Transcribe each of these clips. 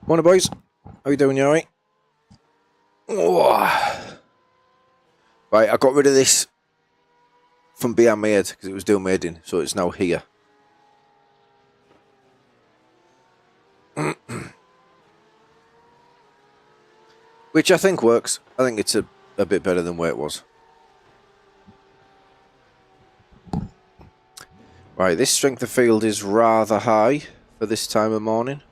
Morning, boys. How you doing? You alright? Oh. Right, I got rid of this from behind my head because it was doing my head in, so it's now here. Which I think works. I think it's a bit better than where it was. Right, this strength of field is rather high for this time of morning.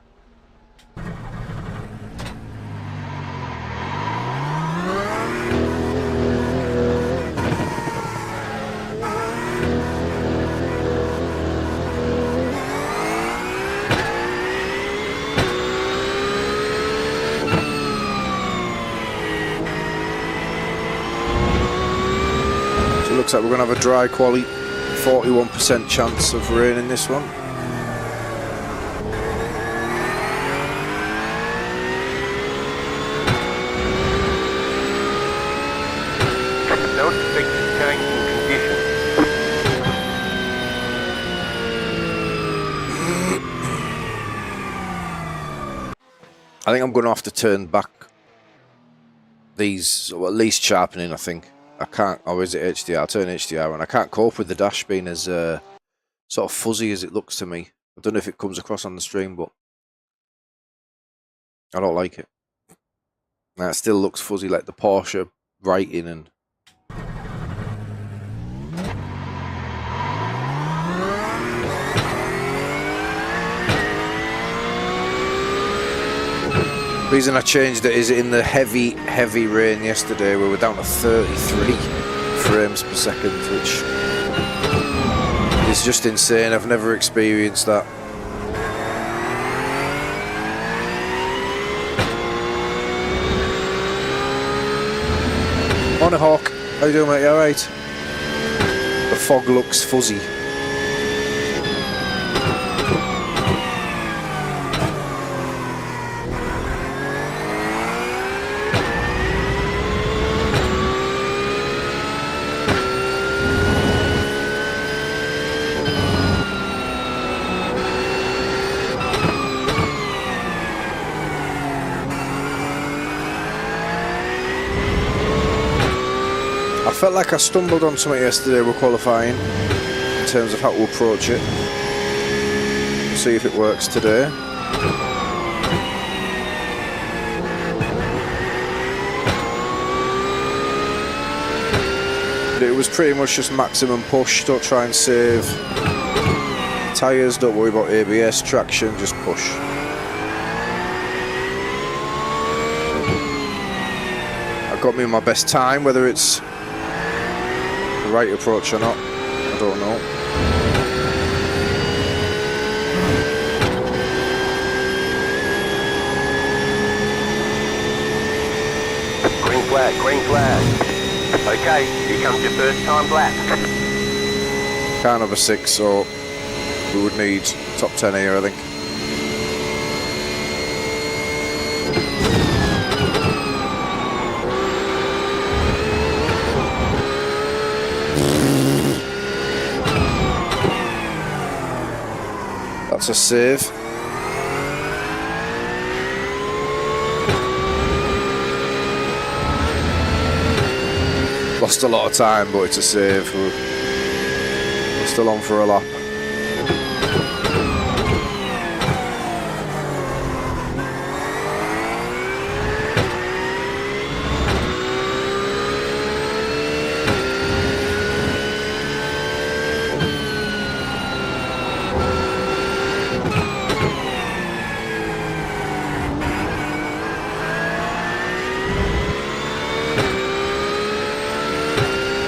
Looks like we're going to have a dry quali, 41% chance of rain in this one. No expected change in conditions. I think I'm going to have to turn back these, or at least sharpening, I think. I can't, or is it HDR? I'll turn HDR on. I can't cope with the dash being as sort of fuzzy as it looks to me. I don't know if it comes across on the stream, but I don't like it. Now it still looks fuzzy like the Porsche writing and... The reason I changed it is in the heavy rain yesterday we were down to 33 frames per second, which is just insane. I've never experienced that. Morning, Hawk. How you doing, mate? You alright? The fog looks fuzzy. I felt like I stumbled on something yesterday with qualifying in terms of how to approach it. We'll see if it works today. But it was pretty much just maximum push. Don't try and save tyres, don't worry about ABS, traction, just push. I got me my best time, whether it's the right approach or not, I don't know. Green flag, green flag. Okay, here comes your first time lap. Can't have a 6, so we would need top 10 here, I think. That's a save. Lost a lot of time, but it's a save. We're still on for a lap.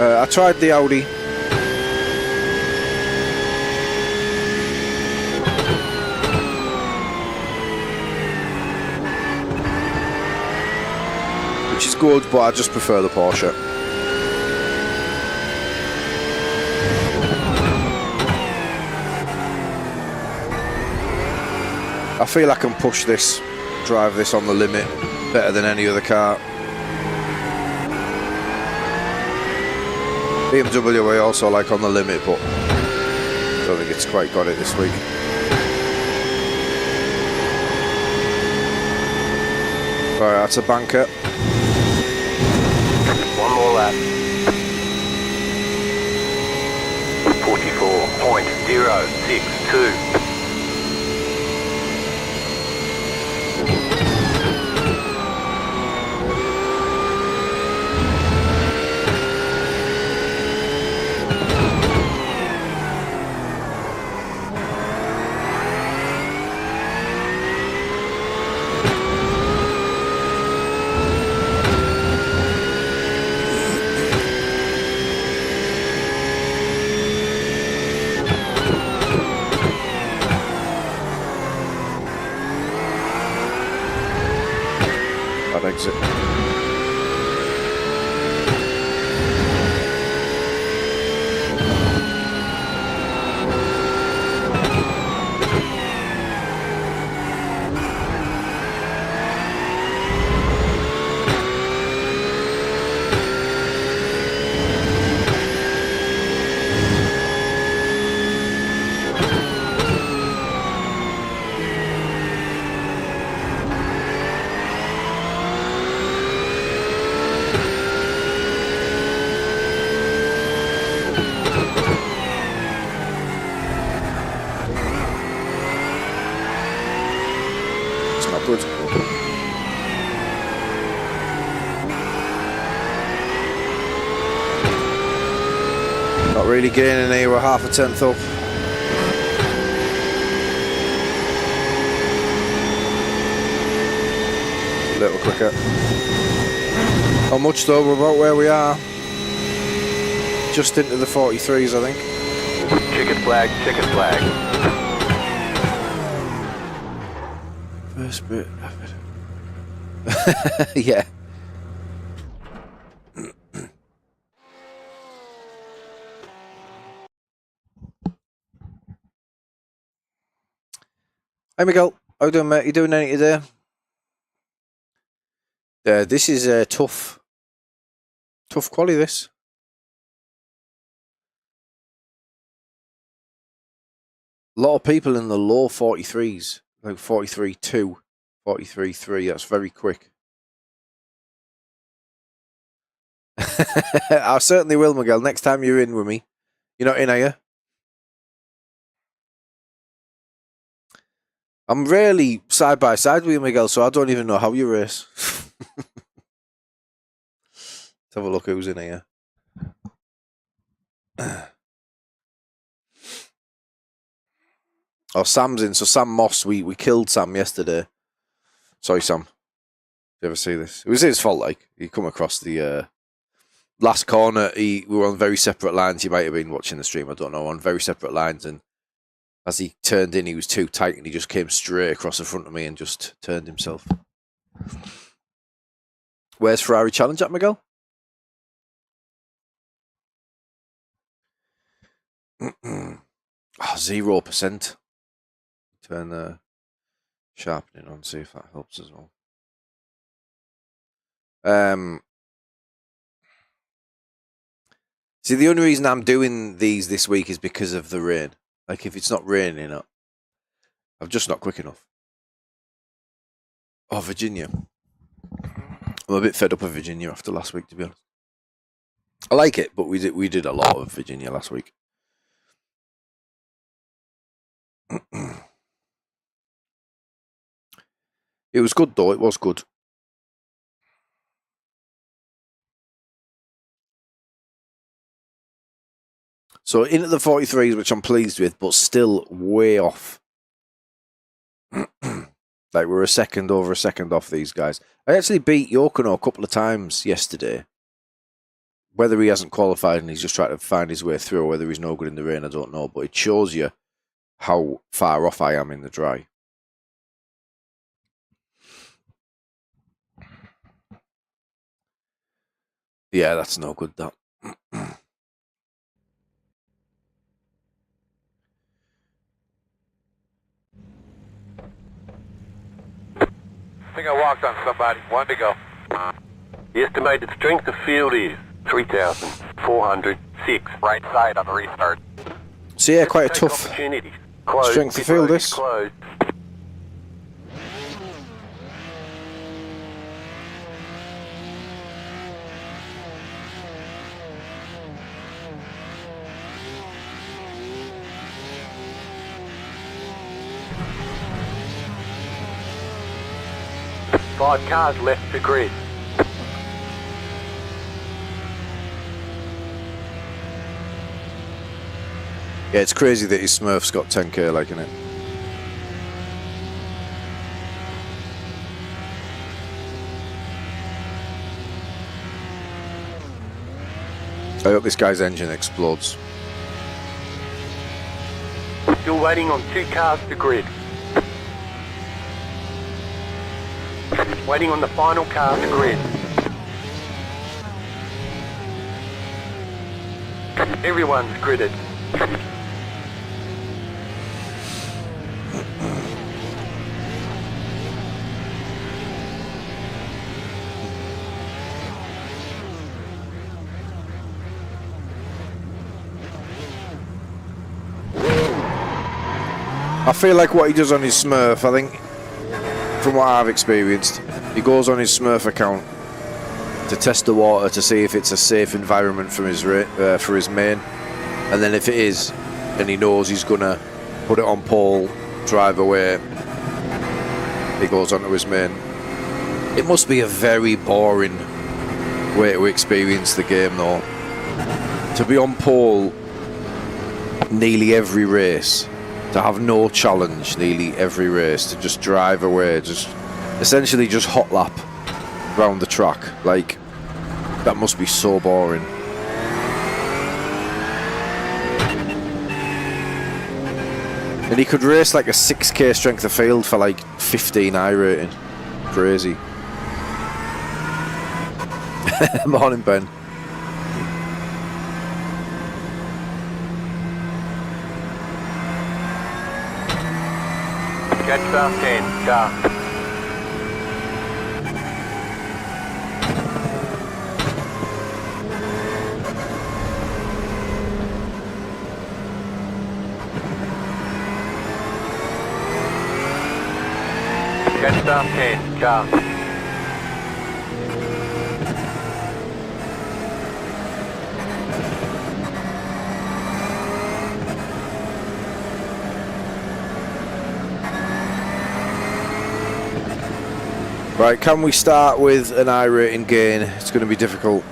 I tried the Audi. Which is good, but I just prefer the Porsche. I feel I can push this, drive this on the limit better than any other car. BMW I also like on the limit, but I don't think it's quite got it this week. Right, that's a banker. One more lap. 44.062. Bad exit. Good. Not really gaining here, we're half a tenth up. A little quicker. Not much though, we're about where we are. Just into the 43s, I think. Chicken flag, chicken flag. First bit of it. Yeah. Hey Miguel, how you doing, mate? You doing anything today? This is a tough quality, this. A lot of people in the low 43s. Like 43.2, 43.3, that's very quick. I certainly will, Miguel. Next time you're in with me. You're not in, are you? I'm rarely side by side with you, Miguel, so I don't even know how you race. Let's have a look who's in here. Oh, Sam's in. So Sam Moss, we killed Sam yesterday. Sorry, Sam. Did you ever see this? It was his fault, like. He come across the last corner. We were on very separate lines. You might have been watching the stream, I don't know, on very separate lines. And as he turned in, he was too tight and he just came straight across the front of me and just turned himself. Where's Ferrari Challenge at, Miguel? Oh, 0%. Turn the sharpening on, see if that helps as well. See, the only reason I'm doing these this week is because of the rain. Like, if it's not raining, I'm just not quick enough. Oh, Virginia. I'm a bit fed up of Virginia after last week, to be honest. I like it, but we did a lot of Virginia last week. It was good, though. It was good. So into the 43s, which I'm pleased with, but still way off. Like, we're a second off these guys. I actually beat Yokono a couple of times yesterday. Whether he hasn't qualified and he's just trying to find his way through, or whether he's no good in the rain, I don't know. But it shows you how far off I am in the dry. Yeah, that's no good, that. I think I walked on somebody. One to go. The estimated strength of field is 3,406. Right side on the restart. So yeah, quite a tough Opportunities. strength of field, this. Closed. 5 cars left to grid. Yeah, it's crazy that his Smurf's got 10k like in it. I hope this guy's engine explodes. Still waiting on 2 cars to grid. Waiting on the final car to grid. Everyone's gridded. I feel like what he does on his Smurf, I think, from what I've experienced, he goes on his Smurf account to test the water to see if it's a safe environment for his main, and then if it is, and he knows he's gonna put it on pole, drive away, he goes onto his main. It must be a very boring way to experience the game though, to be on pole nearly every race, to have no challenge nearly every race, to just drive away, just essentially just hot lap around the track. Like, that must be so boring. And he could race like a 6k strength of field for like 15 iRating. Crazy. Morning, Ben. Catch fast 10, car. Catch fast 10, car. Right, can we start with an iRating gain? It's going to be difficult.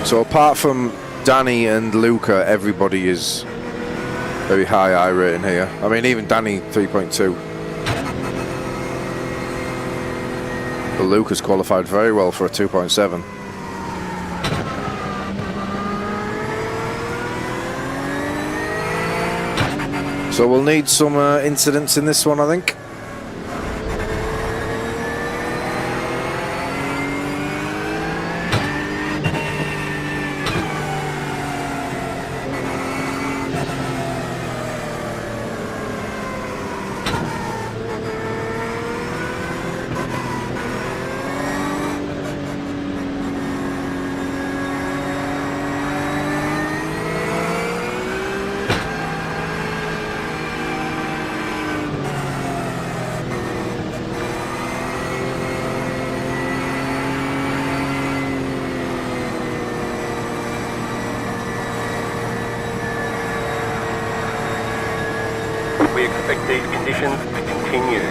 So apart from Danny and Luca, everybody is very high iRating here. I mean, even Danny 3.2. But Luca's qualified very well for a 2.7. So we'll need some incidents in this one, I think. We expect these conditions to continue.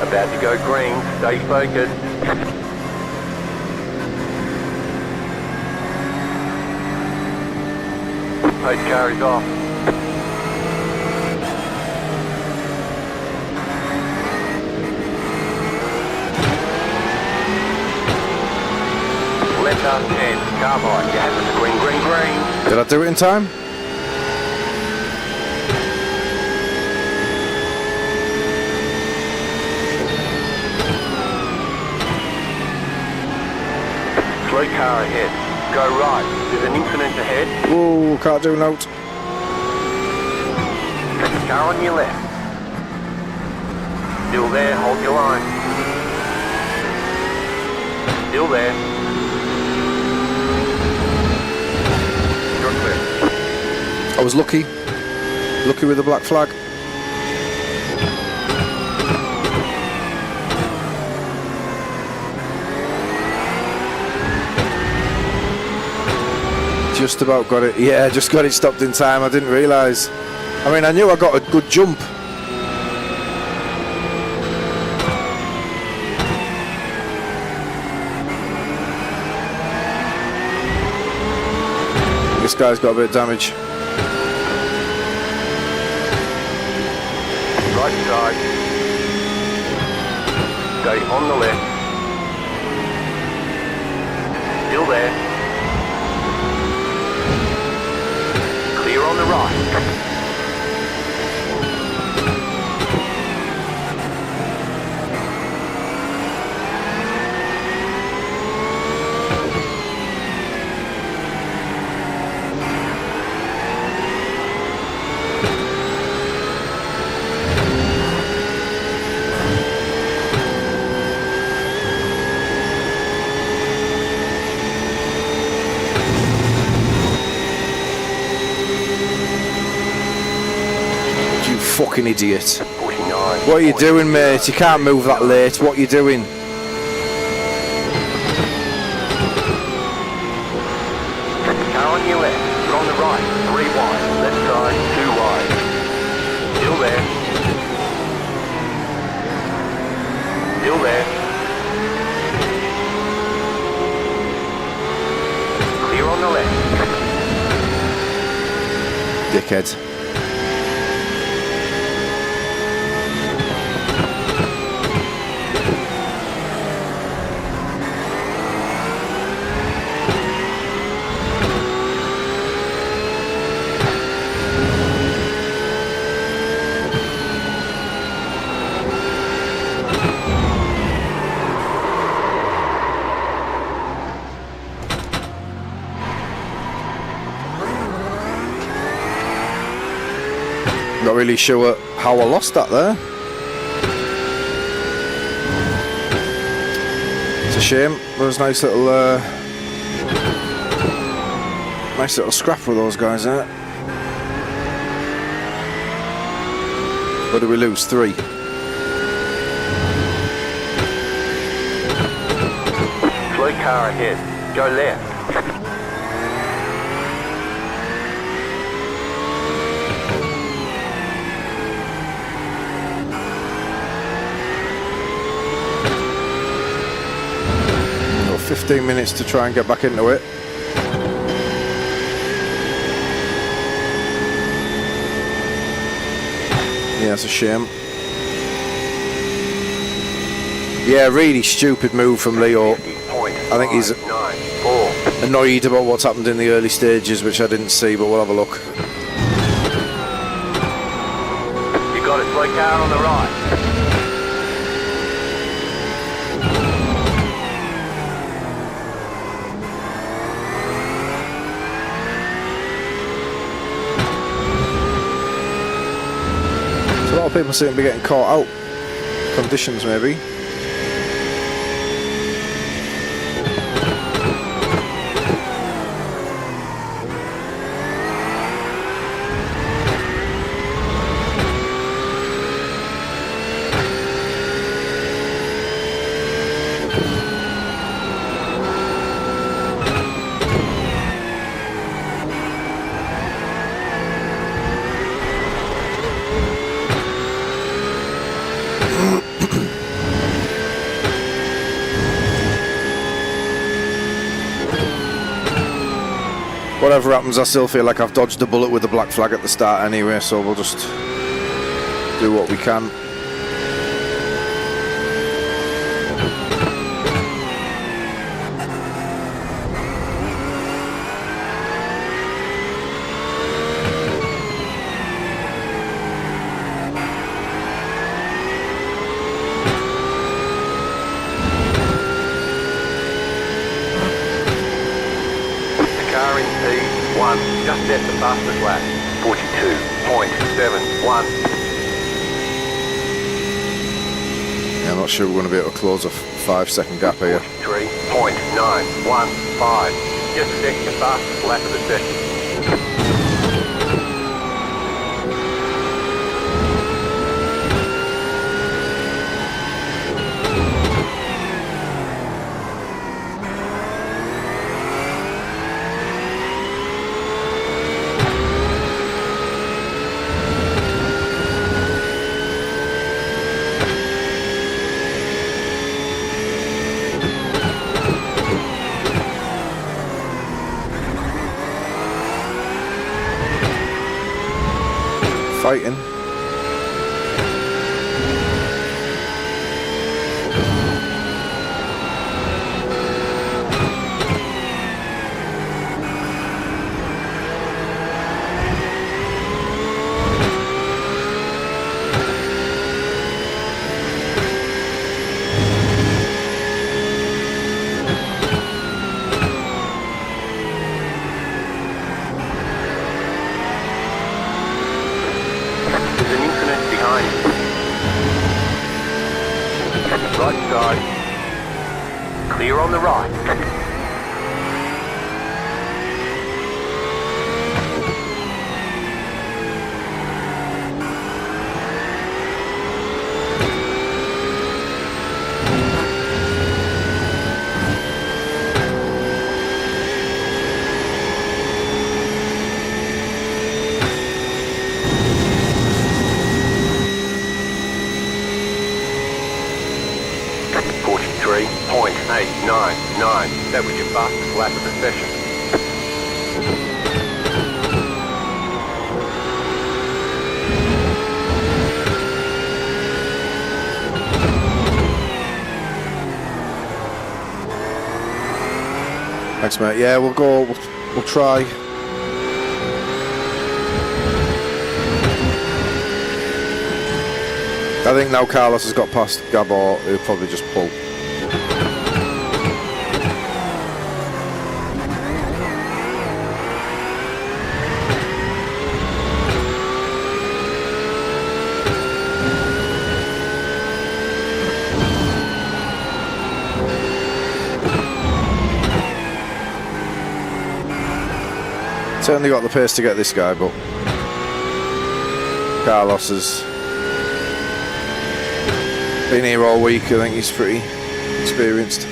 About to go green, stay focused. Post car is off. Left arm 10, carbide, you have the green, green, green. Did I do it in time? Slow car ahead. Go right. There's an incident ahead. Ooh, can't do note. Car on your left. Still there, hold your line. Still there. You're clear. I was lucky with the black flag. Just about got it. Yeah, just got it stopped in time. I didn't realise. I mean, I knew I got a good jump. This guy's got a bit of damage. Right side. Stay on the left. Still there. Clear on the right. Fucking idiot. 49. What are you doing, mate? You can't move that late. What are you doing? Car on your left, you're on the right, 3 wide, left side, 2 wide. Still there. Still there. Clear on the left. Dickhead. Not really sure how I lost that there. It's a shame. There was a nice little scrap with those guys there. What did we lose? 3. Slow car ahead. Go left. Got 15 minutes to try and get back into it. Yeah, it's a shame. Yeah, really stupid move from Leo. I think he's annoyed about what's happened in the early stages, which I didn't see, but we'll have a look. You got a slow car on the right. So a lot of people seem to be getting caught out. Conditions, maybe. Whatever happens, I still feel like I've dodged a bullet with the black flag at the start anyway, so we'll just do what we can. Just set the fastest lap, 42.71. Yeah, I'm not sure we're going to be able to close a 5-second gap here. 43.915. Just set your fastest lap of the session. fighting. There's an incident behind you. Right side. Clear on the right. .899. That was your fastest lap of the session. Thanks, mate. Yeah, we'll go. We'll try. I think now Carlos has got past Gabor, he'll probably just pull. Certainly got the pace to get this guy, but Carlos has been here all week. I think he's pretty experienced.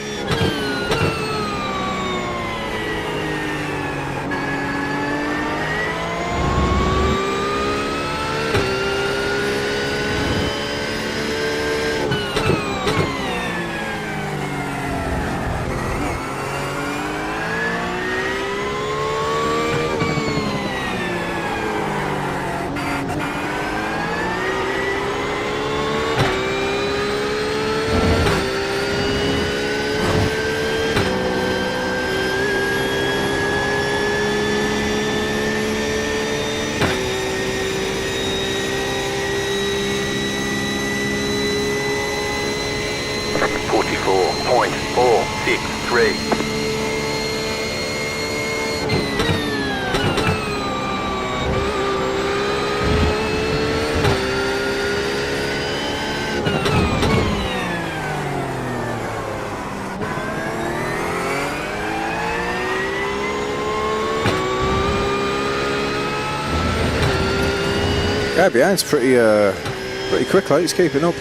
Guy behind's pretty quick, like he's keeping up.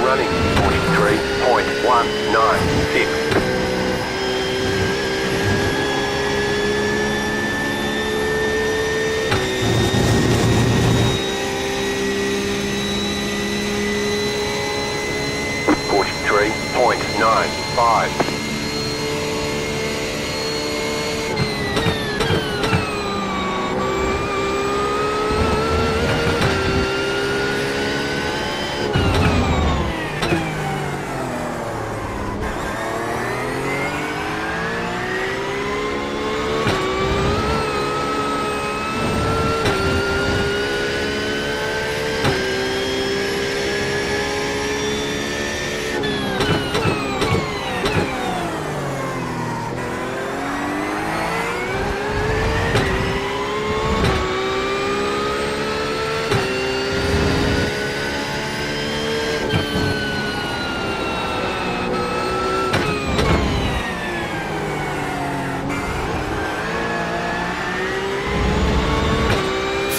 Running 43.196. 43.95.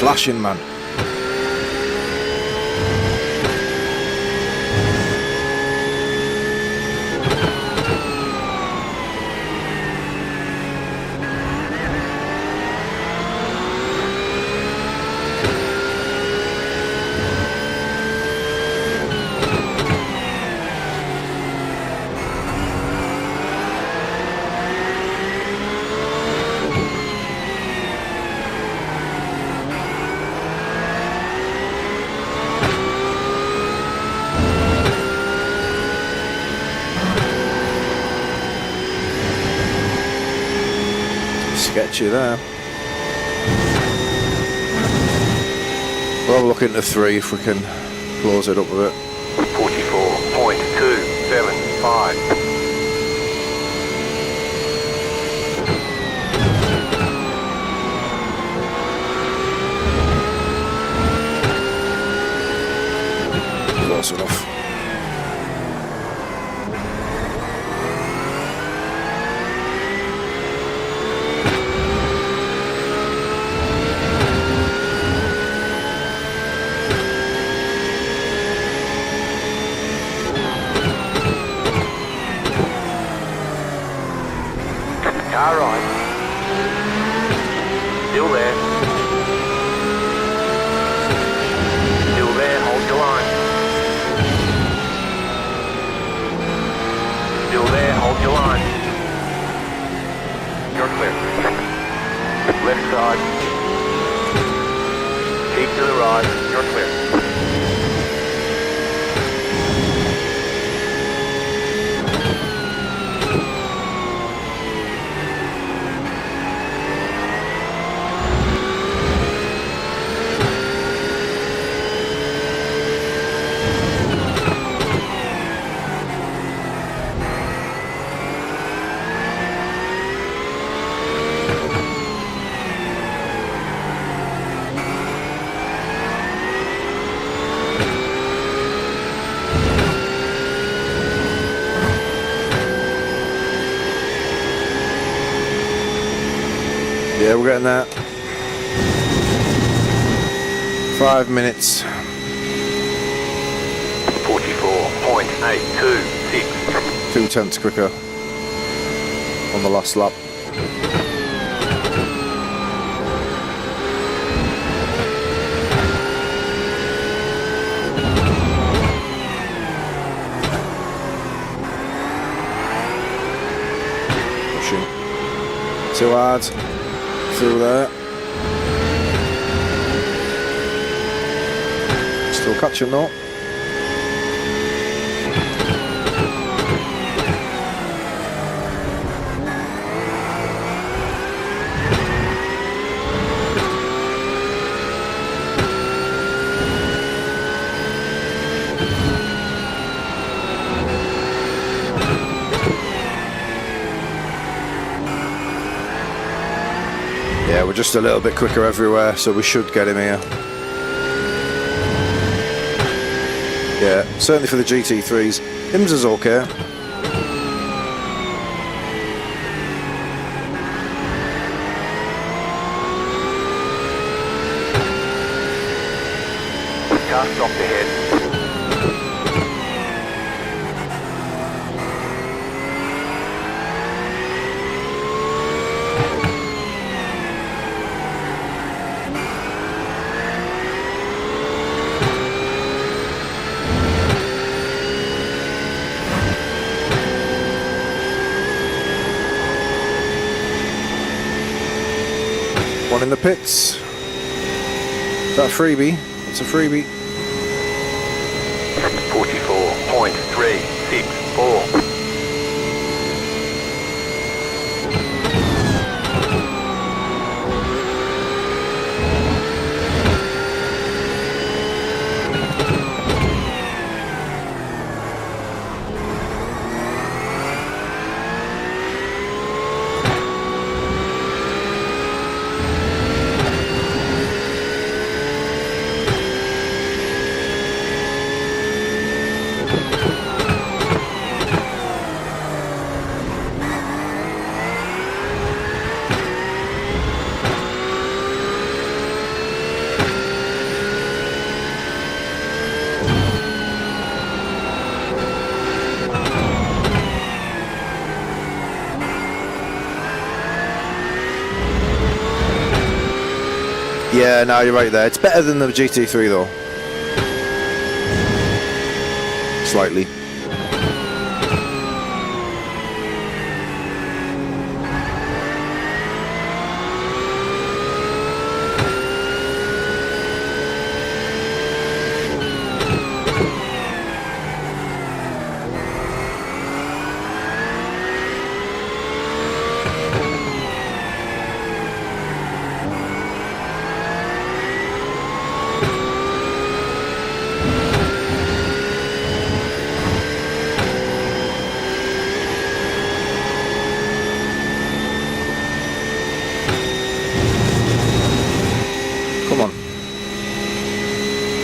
splashing, man. Sketchy there. We'll have a look into 3 if we can close it up a bit. 44.275. Close enough. Car right. Still there. Still there, hold your line. Still there, hold your line. You're clear. Left side. Keep to the right, you're clear. Yeah, we're getting that. 5 minutes. 44.826. 2 tenths quicker on the last lap. Pushing too hard through there. Still catching though. Yeah, we're just a little bit quicker everywhere, so we should get him here. Yeah, certainly for the GT3s. Hims is okay. Car stopped ahead. One in the pits. Is that a freebie? It's a freebie. 44.364. Yeah, no, you're right there. It's better than the GT3 though. Slightly. Come on.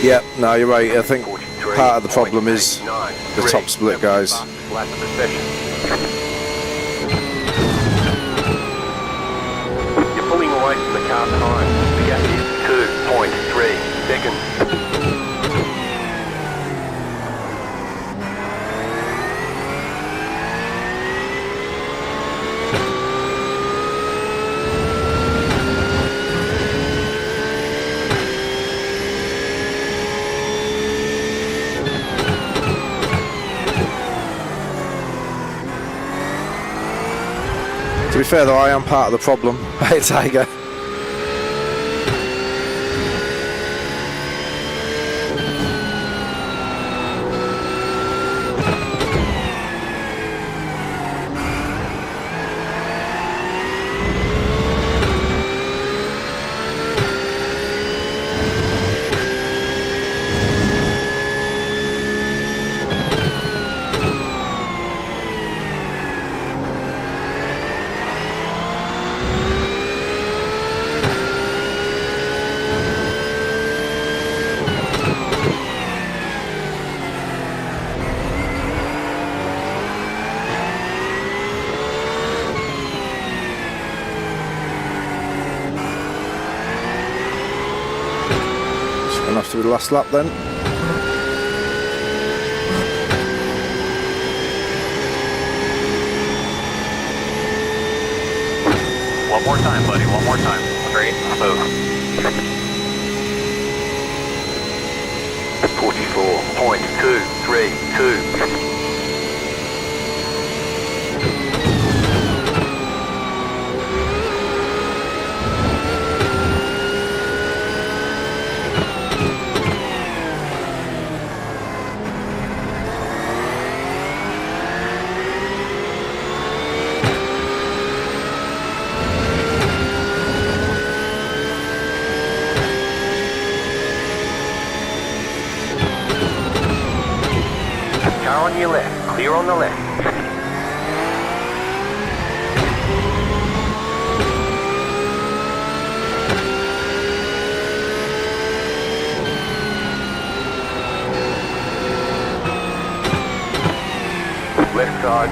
Yeah, no, you're right. I think part of the problem is the top split, guys. You're pulling away from the car behind. The gap is 2.3 seconds. To be fair though, I am part of the problem. Hey, Tiger. Enough to the last lap then. One more time, buddy. One more time. Straight. Move. 44.232. Car on your left, clear on the left. Left side.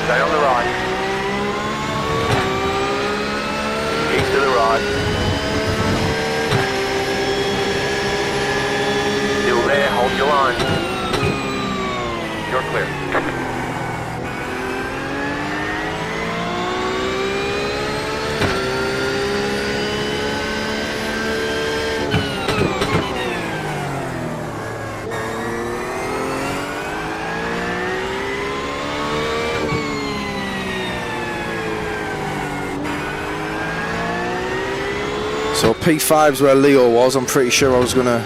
Stay on the right. Keep to the right. Still there, hold your line. You're clear. So P5's where Leo was. I'm pretty sure I was going to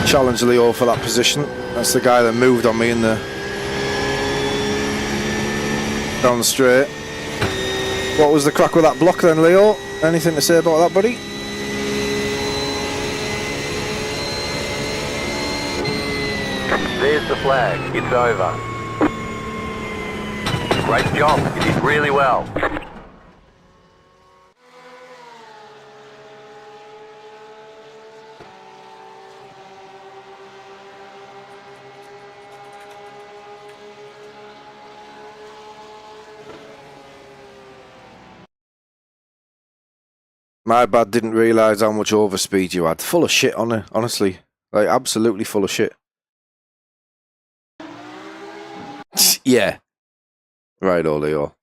challenge Leo for that position. That's the guy that moved on me in the down the straight. What was the crack with that block then, Leo? Anything to say about that, buddy? There's the flag. It's over. Great job. You did really well. My bad, didn't realise how much overspeed you had. Full of shit on it, honestly. Like, absolutely full of shit. Yeah. Right, Leo.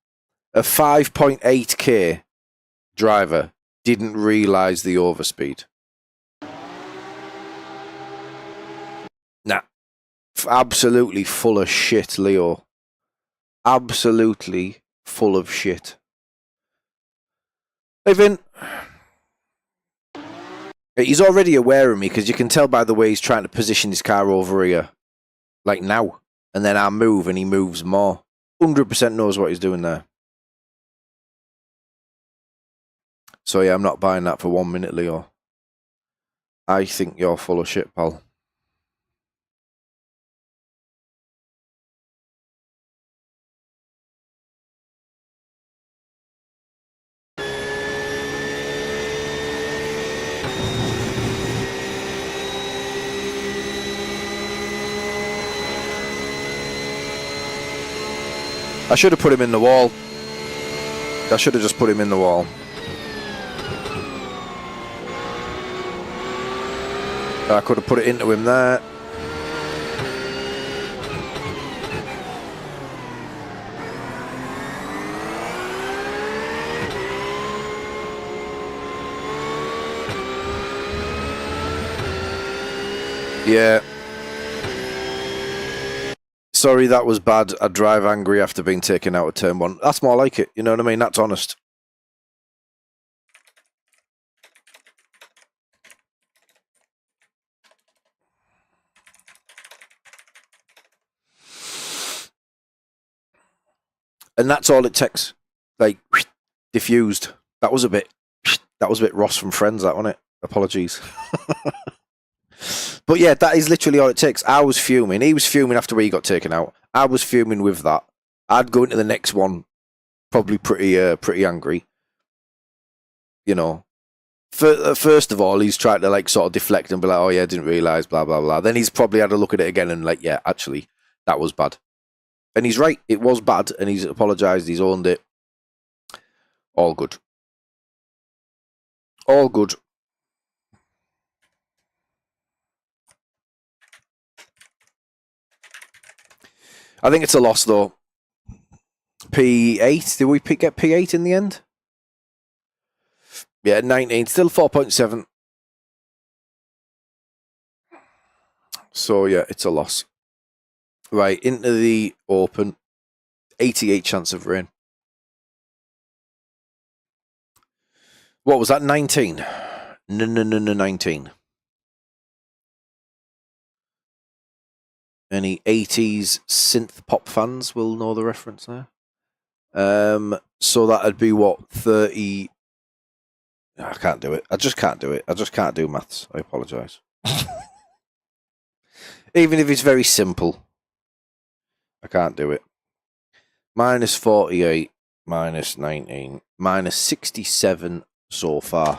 A 5.8k driver didn't realise the overspeed. Nah. Absolutely full of shit, Leo. Absolutely full of shit. Hey, Vin. He's already aware of me because you can tell by the way he's trying to position his car over here. Like now. And then I move and he moves more. 100% knows what he's doing there. So yeah, I'm not buying that for 1 minute, Leo. I think you're full of shit, pal. I should have put him in the wall. I should have just put him in the wall. I could have put it into him there. Yeah. Sorry, that was bad. I drive angry after being taken out of turn one. That's more like it. You know what I mean? That's honest. And that's all it takes. Like, diffused. That was a bit Ross from Friends, that, wasn't it? Apologies. But yeah, that is literally all it takes. I was fuming. He was fuming after he got taken out. I was fuming with that. I'd go into the next one probably pretty angry. You know. First of all, he's tried to like sort of deflect and be like, oh yeah, I didn't realise, blah, blah, blah. Then he's probably had a look at it again and like, yeah, actually, that was bad. And he's right. It was bad. And he's apologised. He's owned it. All good. All good. I think it's a loss, though. P8. Did we get P8 in the end? Yeah, 19. Still 4.7. So, yeah, it's a loss. Right, into the open. 88 chance of rain. What was that? 19? No, 19. Any 80s synth pop fans will know the reference there. So that'd be what, 30... I can't do it. I just can't do it. I just can't do maths. I apologise. Even if it's very simple. I can't do it. Minus 48, minus 19, minus 67 so far.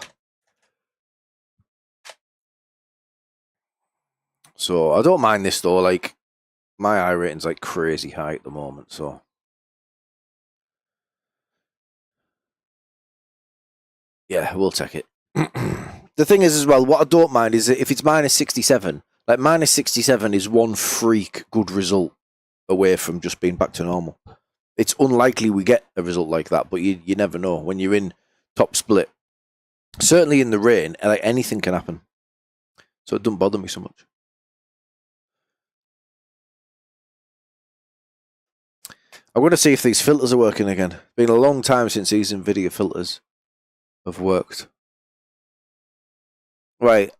So I don't mind this though, like my iRating's like crazy high at the moment, so yeah, we'll take it. The thing is as well, what I don't mind is that if it's minus 67, like minus 67 is one freak good result away from just being back to normal. It's unlikely we get a result like that, but you never know. When you're in top split, certainly in the rain, like anything can happen. So it doesn't bother me so much. I'm going to see if these filters are working again. Been a long time since these NVIDIA filters have worked. Right.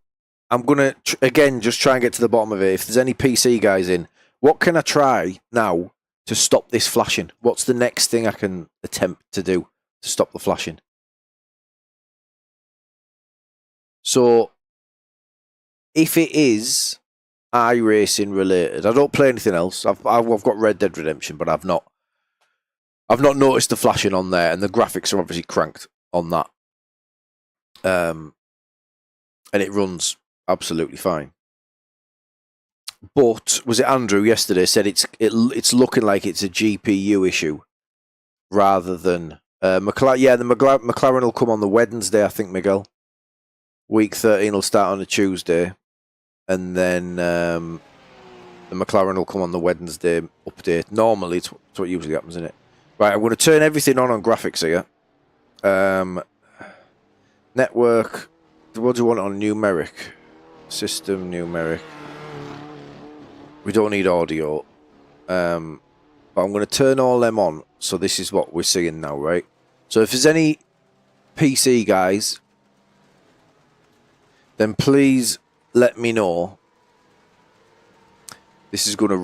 I'm going to, again, just try and get to the bottom of it. If there's any PC guys in, what can I try now to stop this flashing? What's the next thing I can attempt to do to stop the flashing? So, if it is iRacing related, I don't play anything else. I've got Red Dead Redemption, but I've not noticed the flashing on there, and the graphics are obviously cranked on that. And it runs absolutely fine. But was it Andrew yesterday said it's looking like it's a GPU issue rather than McLaren? Yeah, the McLaren will come on the Wednesday, I think, Miguel. Week 13 will start on a Tuesday, and then the McLaren will come on the Wednesday update. Normally, it's what usually happens, isn't it? Right, I'm going to turn everything on graphics here. Network. What do you want on numeric? System numeric. We don't need audio. But I'm going to turn all them on. So this is what we're seeing now, right? So if there's any PC guys, then please let me know. This is going to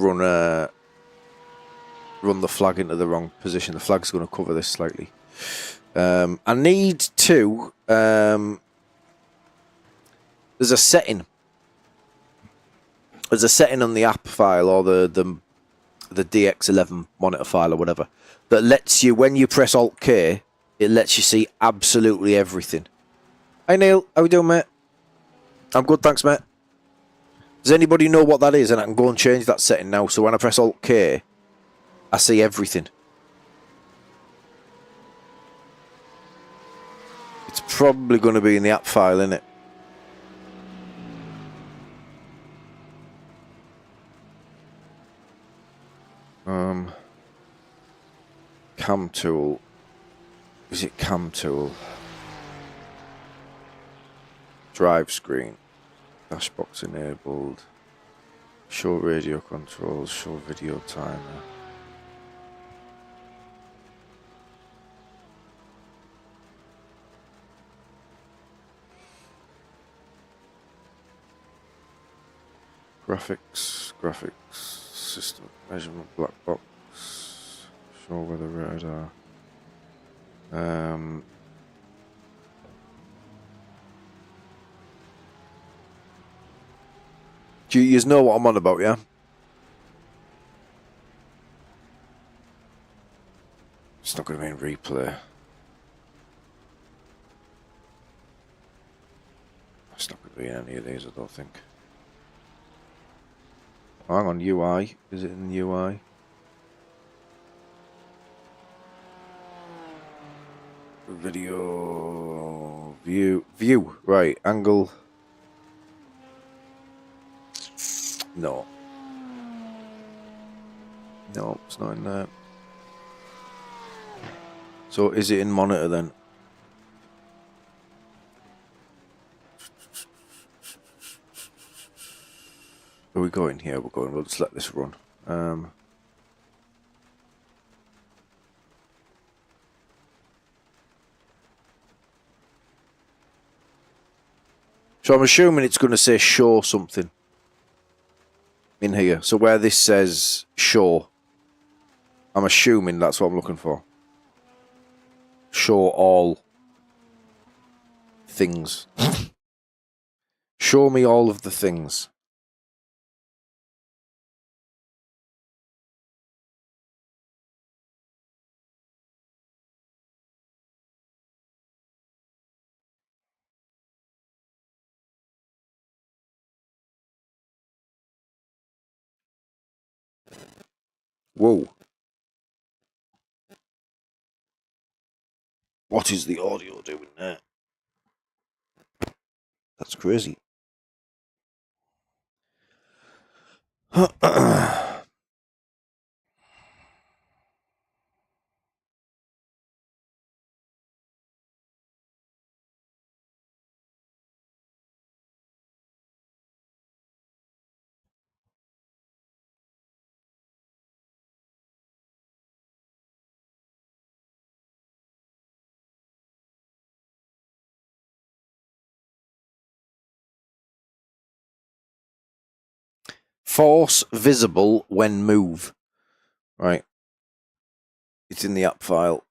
run the flag into the wrong position. The flag's going to cover this slightly. I need to. There's a setting. There's a setting on the app file or the DX11 monitor file or whatever that lets you, when you press Alt K, it lets you see absolutely everything. Hey Neil, how we doing, mate? I'm good, thanks, mate. Does anybody know what that is? And I can go and change that setting now. So when I press Alt K, I see everything. It's probably going to be in the app file, isn't it? Cam tool. Is it cam tool? Drive screen. Dashbox enabled. Show radio controls. Show video timer. Graphics, system measurement, black box, show weather radar. Do you know what I'm on about, yeah? It's not going to be in replay. It's not going to be in any of these, I don't think. Hang on, UI. Is it in the UI? Video view. Right, angle. No. No, it's not in there. So is it in monitor then? Are we going here? We're going. We'll just let this run. So I'm assuming it's going to say show something in here. So where this says show, I'm assuming that's what I'm looking for. Show all things. Show me all of the things. Whoa. What is the audio doing there? That's crazy. Force visible when move. Right. It's in the app file.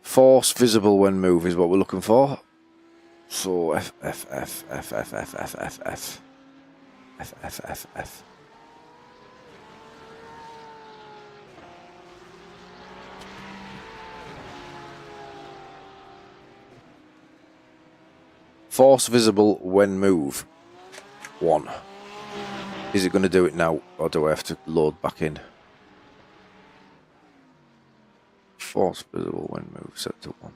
Force visible when move is what we're looking for. So F. Force visible when move. 1. Is it going to do it now, or do I have to load back in? Force visible when move, set to 1.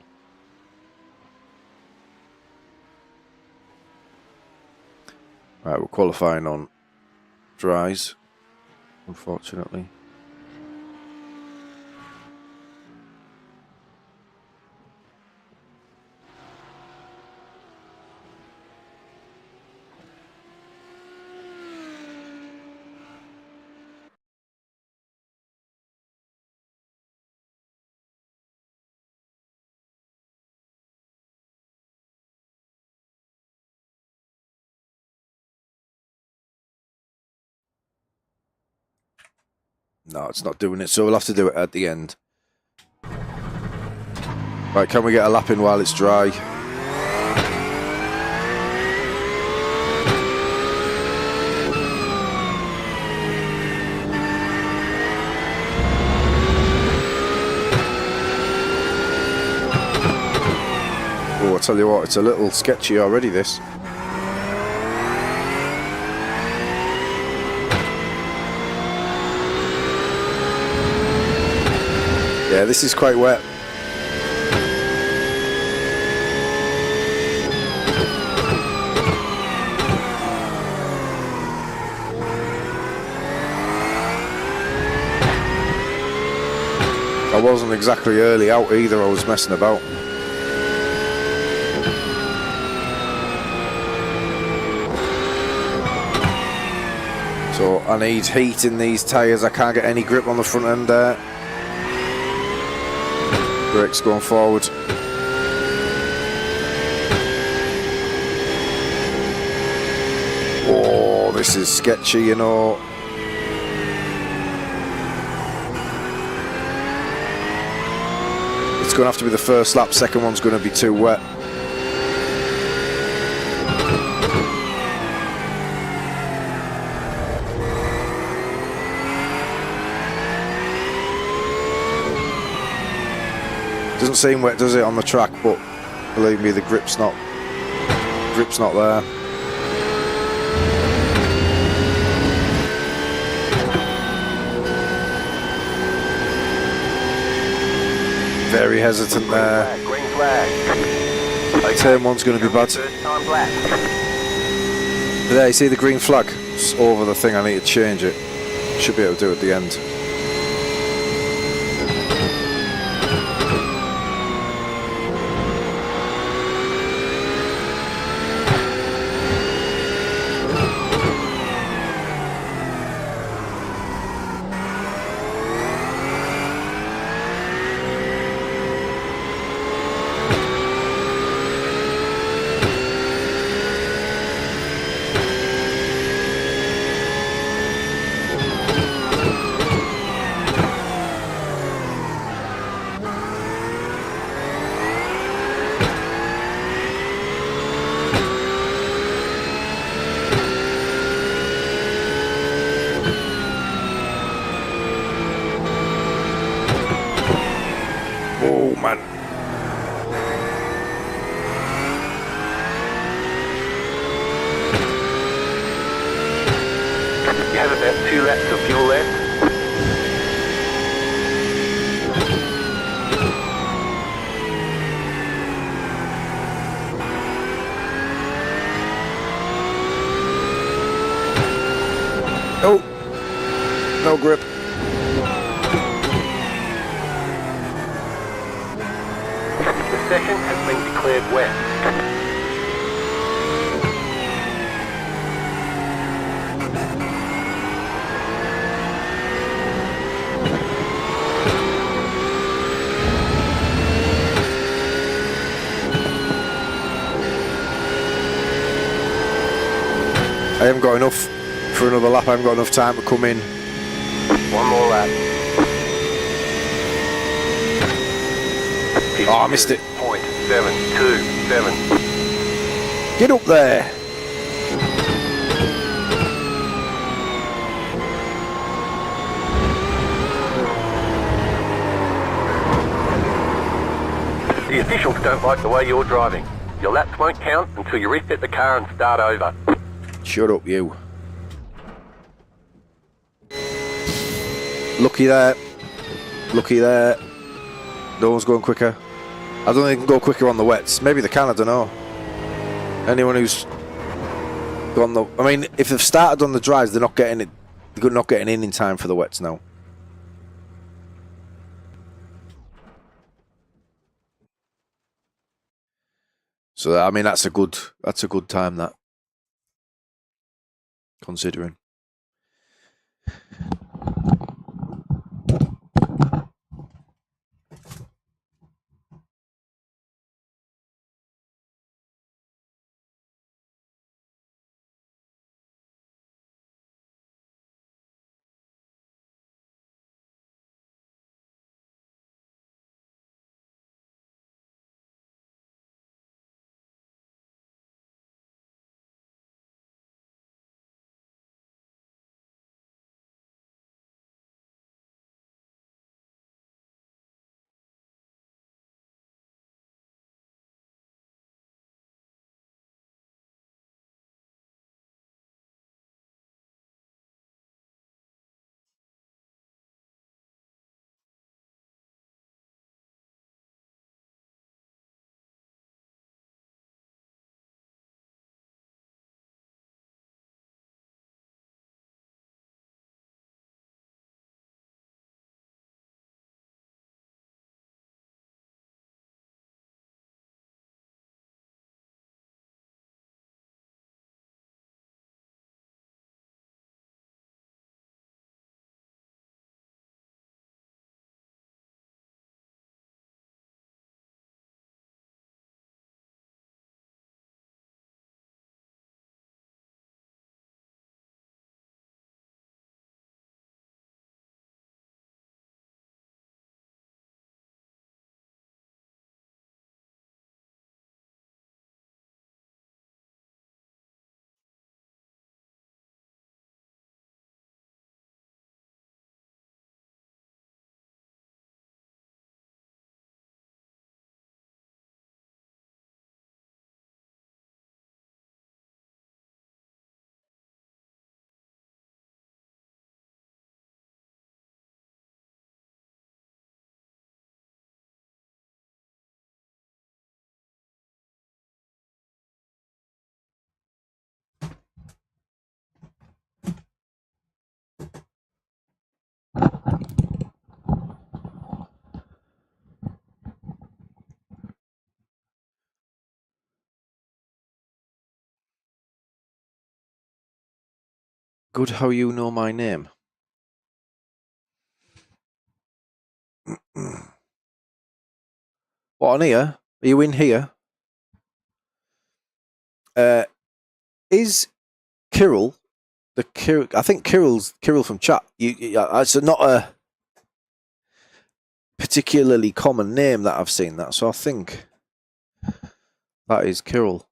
Right, we're qualifying on dries, unfortunately. No, it's not doing it, so we'll have to do it at the end. Right, can we get a lap in while it's dry? Oh, I tell you what, it's a little sketchy already, this. Yeah, this is quite wet. I wasn't exactly early out either, I was messing about. So I need heat in these tyres, I can't get any grip on the front end there. Brakes going forward. Oh, this is sketchy, you know. It's going to have to be the first lap, second one's going to be too wet. Doesn't seem wet, does it, on the track, but believe me, the grip's not there. Very hesitant there. Green flag. Okay. Turn one's going to be bad. First time black. There, you see the green flag? It's over the thing, I need to change it. Should be able to do it at the end. Oh man. You have about 2 laps of fuel left. Oh, no grip. The session has been declared wet. I haven't got enough for another lap, I haven't got enough time to come in. One more lap. Oh, I missed it. 0.727. Get up there. The officials don't like the way you're driving. Your laps won't count until you reset the car and start over. Shut up, you. Lucky there. Lucky there. No one's going quicker. I don't think they can go quicker on the wets. Maybe they can, I don't know. Anyone who's gone the... I mean, if they've started on the dries, they're not getting it. They're not getting in time for the wets now. So, I mean, that's a good time, that. Considering. good how you know my name. What, on here? Are you in here? Is Kirill I think Kirill from chat. It's not a particularly common name that I've seen that, so I think that is Kirill.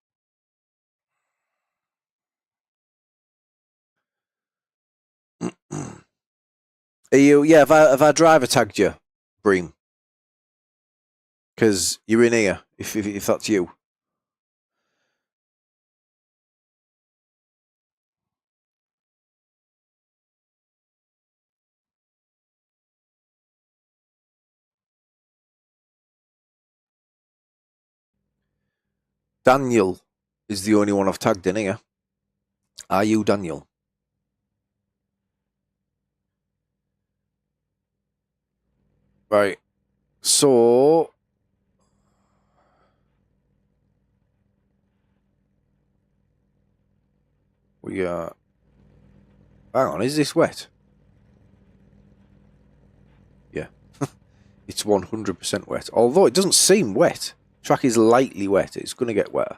Are you? Yeah, have I driver tagged you, Bream? Because you're in here. If that's you. Daniel is the only one I've tagged in here. Are you Daniel? Right. So we are. Hang on, is this wet? Yeah. It's 100% wet. Although it doesn't seem wet. Track is lightly wet. It's going to get wetter.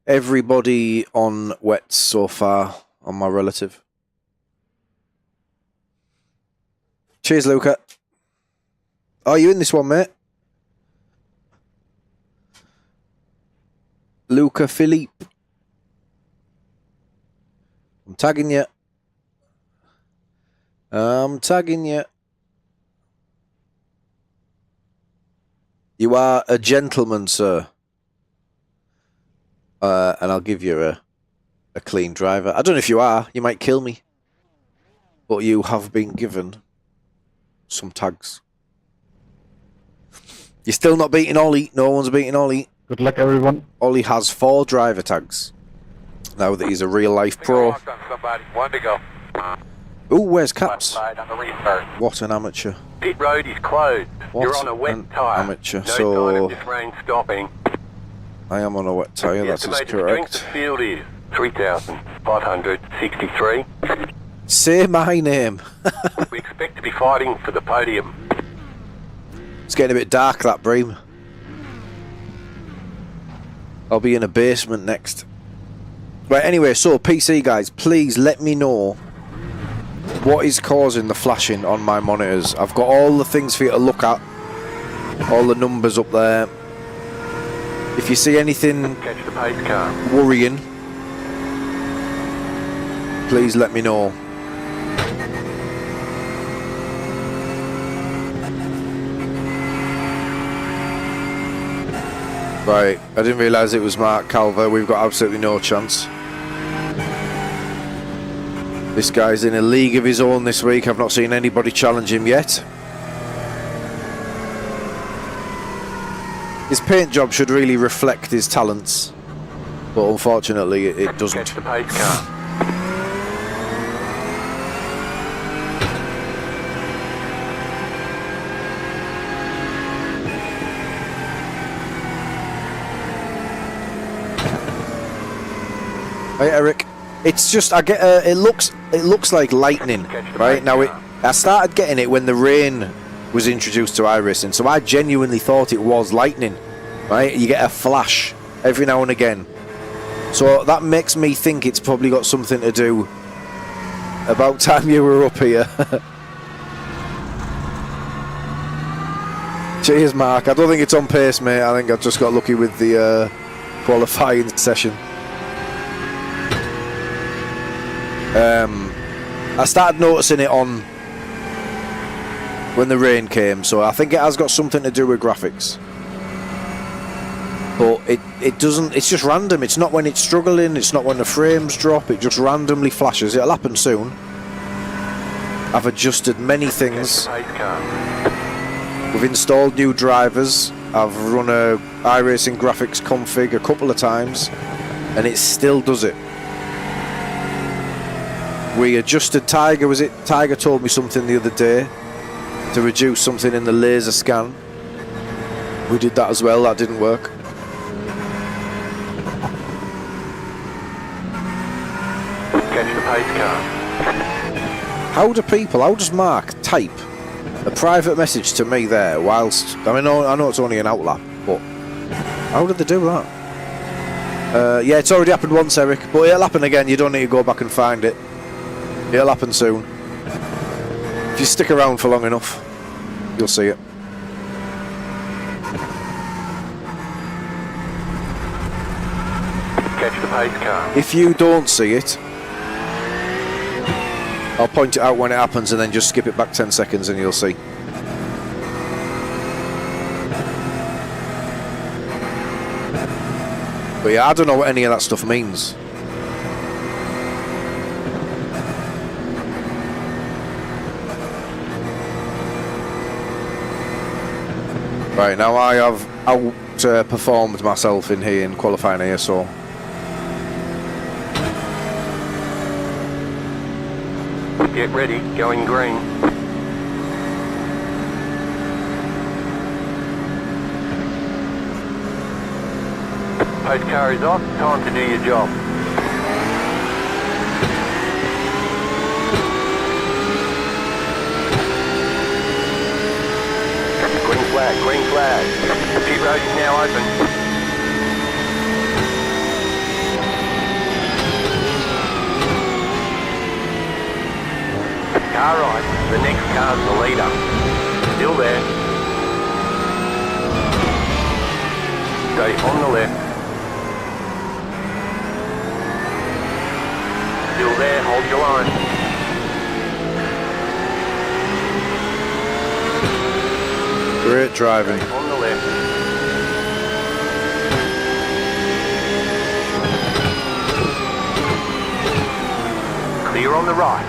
Everybody on wets so far on my relative. Cheers, Luca. Are you in this one, mate? Luca Philippe. I'm tagging you. I'm tagging you. You are a gentleman, sir. And I'll give you a clean driver. I don't know if you are. You might kill me. But you have been given some tags. You're still not beating Ollie. No one's beating Ollie. Good luck, everyone. Ollie has 4 driver tags. Now that he's a real-life pro. One to go. Ooh, where's Caps? On the restart. What an amateur. Pit road is closed. What You're on a wet an tyre. amateur. No So- sign of this rain stopping. I am on a wet tyre, The that is estimated strength of correct. field is 3,563. Say my name. We expect to be fighting for the podium. It's getting a bit dark, that Bream. I'll be in a basement next. Right, anyway, so PC guys, please let me know what is causing the flashing on my monitors. I've got all the things for you to look at. All the numbers up there. If you see anything Catch the pace car. worrying, please let me know. Right, I didn't realise it was Mark Calver. We've got absolutely no chance. This guy's in a league of his own this week. I've not seen anybody challenge him yet. His paint job should really reflect his talents, but unfortunately it doesn't. Catch the pace car. Hey Eric, it's just I get it looks like lightning, right? Now I started getting it when the rain was introduced to iRacing, so I genuinely thought it was lightning, right? You get a flash every now and again, so that makes me think it's probably got something to do. About time you were up here. Cheers, Mark. I don't think it's on pace, mate. I think I just got lucky with the qualifying session. I started noticing it on when the rain came, so I think it has got something to do with graphics. But it doesn't, it's just random. It's not when it's struggling, it's not when the frames drop, it just randomly flashes. It'll happen soon. I've adjusted many things. Catch the pace car. We've installed new drivers. I've run a iRacing graphics config a couple of times. and it still does it. We adjusted Tiger, was it? Tiger told me something the other day to reduce something in the laser scan. We did that as well, that didn't work. Catch the pace car. How does Mark type a private message to me there whilst, I know it's only an outlap, but how did they do that? Yeah, it's already happened once, Eric, but it'll happen again. You don't need to go back and find it. It'll happen soon. If you stick around for long enough, you'll see it. Catch the pace car. If you don't see it, I'll point it out when it happens and then just skip it back 10 seconds and you'll see. But yeah, I don't know what any of that stuff means. Right, now I have outperformed myself in here in qualifying here, so Get ready, going green. Pace car is off, time to do your job. Green flag, green flag. Pit road is now open. Car right, the next car's the leader. Still there. Stay on the left. Still there, hold your line. great driving. On the left. Clear on the right.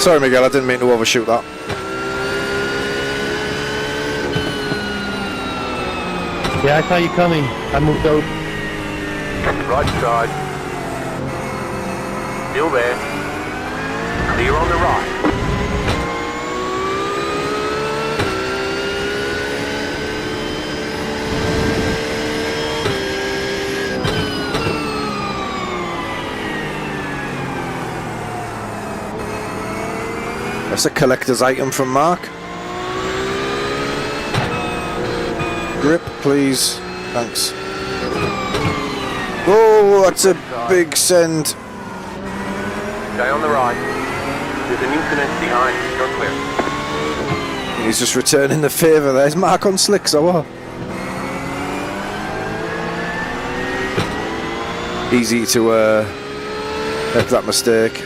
Sorry, Miguel, I didn't mean to overshoot that. Yeah, I saw you coming. I moved out. Right side. Still there. Clear on the right. That's a collector's item from Mark. Grip, please. Thanks. Oh, that's a big send. Stay on the right. There's an incident behind. You're clear. He's just returning the favour. There's Mark on slicks, or what? Easy to make that mistake.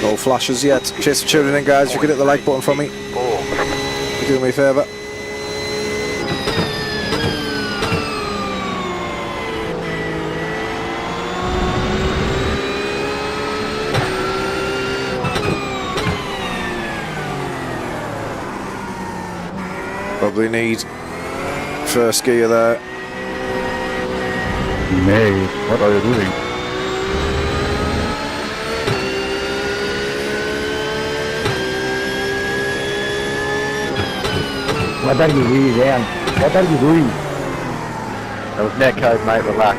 No flashes yet. Cheers for tuning in, guys. If you could hit the like button for me, you're doing me a favour. Probably need first gear there. Mate, what are you doing? What are you doing, man? What are you doing? That was net code, mate, relax.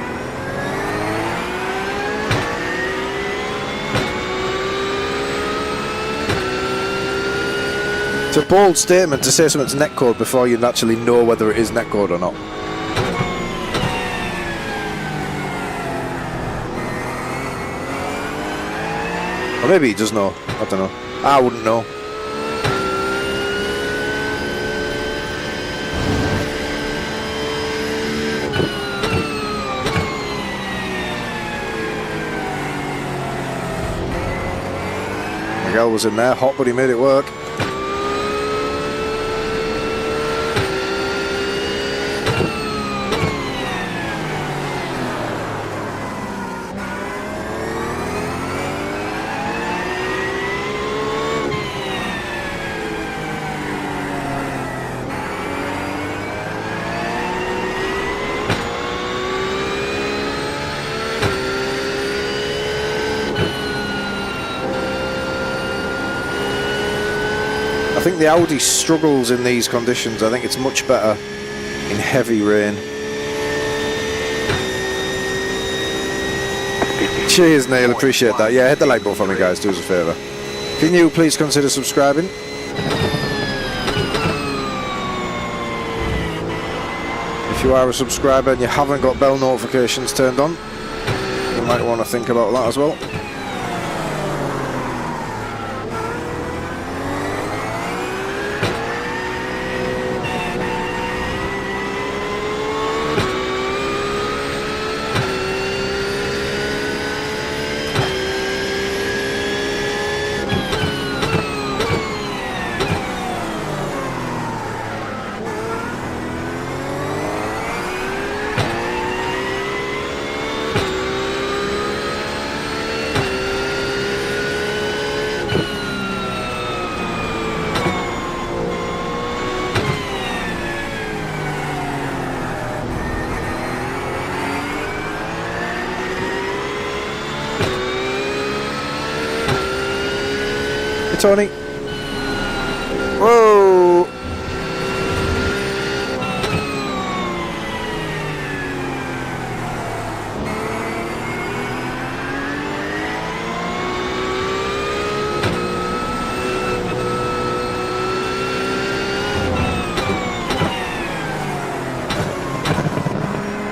It's a bold statement to say something's netcode before you actually know whether it is netcode or not. Or maybe he does know. I don't know. I wouldn't know. Miguel was in there, hot, but he made it work. think the Audi struggles in these conditions. I think it's much better in heavy rain. Cheers, Neil, appreciate that. Yeah, hit the like button for me, guys, do us a favour. Can you please consider subscribing? If you are a subscriber and you haven't got bell notifications turned on, you might want to think about that as well. Tony. Whoa!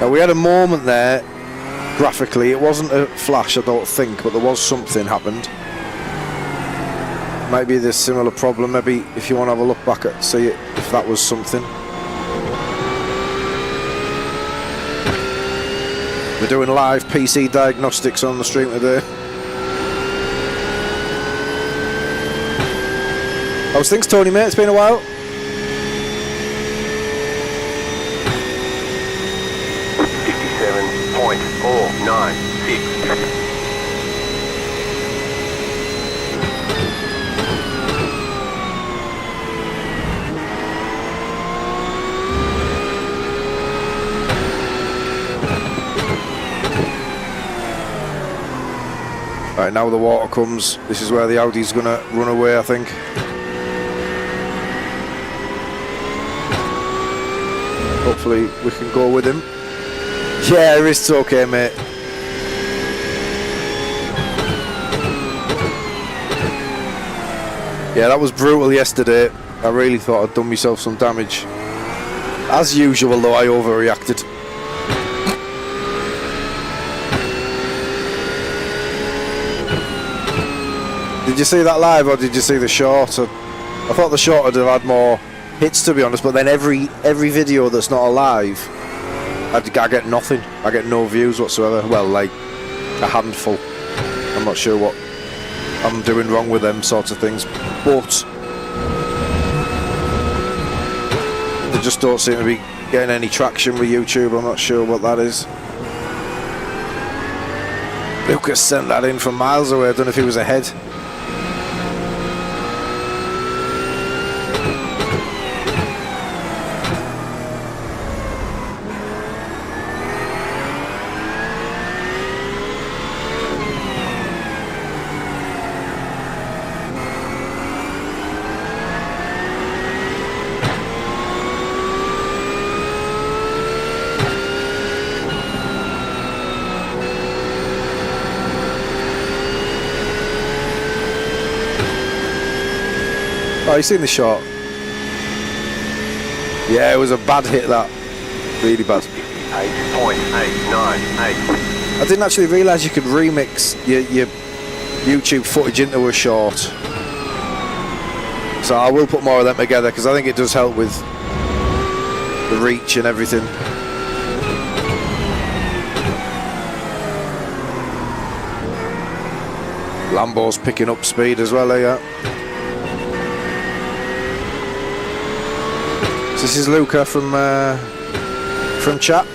Now we had a moment there, graphically, it wasn't a flash I don't think, but there was something happened. Might be this similar problem, maybe if you want to have a look back at see it, if that was something. We're doing live PC diagnostics on the stream today. How's things, Tony, mate? It's been a while. Right, now the water comes. This is where the Audi's going to run away, I think. Hopefully we can go with him. Yeah, wrist's okay, mate. Yeah, that was brutal yesterday. I really thought I'd done myself some damage. As usual, though, I overreacted. Did you see that live or did you see the short? I thought the short would have had more hits, to be honest, but then every video that's not alive, I get nothing. I get no views whatsoever. Well, like a handful. I'm not sure what I'm doing wrong with them sorts of things, but they just don't seem to be getting any traction with YouTube. I'm not sure what that is. Lucas sent that in from miles away. I don't know if he was ahead. Oh, you seen the shot? Yeah, it was a bad hit, that. Really bad. 8.898. I didn't actually realise you could remix your YouTube footage into a short. So I will put more of them together because I think it does help with the reach and everything. Lambo's picking up speed as well, yeah. This is Luca from chat.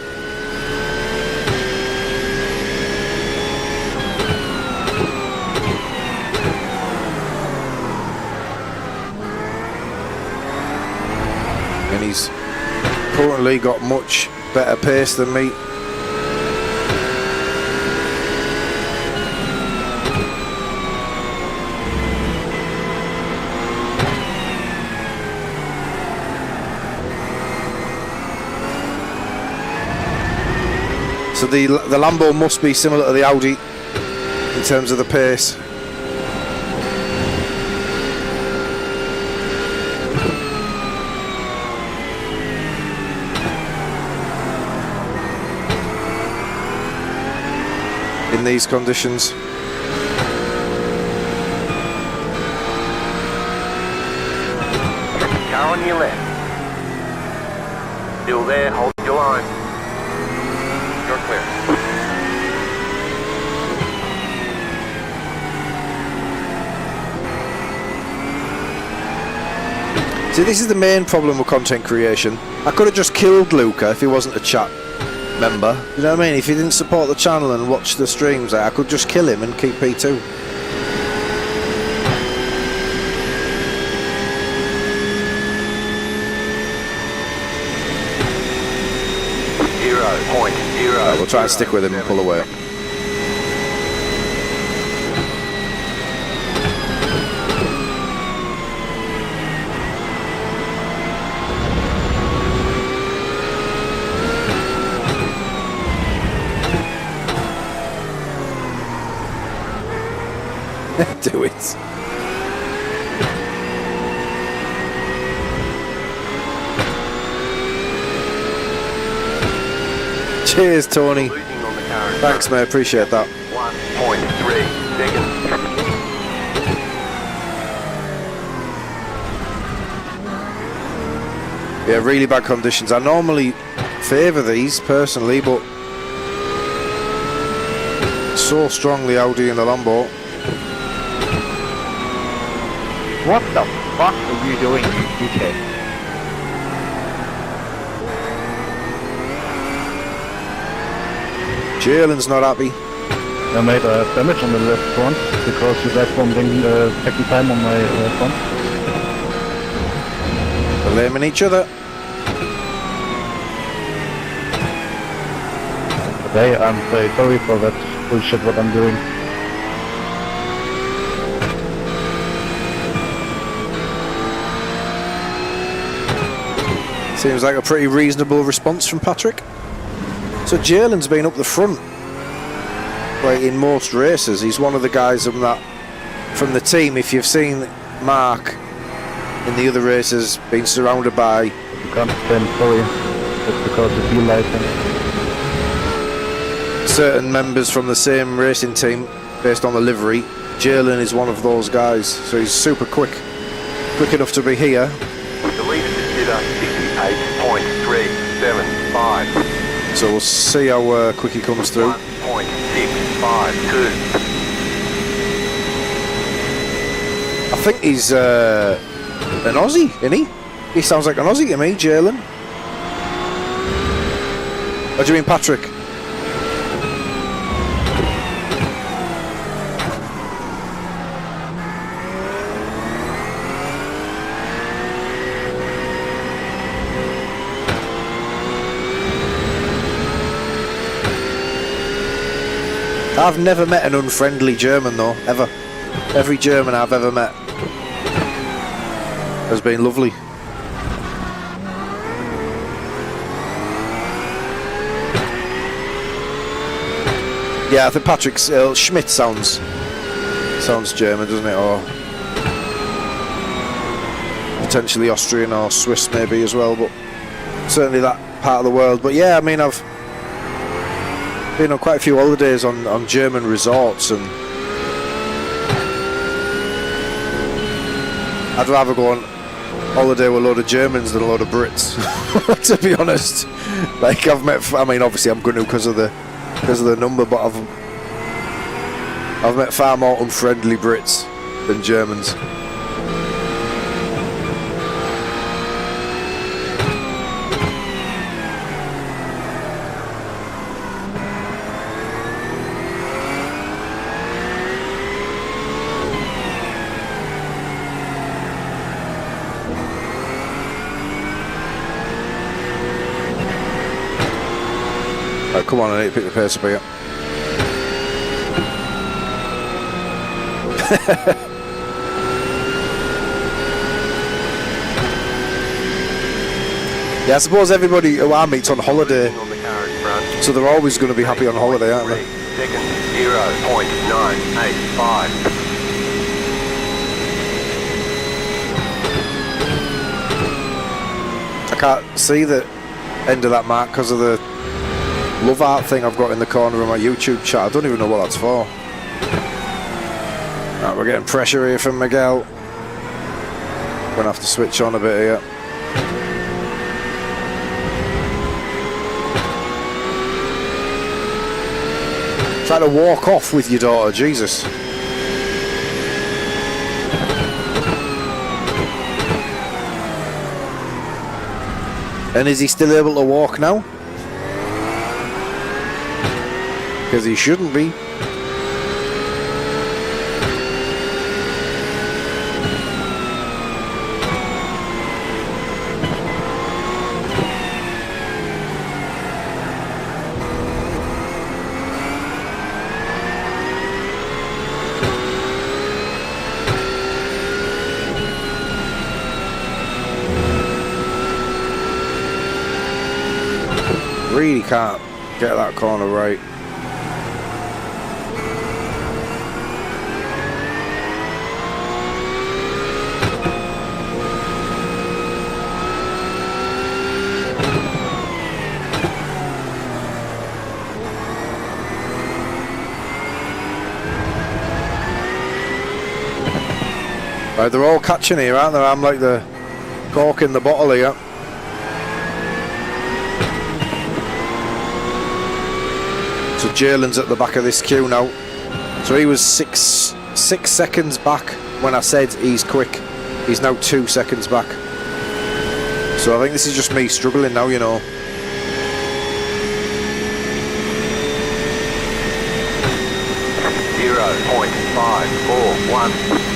And he's currently got much better pace than me. So the Lambo must be similar to the Audi in terms of the pace. In these conditions. Car on your left. Still there, hold your line. You're clear. See, this is the main problem with content creation. I could have just killed Luca if he wasn't a chat member. You know what I mean? If he didn't support the channel and watch the streams, I could just kill him and keep P2. Right, we'll try and stick with him and pull away. Do it. Cheers, Tony. Thanks, mate. Appreciate that. 1.3 seconds. Yeah, really bad conditions. I normally favour these personally, but so strongly Audi and the Lambo. What the fuck are you doing, UK? Jalen's not happy. I made a damage on the left front because you guys bombing the second time on my front. Blaming each other. Okay, I'm very sorry for that bullshit what I'm doing. Seems like a pretty reasonable response from Patrick. So Jalen's been up the front, like in most races. He's one of the guys from the team. If you've seen Mark in the other races, being surrounded by. You can't stand sorry. It's because of you lighting. Certain members from the same racing team, based on the livery. Jalen is one of those guys, so he's super quick enough to be here. The leader consider 68.375. So we'll see how quick he comes through. 1.652. I think he's an Aussie, isn't he? He sounds like an Aussie to me, Jalen. What do you mean, Patrick? I've never met an unfriendly German though, ever. Every German I've ever met has been lovely. Yeah, I think Patrick's Schmidt sounds German, doesn't it? Or potentially Austrian or Swiss maybe as well, but certainly that part of the world. But yeah, I mean, I've been on quite a few holidays on German resorts, and I'd rather go on holiday with a load of Germans than a load of Brits, to be honest. Like I've met, I mean, obviously I'm going to because of the number, but I've met far more unfriendly Brits than Germans. Come on, I need to pick the pace up here. Yeah, I suppose everybody who I meet's on holiday. On the car in front. So they're always going to be happy on holiday, aren't they? Seconds, 0.985. I can't see the end of that mark because of the love art thing I've got in the corner of my YouTube chat. I don't even know what that's for. Right, we're getting pressure here from Miguel. Gonna have to switch on a bit here. Try to walk off with your daughter, Jesus. And is he still able to walk now? Because he shouldn't be. Really can't get that corner right. Right, they're all catching here, aren't they? I'm like the cork in the bottle here. So Jalen's at the back of this queue now. So he was six seconds back when I said he's quick. He's now 2 seconds back. So I think this is just me struggling now, you know. .541.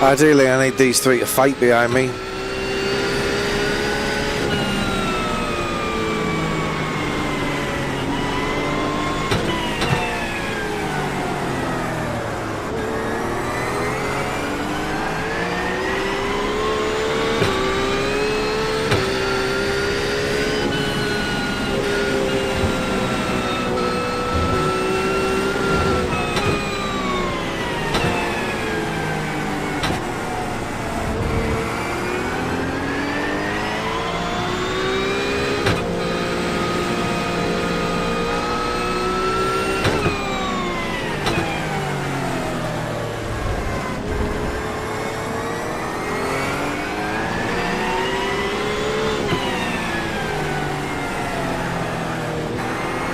Ideally, I need these three to fight behind me.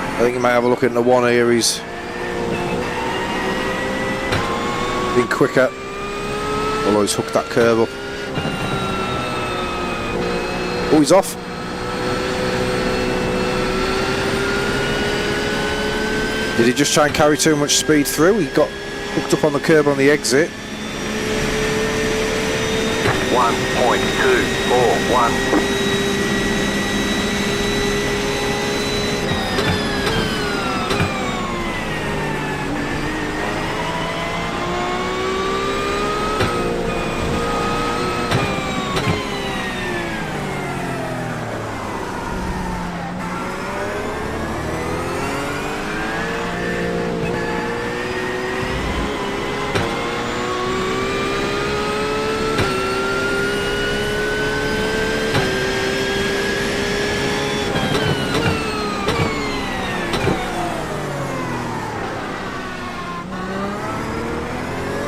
I think you might have a look at the one here. He's been quicker, although he's hooked that curve up. Oh, he's off. Did he just try and carry too much speed through? He got hooked up on the curb on the exit. 1.241.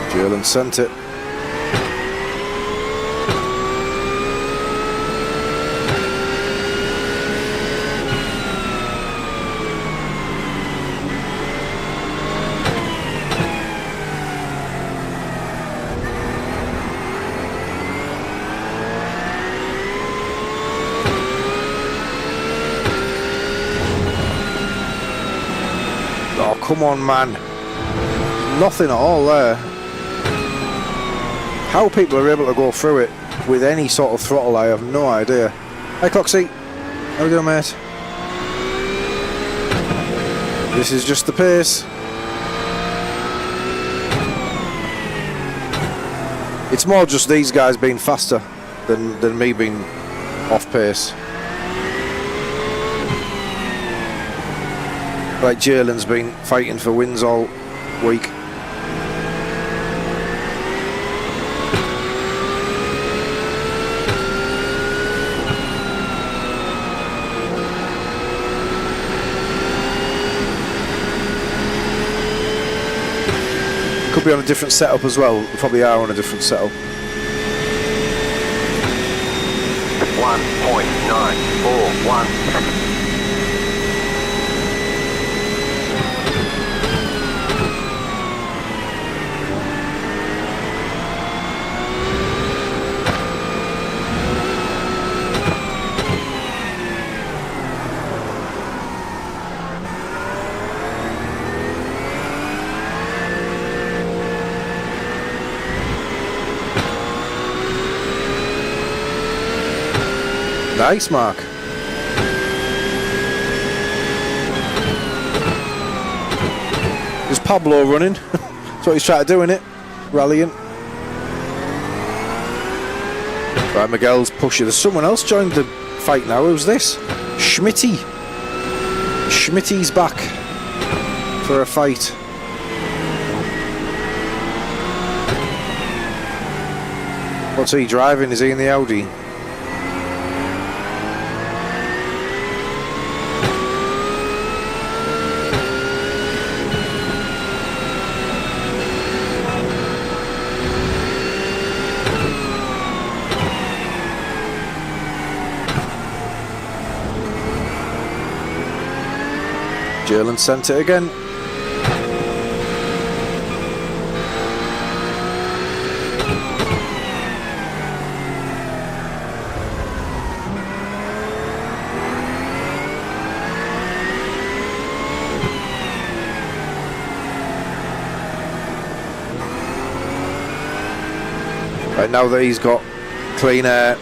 Jalen sent it. come on, man. Nothing at all there. How people are able to go through it with any sort of throttle, I have no idea. Hey, Coxie. How we doing, mate? This is just the pace. It's more just these guys being faster than me being off pace. Like Jalen's been fighting for wins all week. Could be on a different setup as well. We probably are on a different setup. 1.941. Nice, Mark. Is Pablo running? That's what he's trying to do, innit? Rallying. Right, Miguel's pushing. There's someone else joined the fight now. Who's this? Schmitty. Schmitty's back for a fight. What's he driving? Is he in the Audi? Jalen sent it again. Right, now that he's got clean air,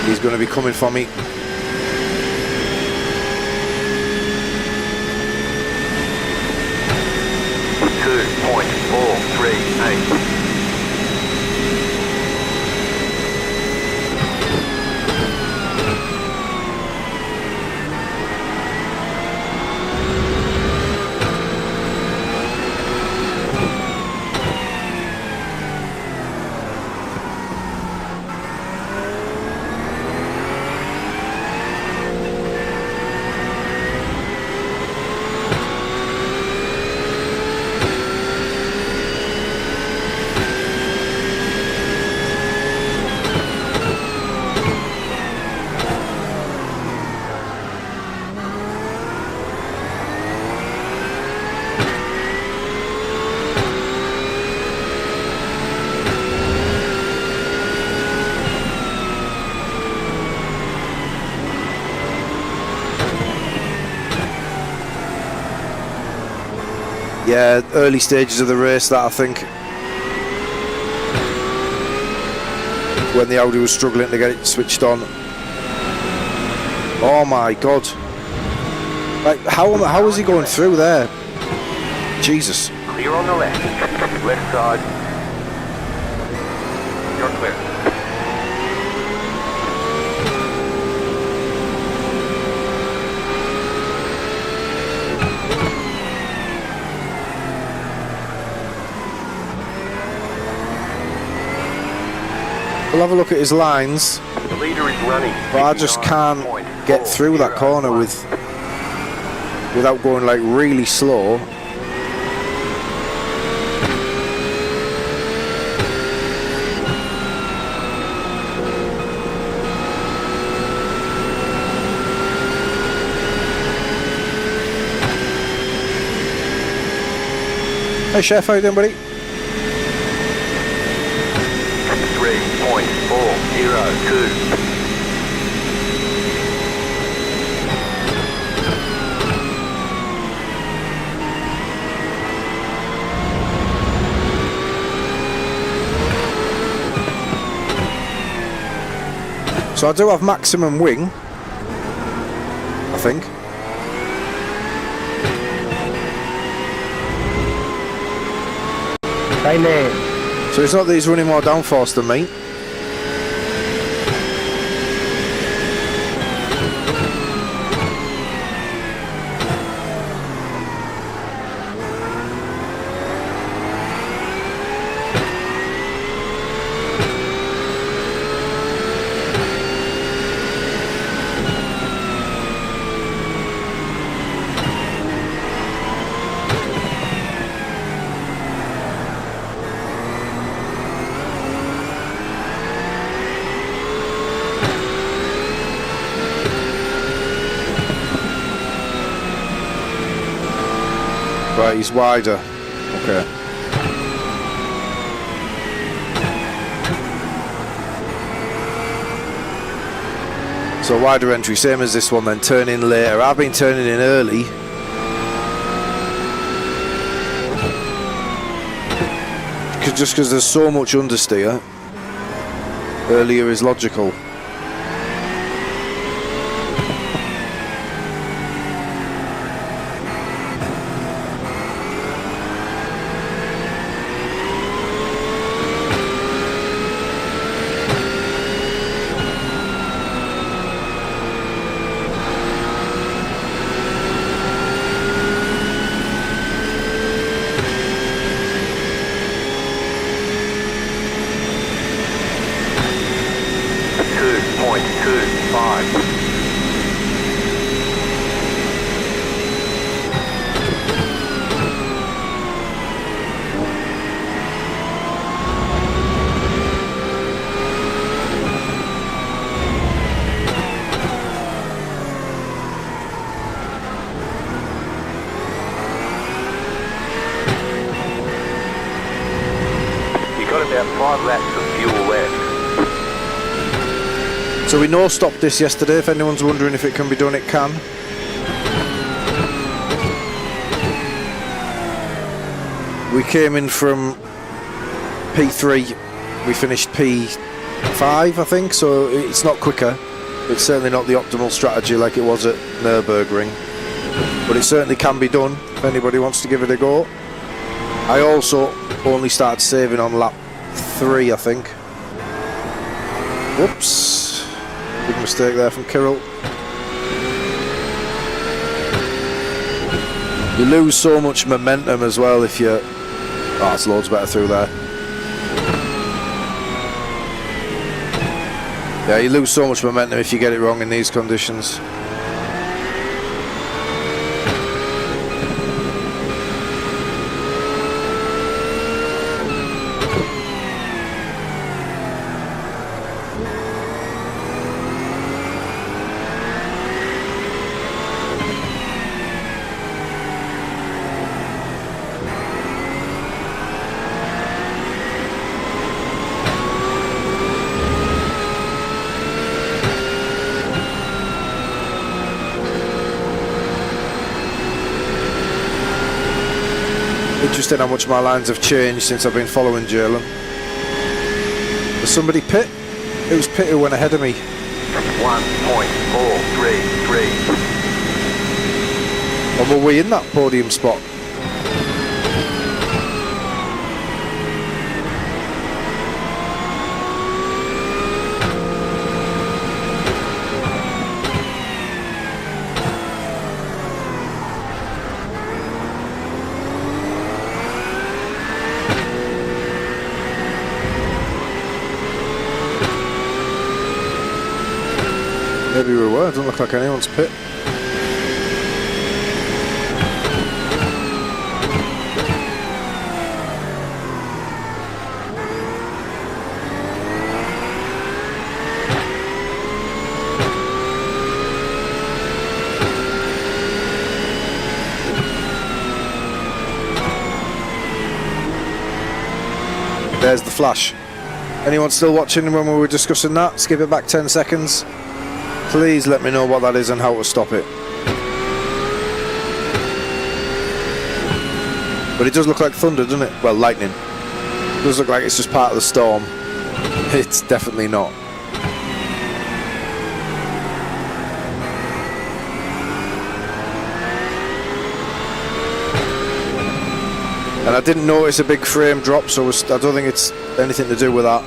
he's going to be coming for me. .438. Yeah, early stages of the race, that I think, when the Audi was struggling to get it switched on. Oh my god! Like, how is he going through there? Jesus! Clear on the left. Left side. You're clear. We'll have a look at his lines, The leader is running. but I just can't get through that corner without going like really slow. Hey Chef, how you doing, buddy? 3. 402. So I do have maximum wing, I think. Stay there. So it's not that he's running more downforce than me. Right, he's wider. Okay. So wider entry, same as this one then, turn in later. I've been turning in early. Just because there's so much understeer, earlier is logical. About 5 laps of fuel left. So we no stopped this yesterday. If anyone's wondering if it can be done, it can. We came in from P3, we finished P5 I think, so it's not quicker. It's certainly not the optimal strategy like it was at Nürburgring, but it certainly can be done if anybody wants to give it a go. I also only started saving on lap 3 I think. Whoops, big mistake there from Kirill. You lose so much momentum as well if you... Oh, it's loads better through there. Yeah, you lose so much momentum if you get it wrong in these conditions. Interesting how much my lines have changed since I've been following Jalen. Was somebody pit? It was Pitt who went ahead of me. 1.433. And were we in that podium spot? Maybe we were, doesn't look like anyone's pit. There's the flash. Anyone still watching when we were discussing that? Skip it back 10 seconds. Please let me know what that is and how to stop it. But it does look like thunder, doesn't it? Well, lightning. It does look like it's just part of the storm. It's definitely not. And I didn't notice a big frame drop, so I don't think it's anything to do with that.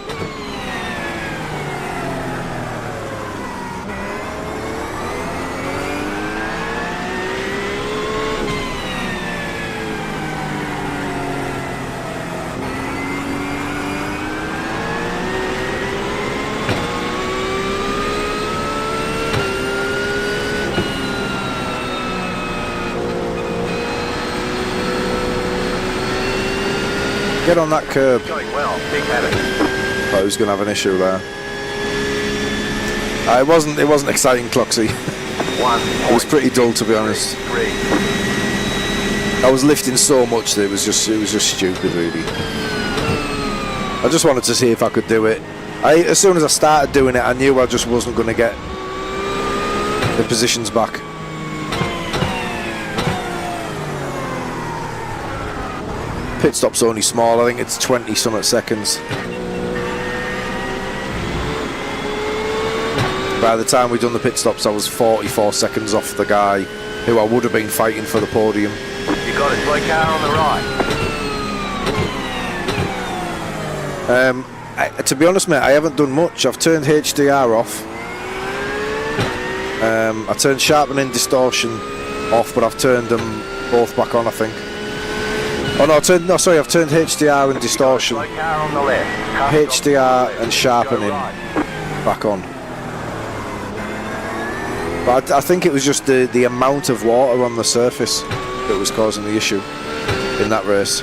Get on that curb. Going well, big headed. Oh, who's going to have an issue there? It wasn't exciting, Cloxy. It was pretty dull, to be honest. I was lifting so much that it was just stupid, really. I just wanted to see if I could do it. As soon as I started doing it, I knew I just wasn't going to get the positions back. Pit stop's only small, I think it's 20-something seconds. By the time we'd done the pit stops, I was 44 seconds off the guy who I would have been fighting for the podium. You got a slow car on the right. To be honest, mate, I haven't done much. I've turned HDR off. I turned sharpening distortion off, but I've turned them both back on, I think. Oh no, I've turned HDR and distortion, Slow car on the left. HDR and sharpening back on. But I think it was just the amount of water on the surface that was causing the issue in that race.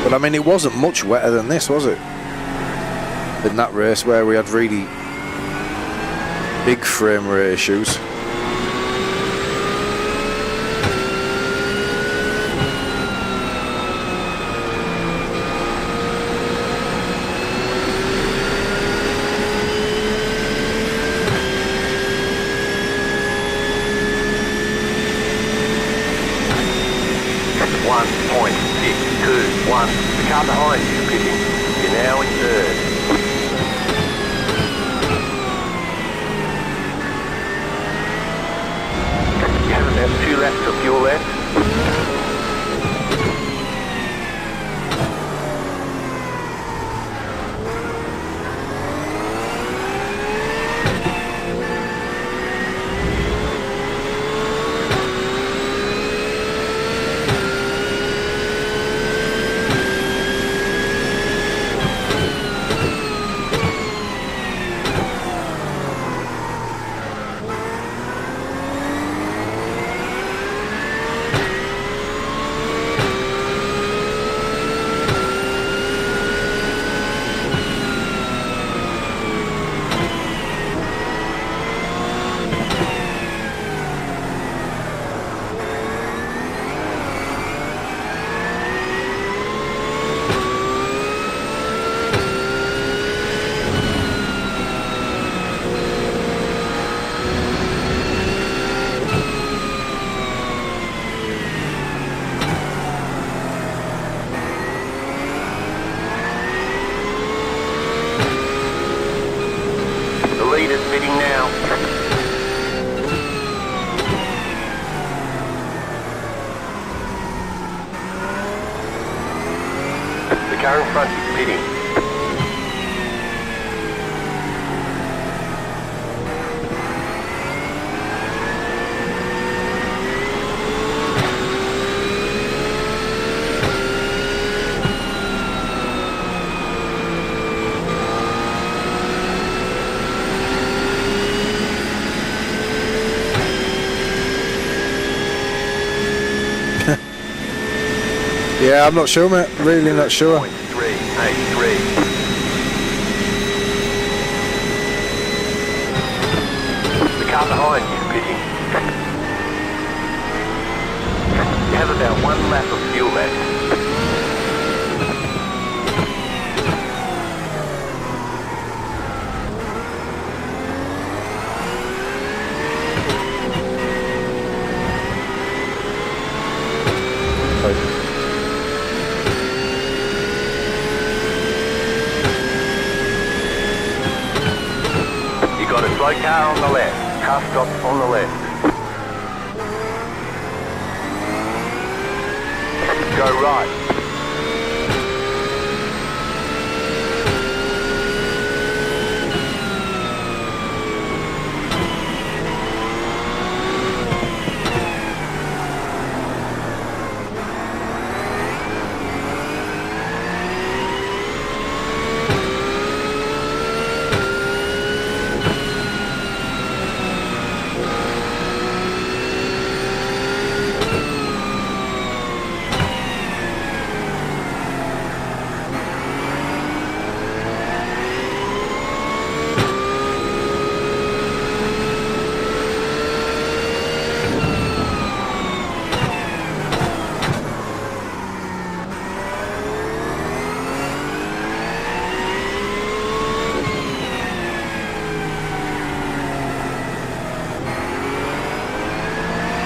But I mean, it wasn't much wetter than this, was it? In that race where we had really big frame rate issues. The car behind you pitting. You're now in third. You have about 2 laps of fuel left. Pitting now. The car in front is pitting. Yeah, I'm not sure, mate. Really not sure. 383. The car behind you, pitting. You have about 1 lap of fuel left. You got a slow car on the left. Car stop on the left. Go right.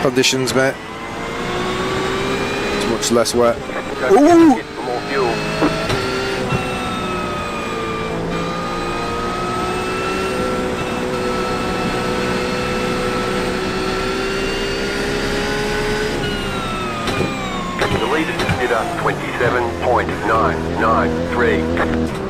Conditions, mate. It's much less wet. Go Ooh! get some more fuel. The leader consider 27.993.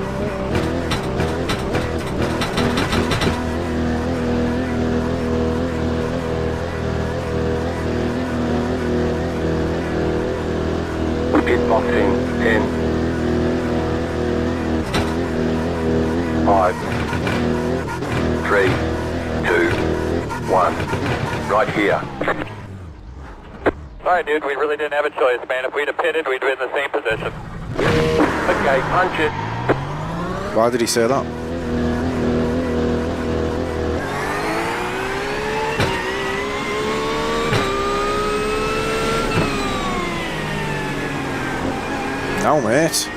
Pit boxing 10, 5, 3, 2, 1. Right here. Sorry, dude, we really didn't have a choice, man. If we'd have pitted, we'd be in the same position. Okay, punch it. Why did he say that? No, mate.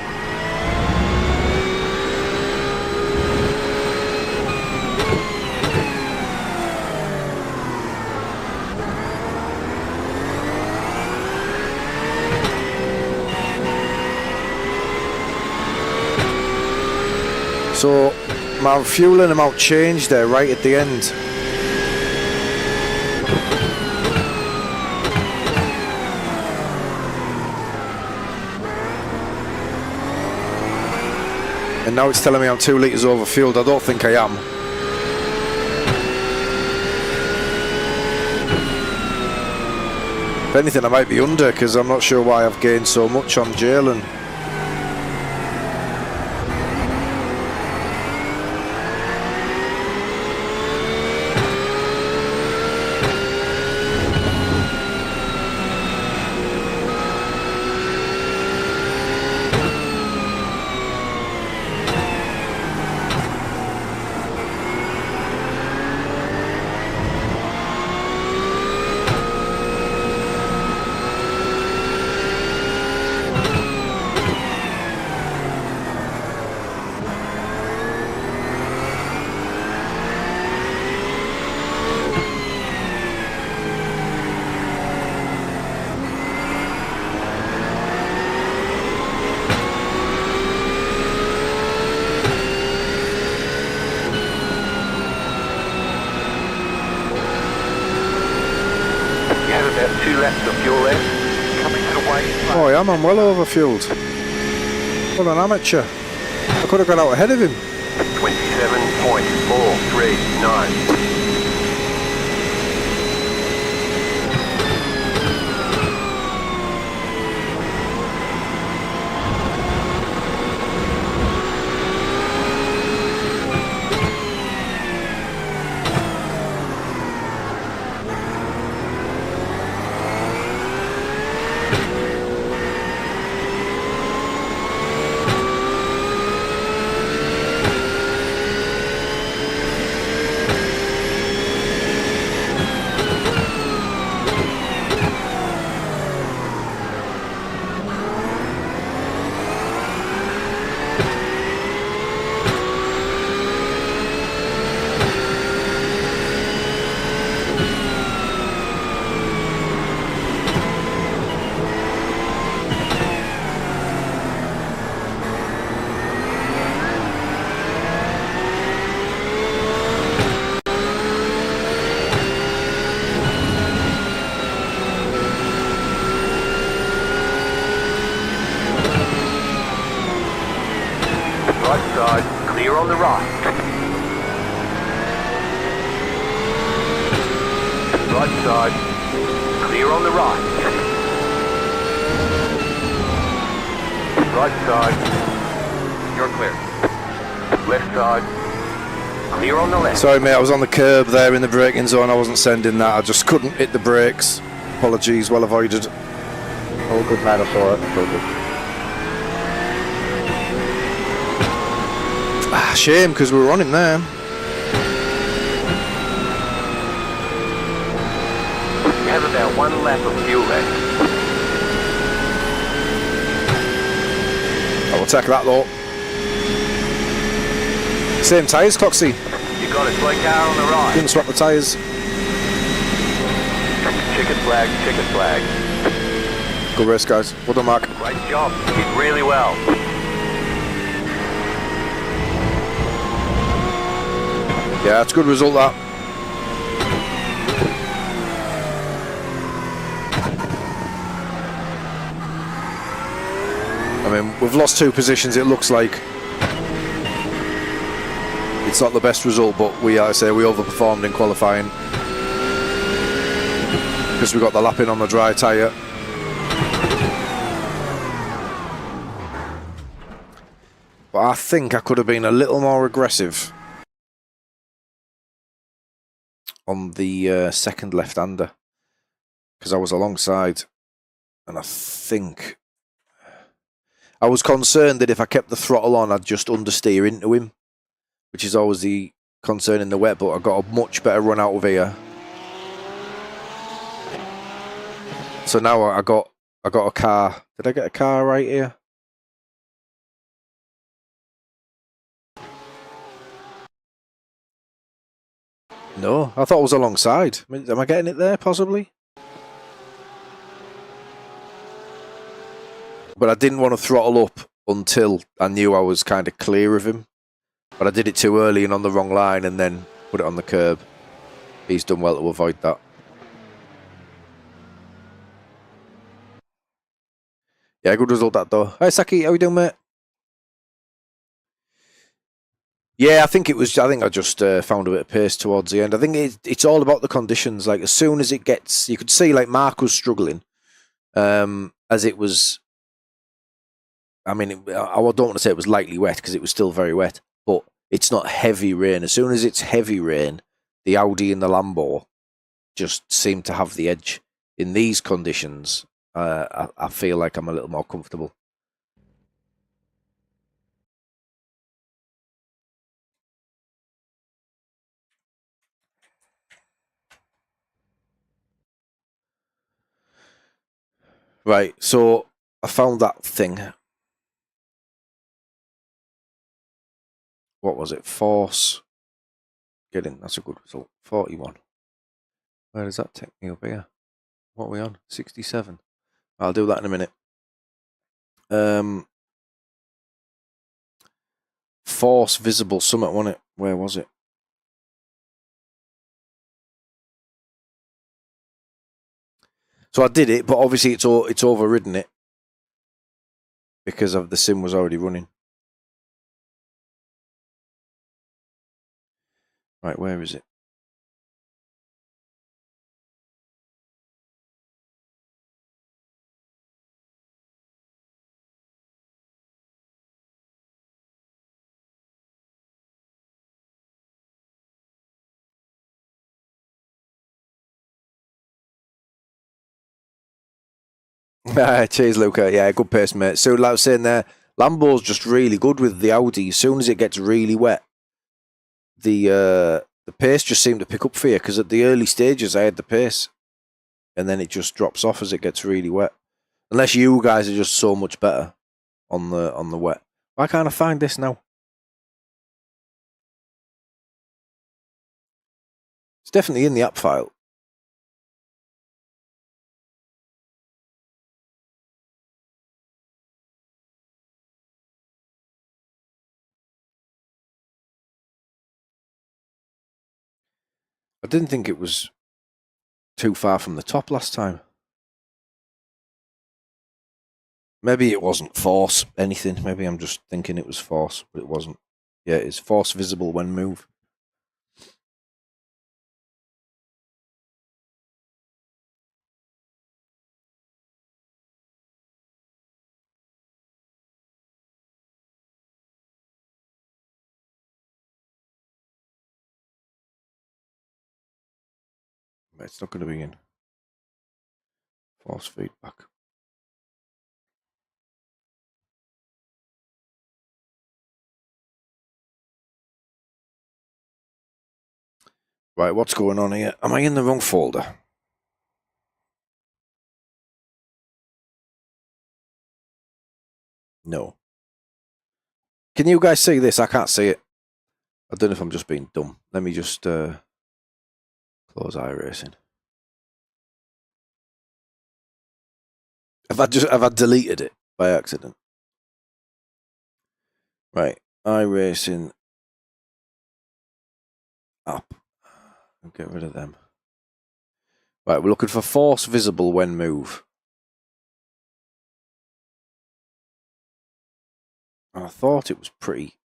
So my fueling amount changed there right at the end. And now it's telling me I'm 2 litres overfueled. I don't think I am. If anything, I might be under, because I'm not sure why I've gained so much on Jalen. About 2 laps of fuel left. Coming to the way. Oh, I am. I'm well overfueled. What an amateur. I could have got out ahead of him. 27.439. Right side, clear on the right. Right side, clear on the right. Right side, you're clear. Left side, clear on the left. Sorry, mate, I was on the curb there in the braking zone. I wasn't sending that. I just couldn't hit the brakes. Apologies, well avoided. All good, man. I saw it. All good. Ah, shame, because we were on him there. You have about 1 lap of fuel left. I will take that though. Same tyres, Coxie. You got a slow car on the right. Didn't swap the tyres. Chicken flag, chicken flag. Good race, guys. Well done, Mark. Great job. You did really well. Yeah, it's a good result, that. I mean, we've lost 2 positions, it looks like. It's not the best result, but we overperformed in qualifying. Because we got the lap in on the dry tyre. But I think I could have been a little more aggressive on the second left-hander. Because I was alongside. And I think I was concerned that if I kept the throttle on, I'd just understeer into him, which is always the concern in the wet, but I got a much better run out of here. So now I got a car. Did I get a car right here? No, I thought it was alongside. Am I getting it there, possibly? But I didn't want to throttle up until I knew I was kind of clear of him. But I did it too early and on the wrong line and then put it on the curb. He's done well to avoid that. Yeah, good result that though. Hi Saki, how you doing, mate? Yeah, I think I just found a bit of pace towards the end. I think it's all about the conditions. Like as soon as it gets, you could see like Mark was struggling, as it was. I mean, I don't want to say it was lightly wet because it was still very wet, but it's not heavy rain. As soon as it's heavy rain, the Audi and the Lambo just seem to have the edge. In these conditions, I feel like I'm a little more comfortable. Right, so I found that thing. What was it? Force. Get in. That's a good result. 41. Where does that take me up here? What are we on? 67. I'll do that in a minute. Force visible summit, wasn't it? Where was it? So I did it, but obviously it's overridden it because of the sim was already running. Right, where is it? Cheers, Luca. Yeah, good pace, mate. So, like I was saying there, Lambo's just really good with the Audi. As soon as it gets really wet, the pace just seemed to pick up for you because at the early stages I had the pace, and then it just drops off as it gets really wet. Unless you guys are just so much better on the wet. Why can't I find this now? It's definitely in the app file. I didn't think it was too far from the top last time. Maybe it wasn't force anything. Maybe I'm just thinking it was force, but it wasn't. Yeah, it's force visible when move. It's not going to be in. Force feedback. Right, what's going on here? Am I in the wrong folder? No. Can you guys see this? I can't see it. I don't know if I'm just being dumb. Let me just close iRacing. Have I deleted it by accident? Right, iRacing app. I'll get rid of them. Right, we're looking for force visible when move. And I thought it was pretty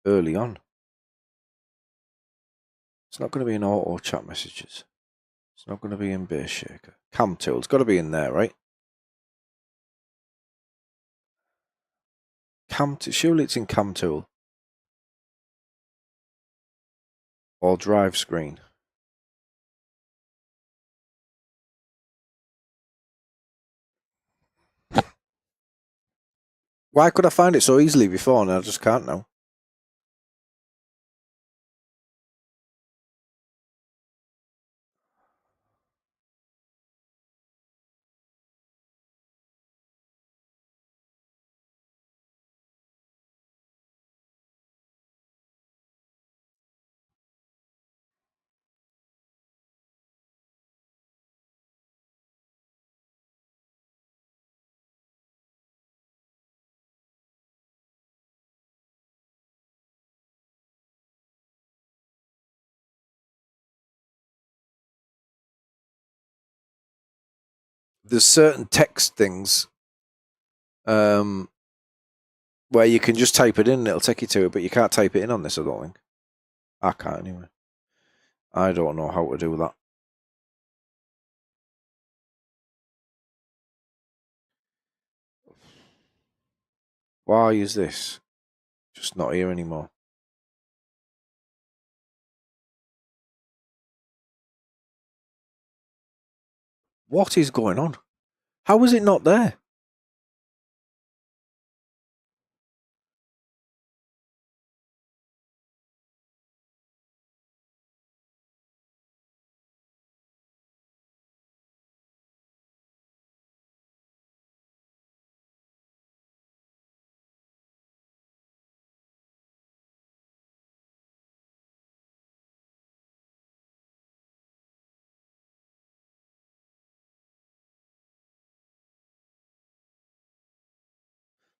early on. It's not going to be in auto chat messages. It's not going to be in base shaker. Cam tool. It's got to be in there, right? Surely it's in cam tool. Or drive screen. Why could I find it so easily before and I just can't now? There's certain text things where you can just type it in and it'll take you to it, but you can't type it in on this, I don't think. I can't anyway. I don't know how to do that. Why is this just not here anymore? What is going on? How is it not there?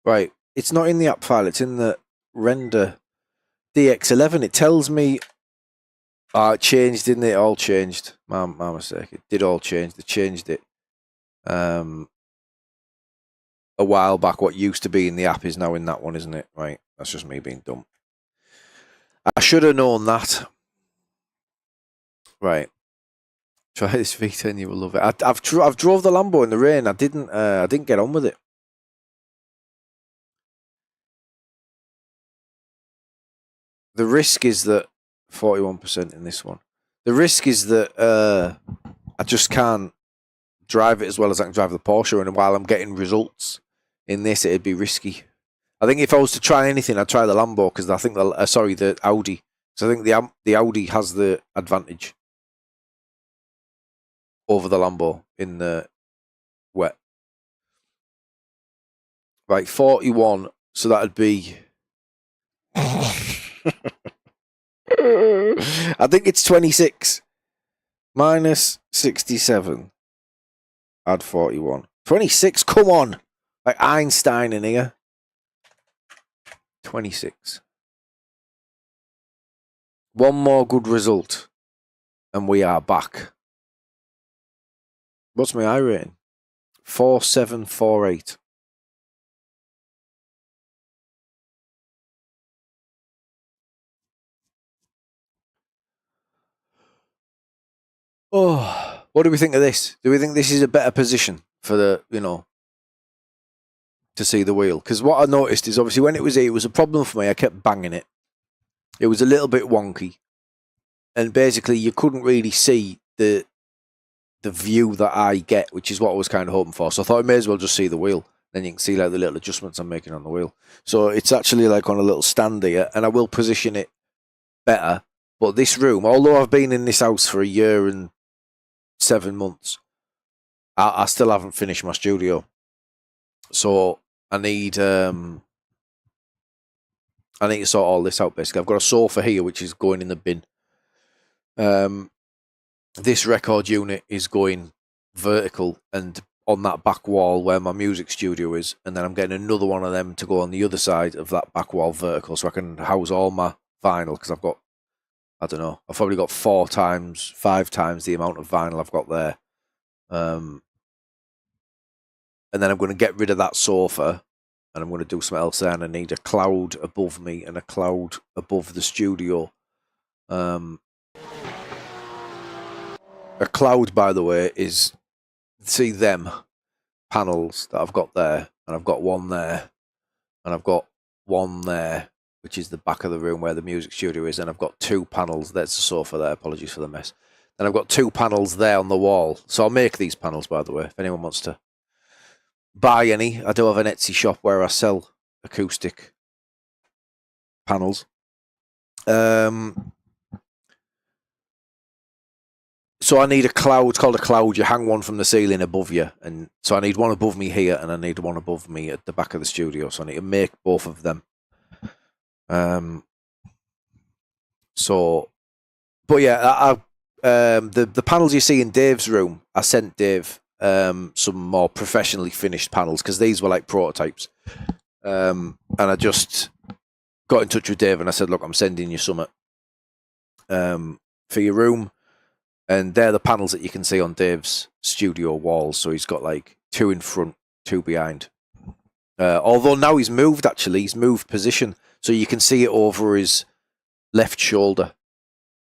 Right, it's not in the app file, it's in the render DX11. It tells me it changed, didn't it? It all changed. My mistake. It did all change. They changed it a while back. What used to be in the app is now in that one, isn't it? Right. That's just me being dumb. I should have known that. Right. Try this V10, you will love it. I've drove the Lambo in the rain. I didn't get on with it. The risk is that 41% in this one. The risk is that I just can't drive it as well as I can drive the Porsche, and while I'm getting results in this, it'd be risky. I think if I was to try anything, I'd try the Lambo because I think the Audi. So I think the Audi has the advantage over the Lambo in the wet. Right, 41. So that'd be. I think it's 26 minus 67. Add 41. 26. Come on, like Einstein in here. 26. One more good result, and we are back. What's my iRating? 4748. Oh, what do we think of this? Do we think this is a better position for the, to see the wheel? Because what I noticed is obviously when it was here, it was a problem for me. I kept banging it. It was a little bit wonky. And basically you couldn't really see the view that I get, which is what I was kind of hoping for. So I thought I may as well just see the wheel. Then you can see like the little adjustments I'm making on the wheel. So it's actually like on a little stand here, and I will position it better. But this room, although I've been in this house for a year and 7 months, I still haven't finished my studio. So I need to sort all this out basically. I've got a sofa here which is going in the bin. This record unit is going vertical and on that back wall where my music studio is, and then I'm getting another one of them to go on the other side of that back wall vertical so I can house all my vinyl, because I've got, I don't know, I've probably got 5 times the amount of vinyl I've got there. And then I'm going to get rid of that sofa and I'm going to do something else there, and I need a cloud above me and a cloud above the studio. A cloud, by the way, is, see them panels that I've got there, and I've got one there, and I've got one there, which is the back of the room where the music studio is, and I've got 2 panels. That's the sofa there. Apologies for the mess. And I've got 2 panels there on the wall. So I'll make these panels, by the way, if anyone wants to buy any. I do have an Etsy shop where I sell acoustic panels. So I need a cloud. It's called a cloud. You hang one from the ceiling above you, and so I need one above me here, and I need one above me at the back of the studio. So I need to make both of them. But yeah, the panels you see in Dave's room, I sent Dave some more professionally finished panels because these were like prototypes. And I just got in touch with Dave and I said, look, I'm sending you some for your room. And they're the panels that you can see on Dave's studio walls. So he's got like 2 in front, 2 behind. Although now he's moved, actually. He's moved position. So you can see it over his left shoulder.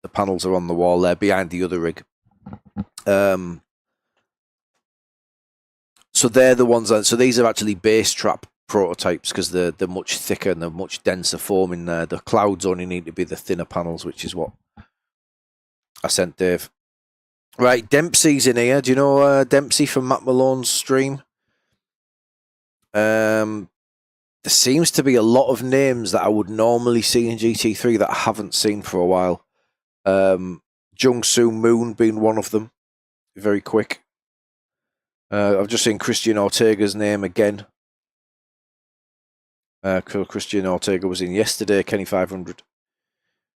The panels are on the wall there behind the other rig. So they're the ones. So these are actually bass trap prototypes because they're much thicker and they're much denser foam in there. The clouds only need to be the thinner panels, which is what I sent Dave. Right, Dempsey's in here. Do you know Dempsey from Matt Malone's stream? There seems to be a lot of names that I would normally see in GT3 that I haven't seen for a while. Jung-Soo Moon being one of them. Very quick. I've just seen Christian Ortega's name again. Christian Ortega was in yesterday, Kenny 500.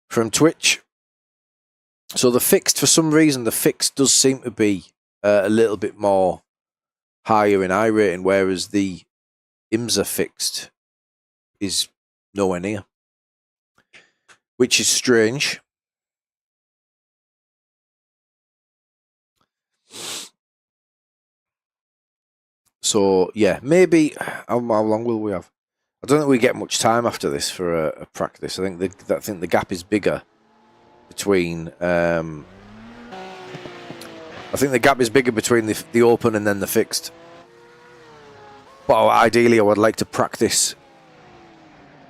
From Twitch. So the fixed, for some reason, the fixed does seem to be a little bit more higher in iRating, whereas the IMSA fixed is nowhere near. Which is strange. So, yeah, maybe... How long will we have? I don't think we get much time after this for a practice. I think the gap is bigger between... I think the gap is bigger between the open and then the fixed. But ideally, I would like to practice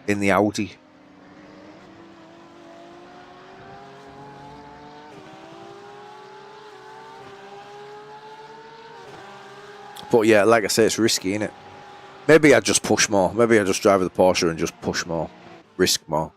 in the Audi. But yeah, like I say, it's risky, innit? Maybe I just push more. Maybe I just drive the Porsche and just push more. Risk more.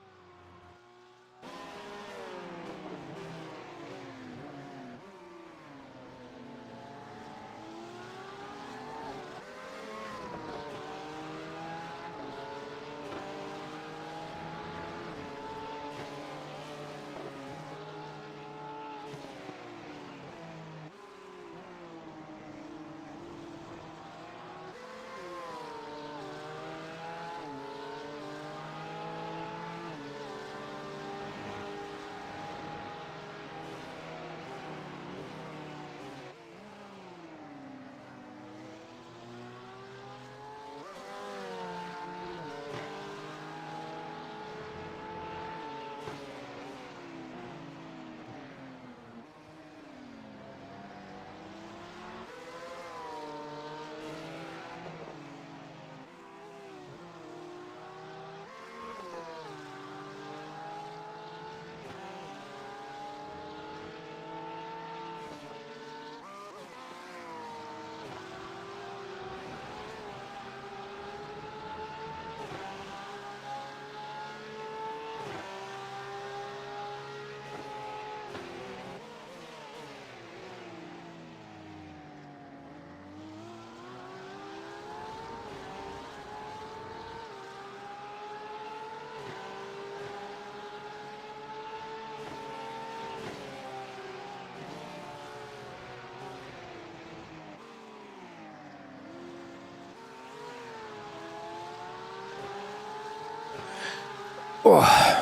Oh.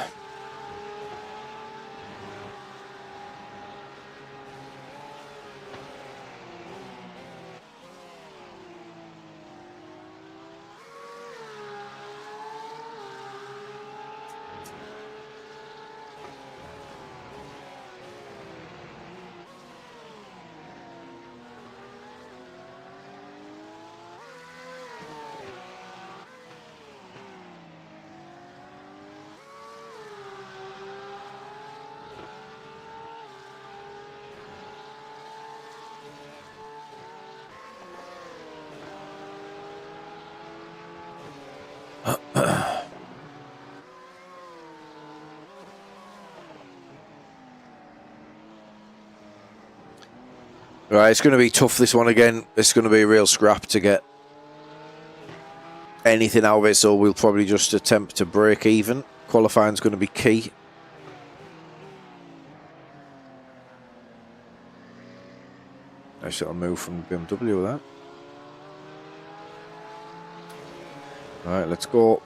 Right, it's going to be tough this one again. It's going to be a real scrap to get anything out of it, so we'll probably just attempt to break even. Qualifying is going to be key. Nice little move from BMW with that. Alright, let's go.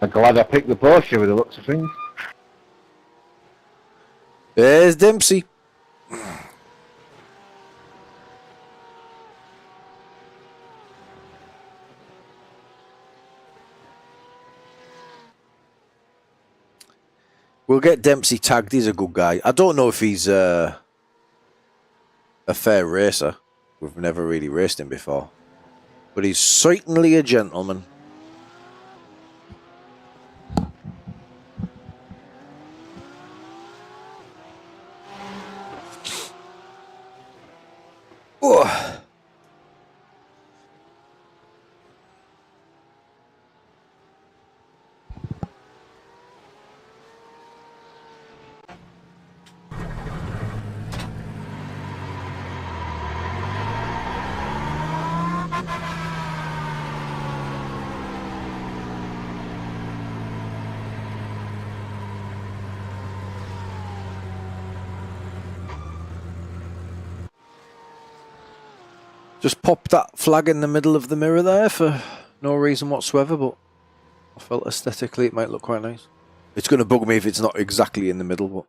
I'm glad I picked the Porsche with the looks of things. There's Dempsey. We'll get Dempsey tagged. He's a good guy. I don't know if he's a fair racer. We've never really raced him before. But he's certainly a gentleman. Oh. Just popped that flag in the middle of the mirror there for no reason whatsoever, but I felt aesthetically it might look quite nice. It's going to bug me if it's not exactly in the middle, but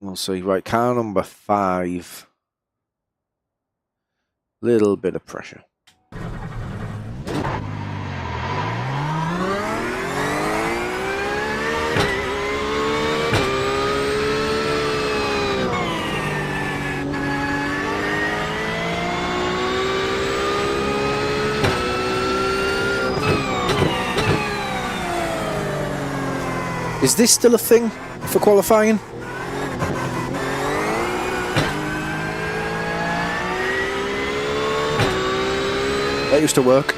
we'll see. Right, car number 5. Little bit of pressure. Is this still a thing for qualifying? That used to work.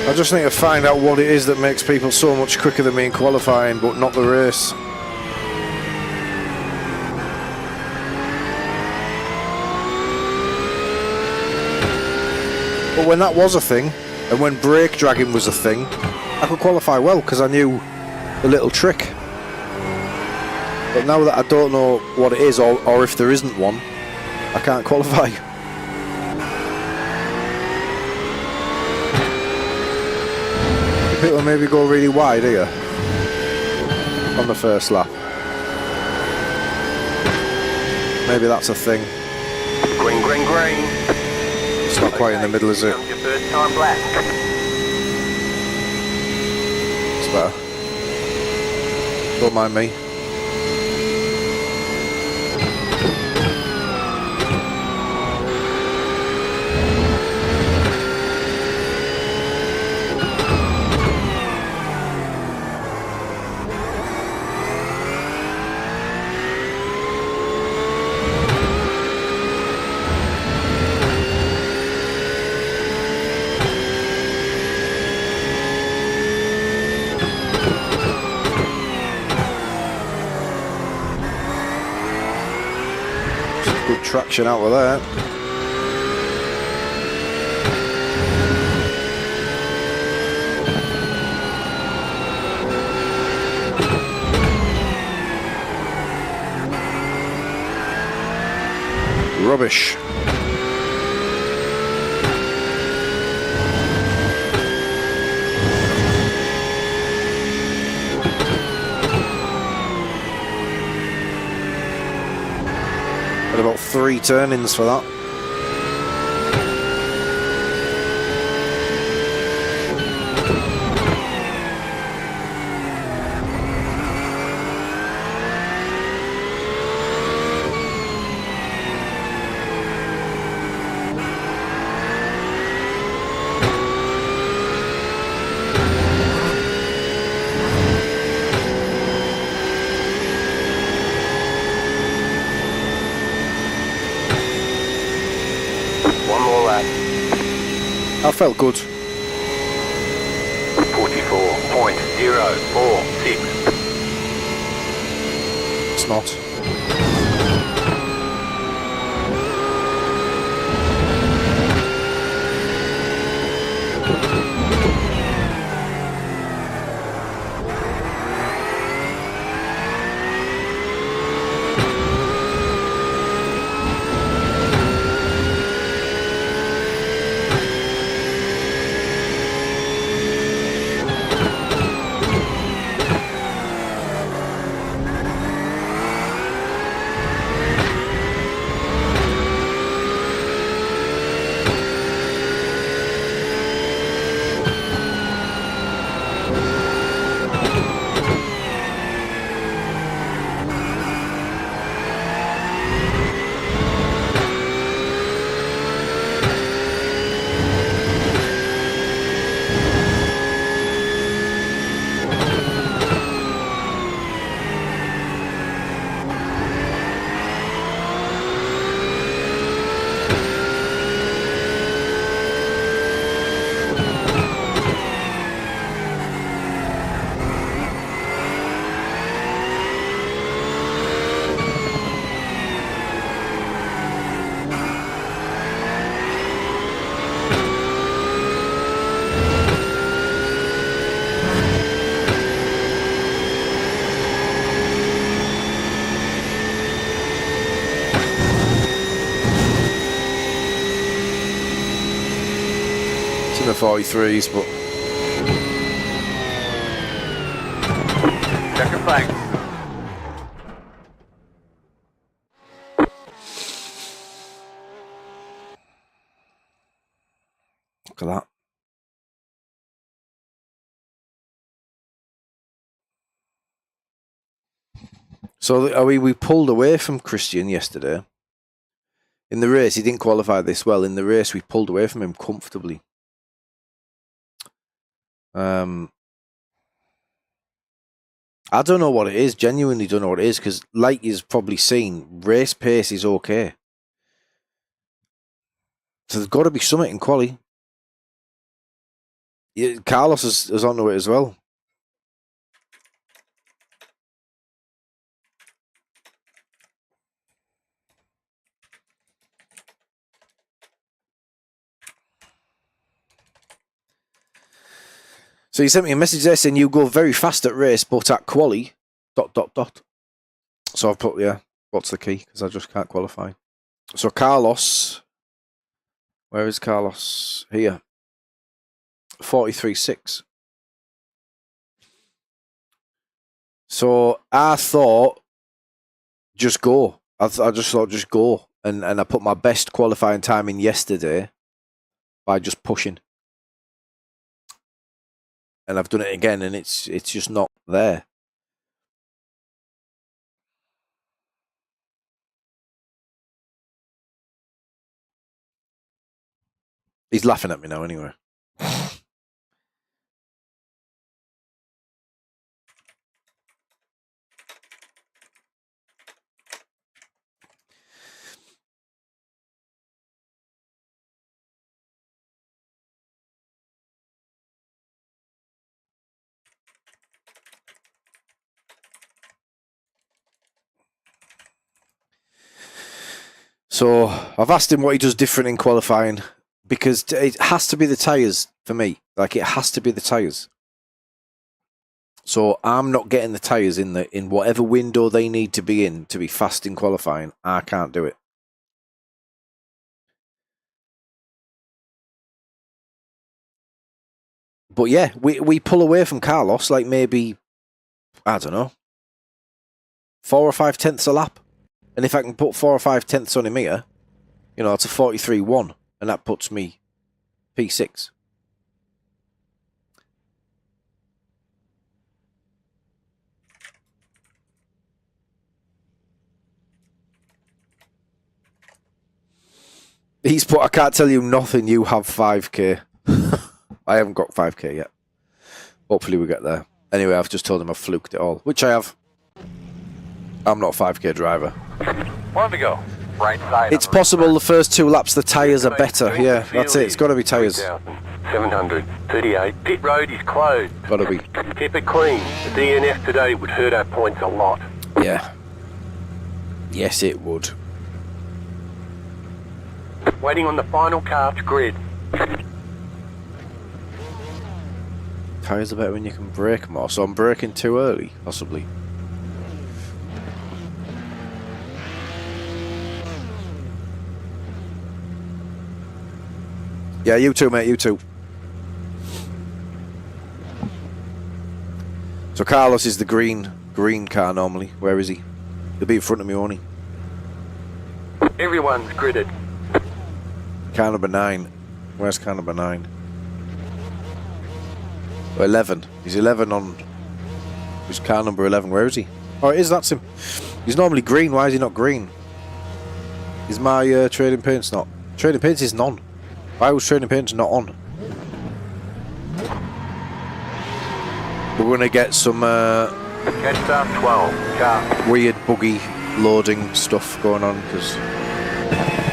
I just need to find out what it is that makes people so much quicker than me in qualifying, but not the race. But when that was a thing, and when brake dragging was a thing, I could qualify well because I knew the little trick. But now that I don't know what it is, or if there isn't one, I can't qualify. People maybe go really wide here on the first lap. Maybe that's a thing. Green, green, green. It's not quite in the middle, is it? Your first time lap. It's better. Don't mind me. Good traction out of there. Rubbish. Had about 3 turn-ins for that. I felt good. 44.046. It's not. 43s, but Check your flank. look at that. So we pulled away from Christian yesterday. In the race, he didn't qualify this well. In the race, we pulled away from him comfortably. I don't know what it is. Genuinely don't know what it is, because like you've probably seen, race pace is okay. So there's got to be something in quali. Yeah, Carlos is onto it as well. So he sent me a message there saying you go very fast at race, but at quali, ... So I've put, yeah, what's the key? Because I just can't qualify. So Carlos, where is Carlos? Here. 43.6. So I thought, just go. I just thought, just go. And I put my best qualifying time in yesterday by just pushing. And I've done it again, and it's just not there. He's laughing at me now anyway. So I've asked him what he does different in qualifying, because it has to be the tyres for me. Like, it has to be the tyres. So I'm not getting the tyres in whatever window they need to be fast in qualifying. I can't do it. But yeah, we pull away from Carlos like maybe, I don't know, 4 or 5 tenths a lap. And if I can put 4 or 5 tenths on him here, you know, it's a 43.1, and that puts me P6. He's put, I can't tell you nothing, you have 5k. I haven't got 5k yet. Hopefully we get there. Anyway, I've just told him I've fluked it all, which I have. I'm not a 5k driver. One to go. Right side. It's possible the first 2 laps the tyres are better. Yeah, that's it. It's got to be tyres. 738. Pit road is closed. Got to be. Keep it clean. The DNF today would hurt our points a lot. Yeah. Yes, it would. Waiting on the final car to grid. Tyres are better when you can brake more, so I'm braking too early, possibly. Yeah, you too, mate, you too. So Carlos is the green car normally. Where is he? He'll be in front of me, won't he? Everyone's gridded. Car number 9. Where's car number 9? 11. He's 11 on... Who's car number 11? Where is he? Oh, it is, that's him. He's normally green. Why is he not green? Is my trading paints not? Trading paints is none. Why was trading paints not on? We're going to get some Catch start 12. Car. weird buggy loading stuff going on because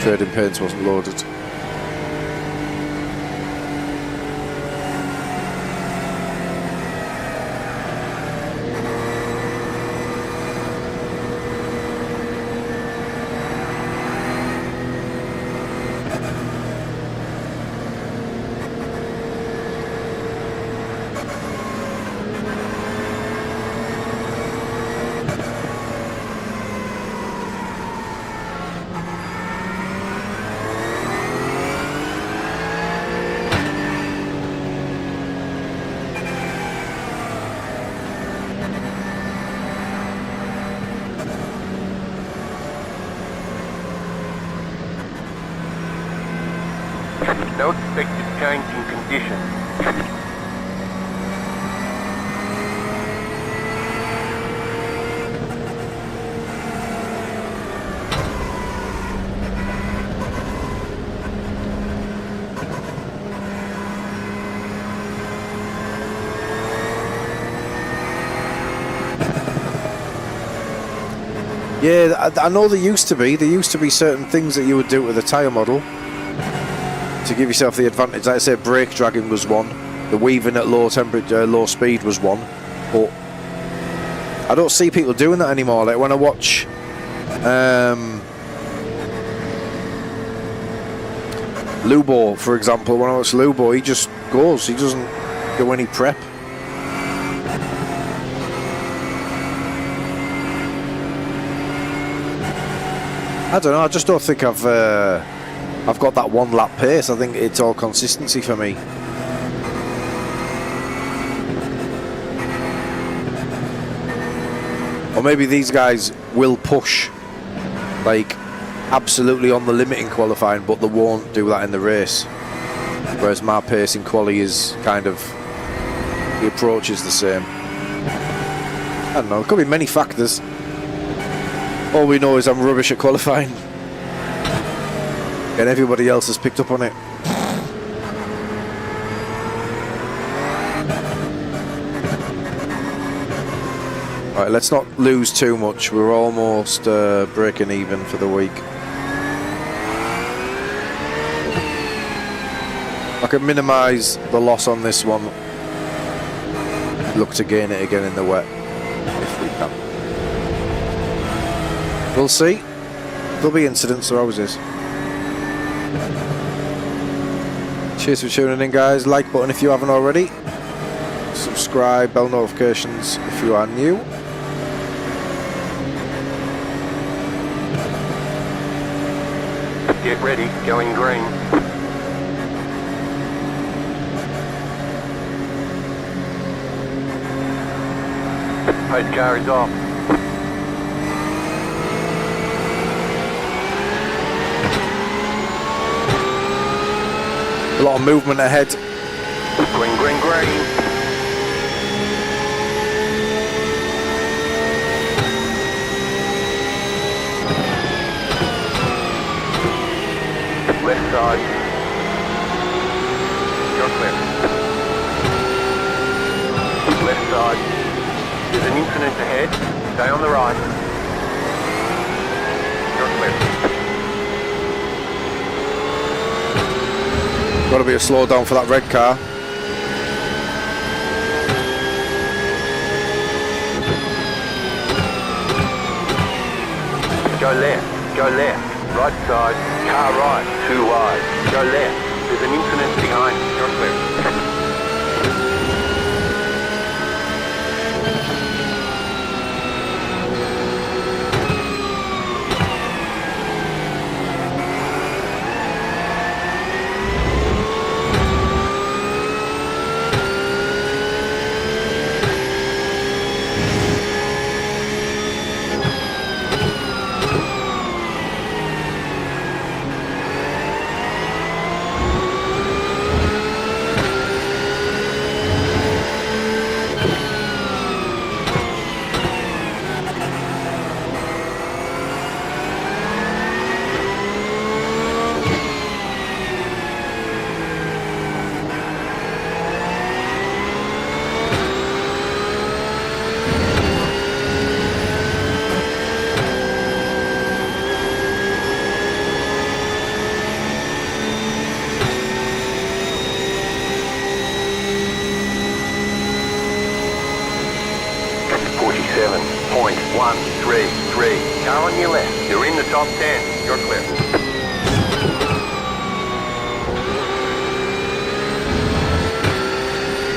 trading paints wasn't loaded. No expected change in conditions. Yeah, I know there used to be certain things that you would do to the tyre model to give yourself the advantage. Like I say, brake dragging was one, the weaving at low temperature, low speed was one, but I don't see people doing that anymore. Like when I watch Lubo, for example, when I watch Lubo, he just goes, he doesn't do any prep. I don't know, I just don't think I've got that one lap pace. I think it's all consistency for me. Or maybe these guys will push like absolutely on the limit in qualifying, but they won't do that in the race. Whereas my pace in quali is kind of, the approach is the same. I don't know, it could be many factors. All we know is I'm rubbish at qualifying. And everybody else has picked up on it. Right, let's not lose too much. We're almost breaking even for the week. I can minimise the loss on this one. Look to gain it again in the wet, if we can. We'll see. There'll be incidents, there always is. Cheers for tuning in, guys. Like button if you haven't already. Subscribe, bell notifications if you are new. Get ready, going green. Pace car is off. A lot of movement ahead. Green, green, green. Left side. You're clear. Left side. There's an incident ahead. Stay on the right. You're clear. Got to be a slowdown for that red car. Go left, go left. Right side, car right, too wide. Go left. There's an incident behind. You're clear. Car on your left. You're in the top 10. You're clear.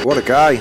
What a guy.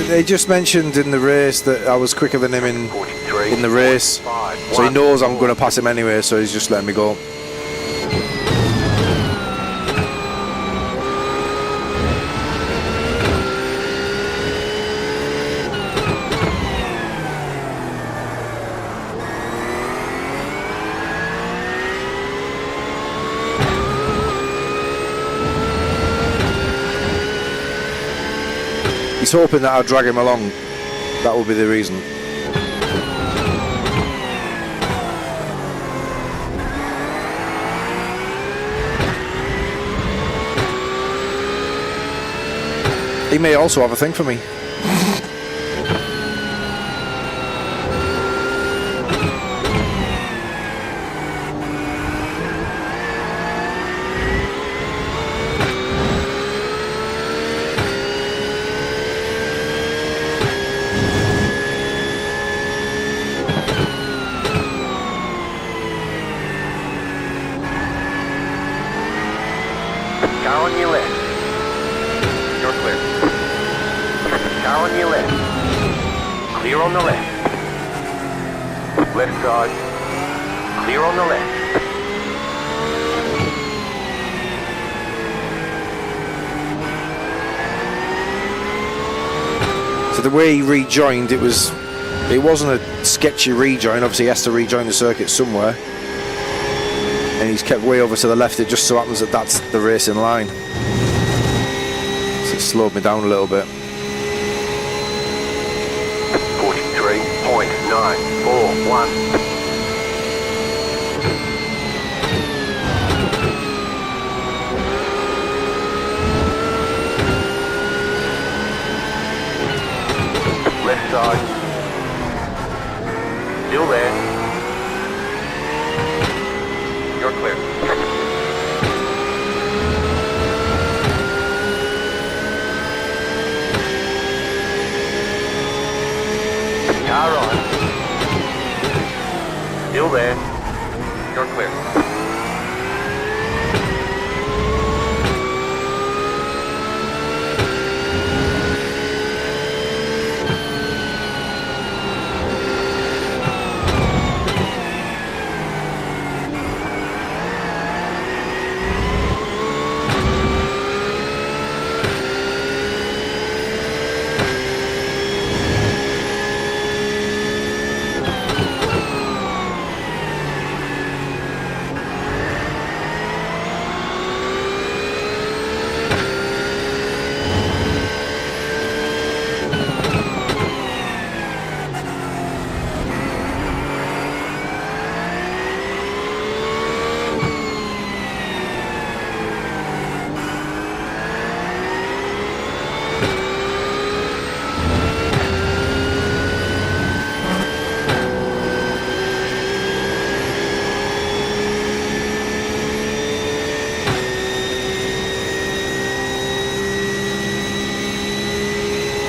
They just mentioned in the race that I was quicker than him in the race, so he knows I'm going to pass him anyway, so he's just letting me go. He's hoping that I'll drag him along. That will be the reason. He may also have a thing for me. Car on your left. You're clear. Car on your left. Clear on the left. Left side. Clear on the left. So the way he rejoined, it wasn't a sketchy rejoin. Obviously he has to rejoin the circuit somewhere, and he's kept way over to the left. It just so happens that that's the racing line, so it slowed me down a little bit. 43.941. Left side. Still there. You're clear. Car on. Still there. You're clear.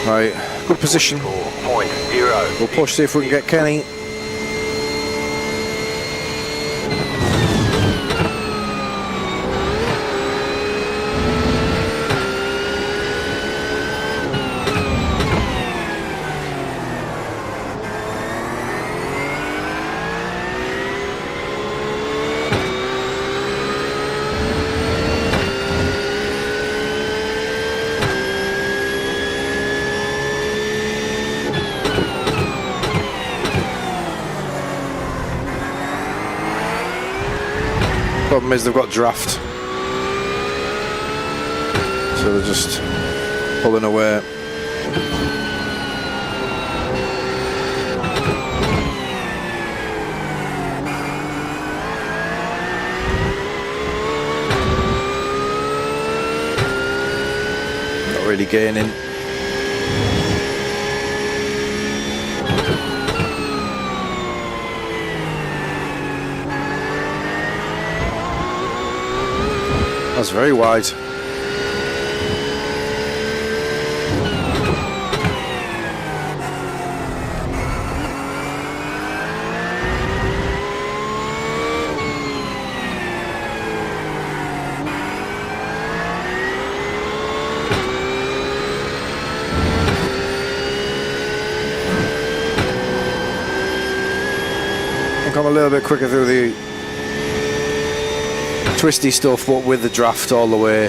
Right, good position. 4.0. We'll push, see if we can get Kenny. Problem is they've got draft, so they're just pulling away. Not really gaining. That's very wide. think I'm a little bit quicker through the twisty stuff, but with the draft all the way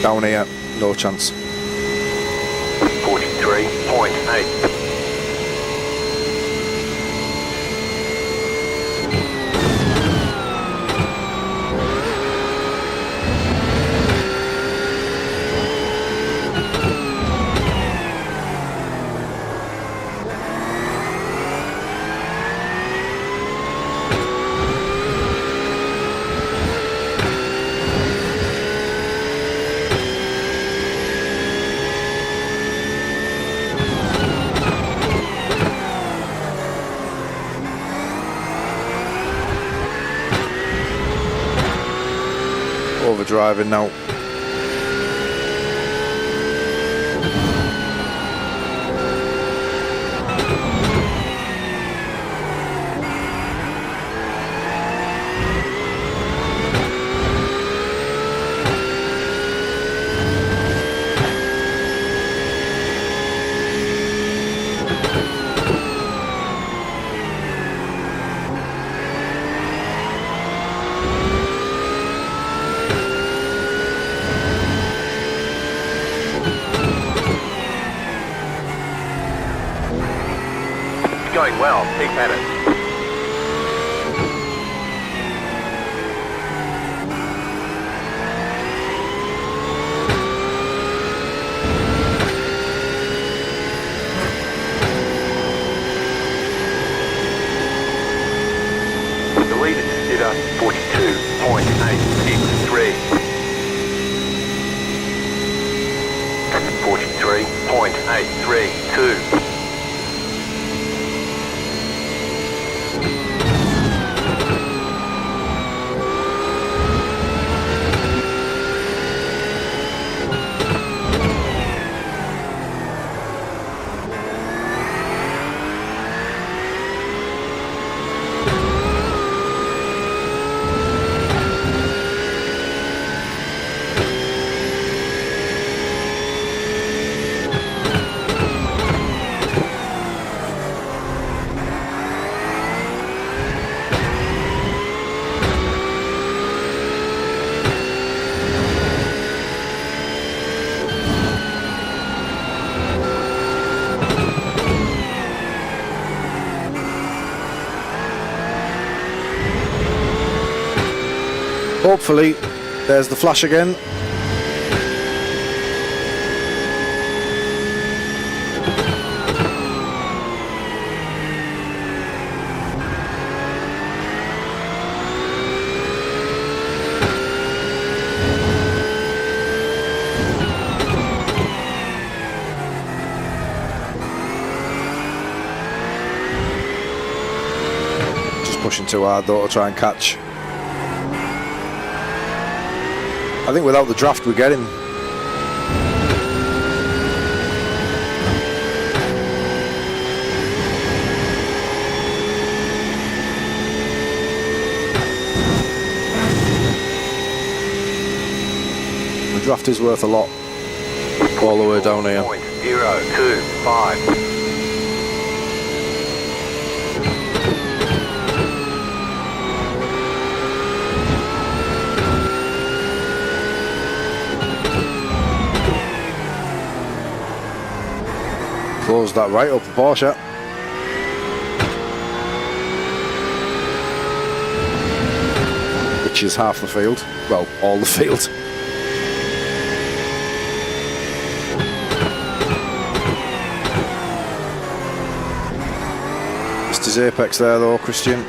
down here, no chance. 43.8. Overdriving now. Going well, keep at it. The lead is Sitter 42.863. 43.832. Hopefully, there's the flash again. Just pushing too hard though to try and catch. I think without the draft we get him. The draft is worth a lot all the way down here. 0.025. Close that right up the Porsche. Which is half the field. Well, all the field. Missed his apex there though, Christian.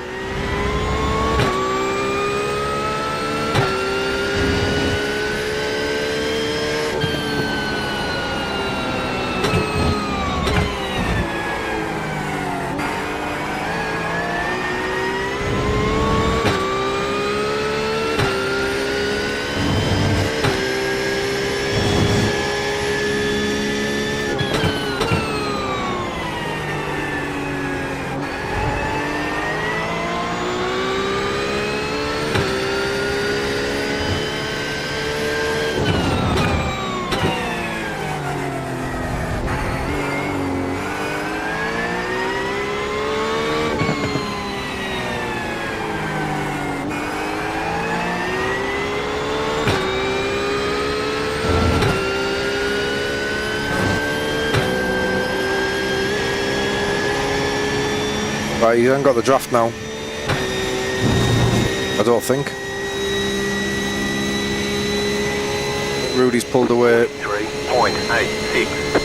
Right, you haven't got the draft now. I don't think. Rudy's pulled away. 3.86.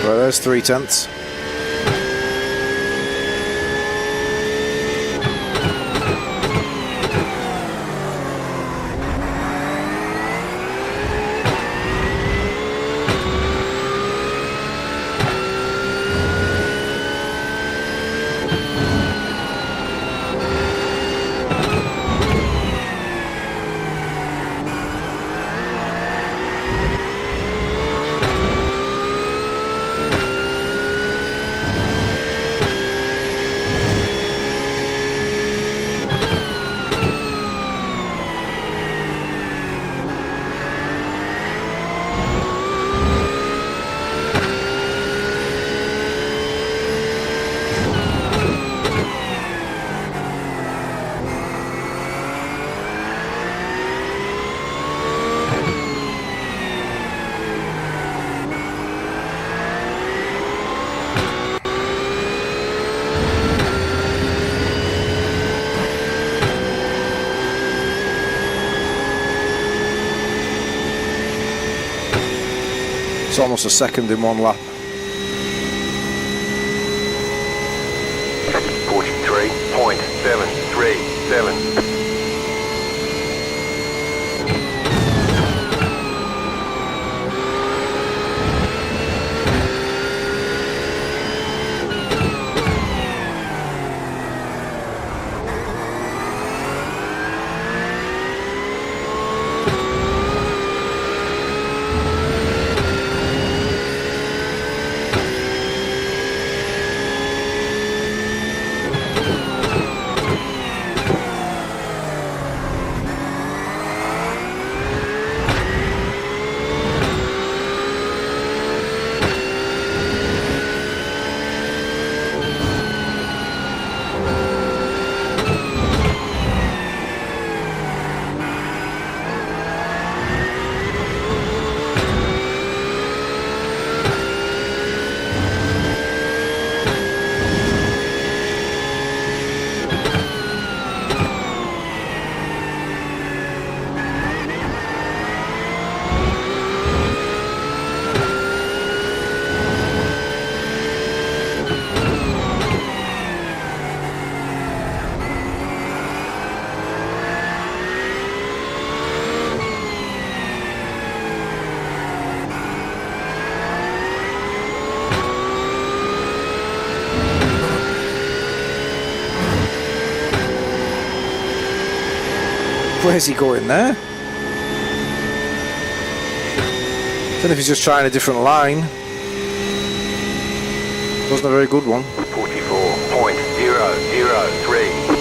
Right, there's 3/10. It's almost a second in one lap. 43.737. Where's he going there? Don't know if he's just trying a different line. Wasn't a very good one. 44.003.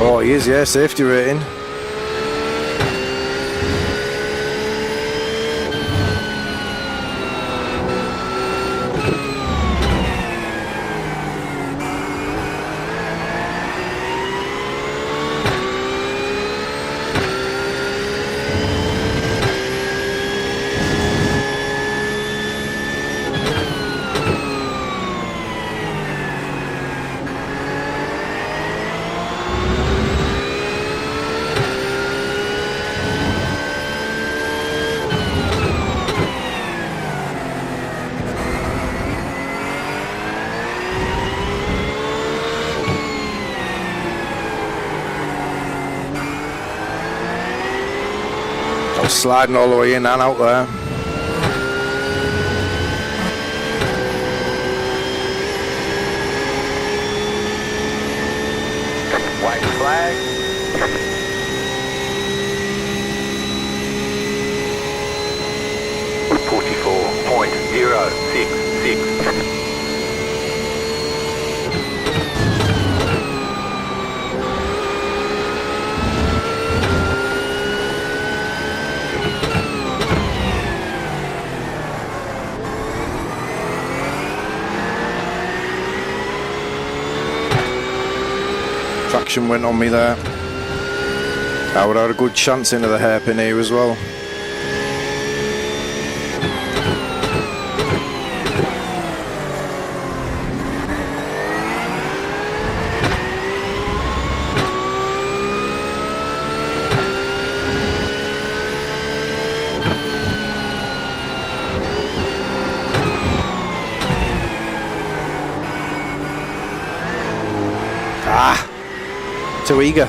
Oh, he is, yeah, safety rating. Sliding all the way in and out there. White flag. 44.066. Traction went on me there. I would have had a good chance into the hairpin here as well. Too eager.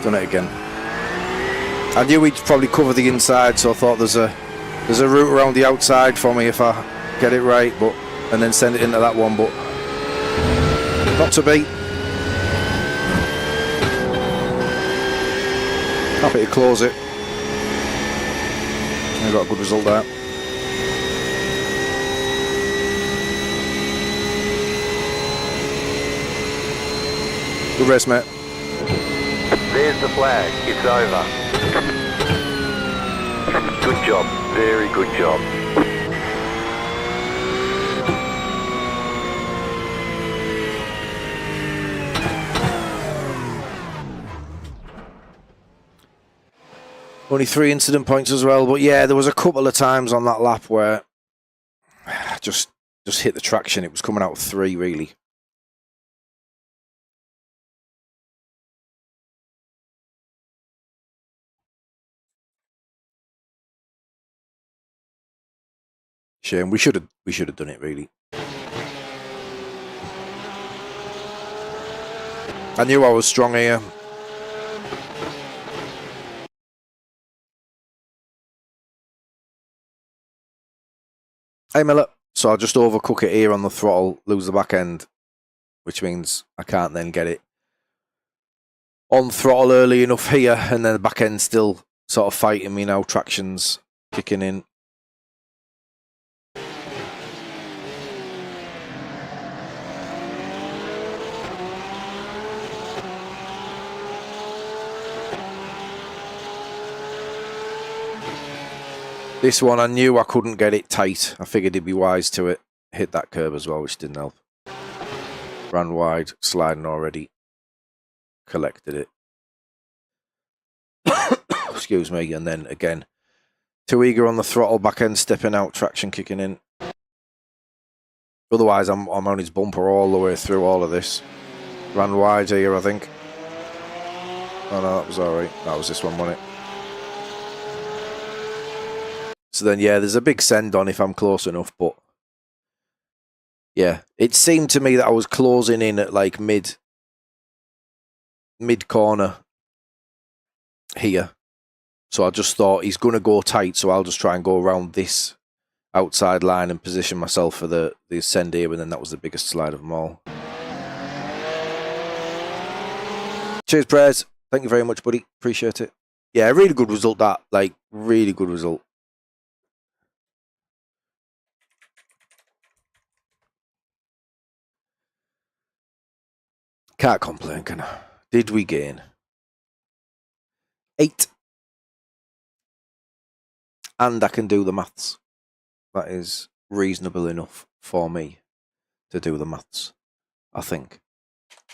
Done it again. I knew he'd probably cover the inside, so I thought there's a route around the outside for me if I get it right, but and then send it into that one, but not to be. Happy to close it. I got a good result there. Good race, mate. There's the flag. It's over. Good job. Very good job. Only 3 incident points as well, but yeah, there was a couple of times on that lap where I just hit the traction. It was coming out of 3 really. Shame. We should have done it really. I knew I was strong here. Hey Miller, so I'll just overcook it here on the throttle, lose the back end, which means I can't then get it on throttle early enough here, and then the back end still sort of fighting me now. Traction's kicking in. This one, I knew I couldn't get it tight. I figured it'd be wise to it. Hit that curb as well, which didn't help. Ran wide, sliding already. Collected it. Excuse me, and then again. Too eager on the throttle, back end stepping out, traction kicking in. Otherwise, I'm on his bumper all the way through all of this. Ran wide here, I think. Oh no, that was alright. That was this one, wasn't it? So then, yeah, there's a big send on if I'm close enough, but yeah, it seemed to me that I was closing in at like mid corner here. So I just thought he's going to go tight, so I'll just try and go around this outside line and position myself for the send here, and then that was the biggest slide of them all. Cheers, Prez. Thank you very much, buddy. Appreciate it. Yeah, really good result that. Like, really good result. Can't complain, can I? Did we gain 8? And I can do the maths. That is reasonable enough for me to do the maths, I think.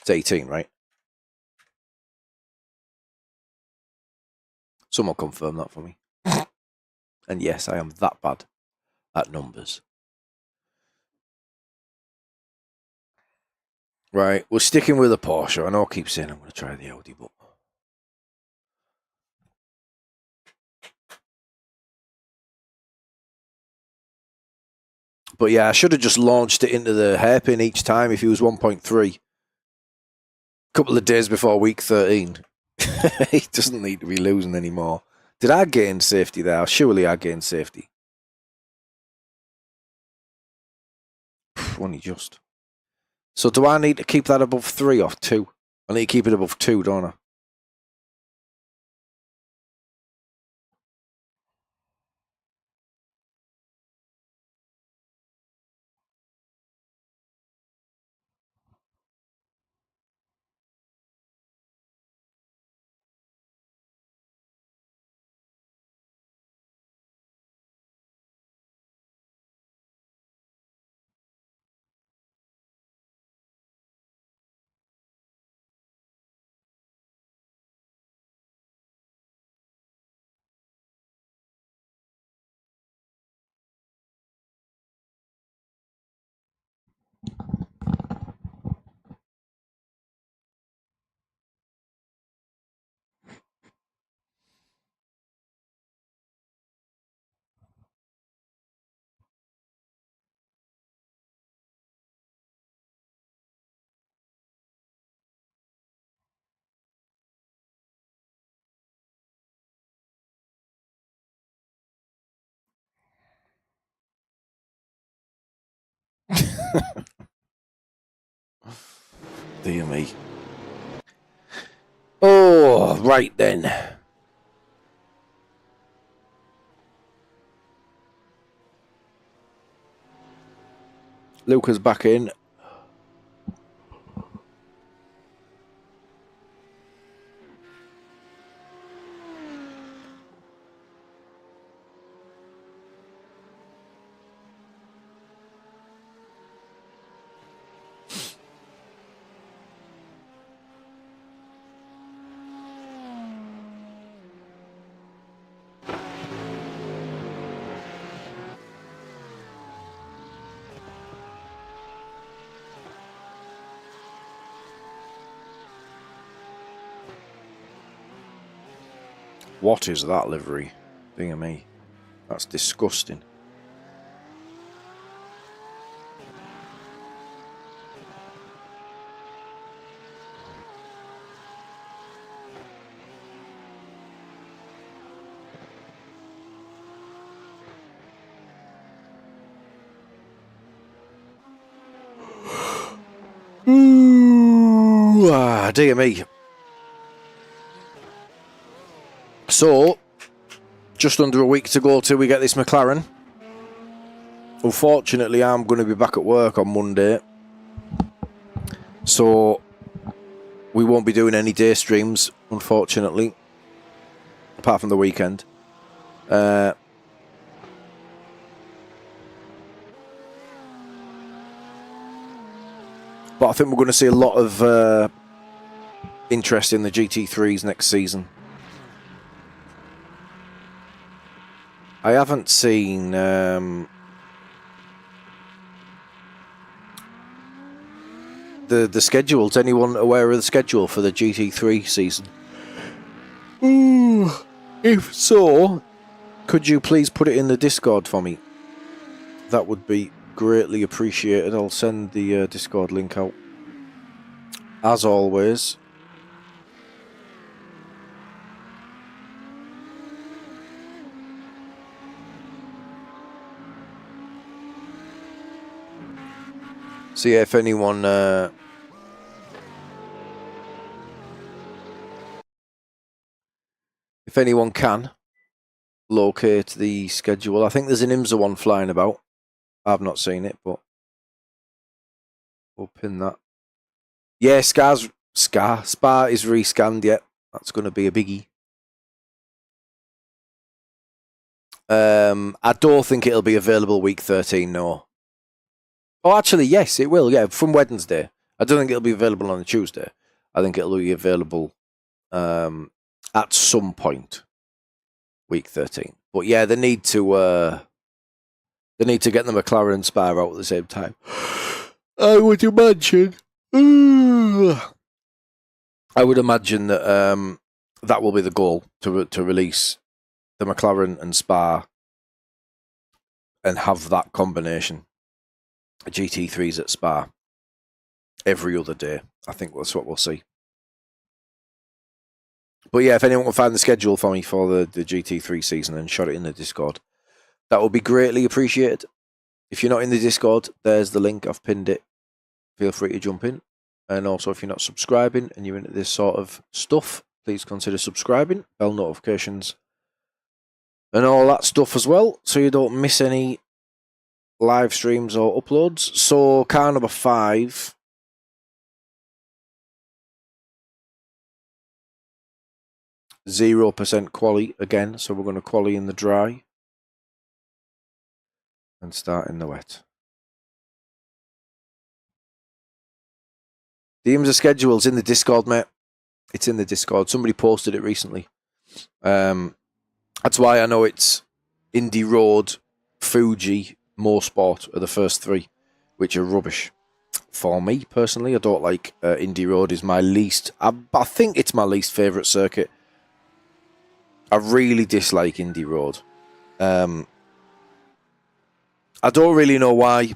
It's 18, right? Someone confirm that for me. And yes, I am that bad at numbers. Right, we're sticking with the Porsche. I know I keep saying I'm going to try the Audi, but... But yeah, I should have just launched it into the hairpin each time if he was 1.3. A couple of days before week 13. He doesn't need to be losing anymore. Did I gain safety there? Surely I gained safety. Only just. So do I need to keep that above 3 or 2? I need to keep it above 2, don't I? Dear me. Oh, right then. Luca's back in. What is that livery? Dear me. That's disgusting. Ooh, dear me. So, just under a week to go till we get this McLaren. Unfortunately, I'm going to be back at work on Monday. So, we won't be doing any day streams, unfortunately. Apart from the weekend. But I think we're going to see a lot of interest in the GT3s next season. I haven't seen the schedules. Anyone aware of the schedule for the GT3 season? Ooh, if so, could you please put it in the Discord for me? That would be greatly appreciated. I'll send the Discord link out. As always. See if anyone can locate the schedule. I think there's an IMSA one flying about. I've not seen it, but we'll pin that. Yeah, Spa is rescanned yet. That's going to be a biggie. I don't think it'll be available week 13, no. Oh, actually, yes, it will. Yeah, from Wednesday. I don't think it'll be available on a Tuesday. I think it'll be available at some point, week 13. But yeah, they need to get the McLaren Spa out at the same time. I would imagine. I would imagine that that will be the goal, to release the McLaren and Spa and have that combination. GT3s at Spa every other day. I think that's what we'll see. But yeah, if anyone can find the schedule for me for the GT3 season and shot it in the Discord, that would be greatly appreciated. If you're not in the Discord, there's the link. I've pinned it. Feel free to jump in. And also, if you're not subscribing and you're into this sort of stuff, please consider subscribing, bell notifications, and all that stuff as well, so you don't miss any live streams or uploads. So, car number 5. %, quali again, so we're going to quali in the dry and start in the wet. The IMSA schedule's in the Discord, mate. It's in the Discord. Somebody posted it recently. That's why I know it's Indy Road, Fuji, Motorsport are the first 3, which are rubbish. For me, personally, I don't like Indy Road. Is my least... I think it's my least favourite circuit. I really dislike Indy Road. I don't really know why.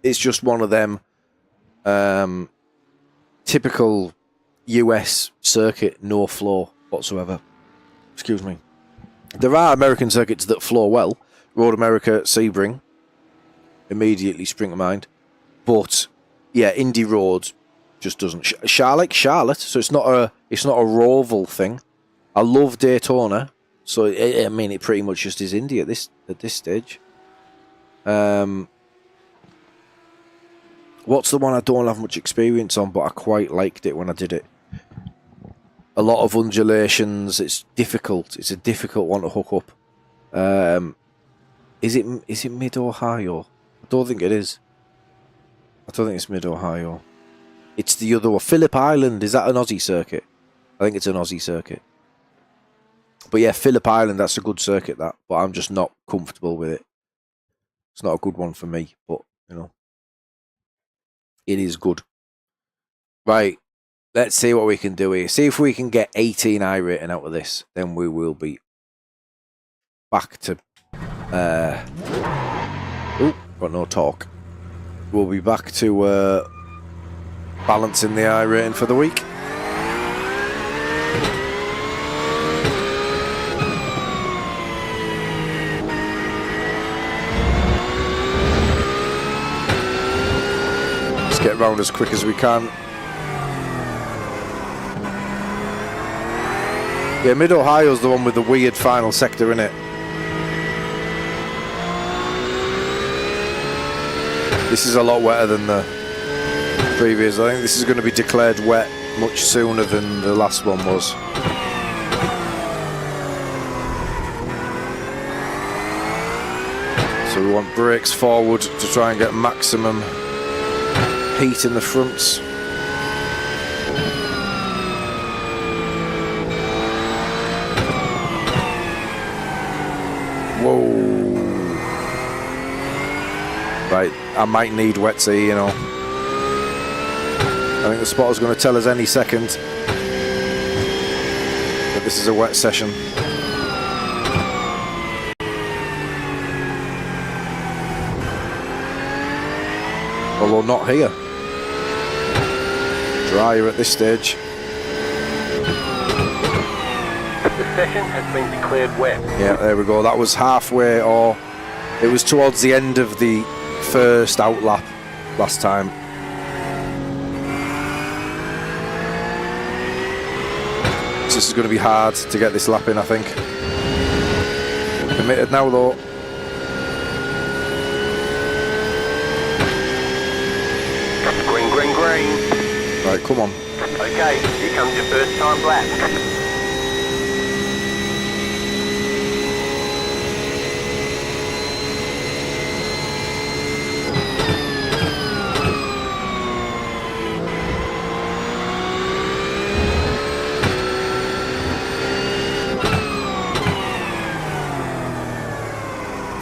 It's just one of them typical US circuit, no flow whatsoever. Excuse me. There are American circuits that flow well. Road America, Sebring, immediately spring to mind. But yeah, Indy Road just doesn't. Charlotte, so it's not a Roval thing. I love Daytona, so I mean it pretty much just is Indy at this stage. What's the one I don't have much experience on, but I quite liked it when I did it? A lot of undulations. It's difficult. It's a difficult one to hook up. Is it Mid Ohio? I don't think it is. I don't think it's Mid Ohio. It's the other one. Phillip Island. Is that an Aussie circuit? I think it's an Aussie circuit. But yeah, Phillip Island, that's a good circuit, that. But I'm just not comfortable with it. It's not a good one for me, but, you know, it is good. Right, let's see what we can do here. See if we can get 18 iRating out of this. Then we will be back to... got no talk. We'll be back to balancing the iRating for the week. Get round as quick as we can. Yeah, Mid Ohio's the one with the weird final sector in it. This is a lot wetter than the previous. I think this is going to be declared wet much sooner than the last one was. So we want brakes forward to try and get maximum heat in the fronts. Whoa. Right, I might need wetsy, you know. I think the spotter's going to tell us any second that this is a wet session. Although not here. Drier at this stage. The session has been declared wet. Yeah, there we go. That was halfway, or it was towards the end of the first out lap last time. So this is going to be hard to get this lap in, I think. Committed now, though. Green. Right, come on. Okay, here comes your first time lap.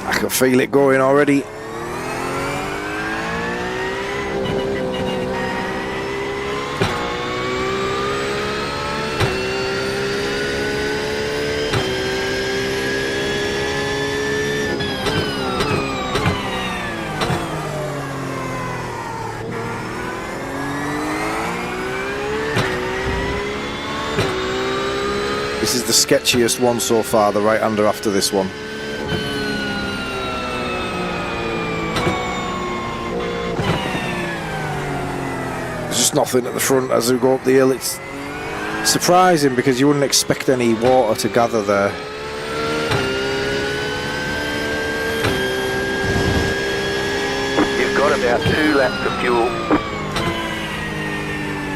I can feel it going already. This is the sketchiest one so far, the right-hander after this one. There's just nothing at the front as we go up the hill. It's surprising because you wouldn't expect any water to gather there. You've got about 2 laps of fuel.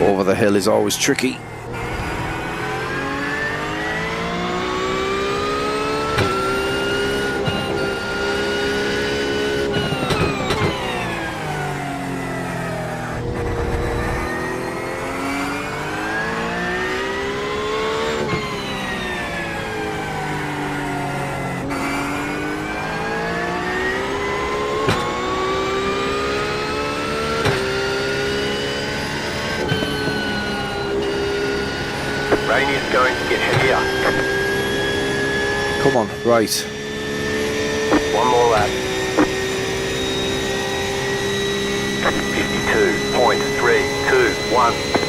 Over the hill is always tricky. Rain is going to get heavier. Come on, right. 1 more lap. 52.321.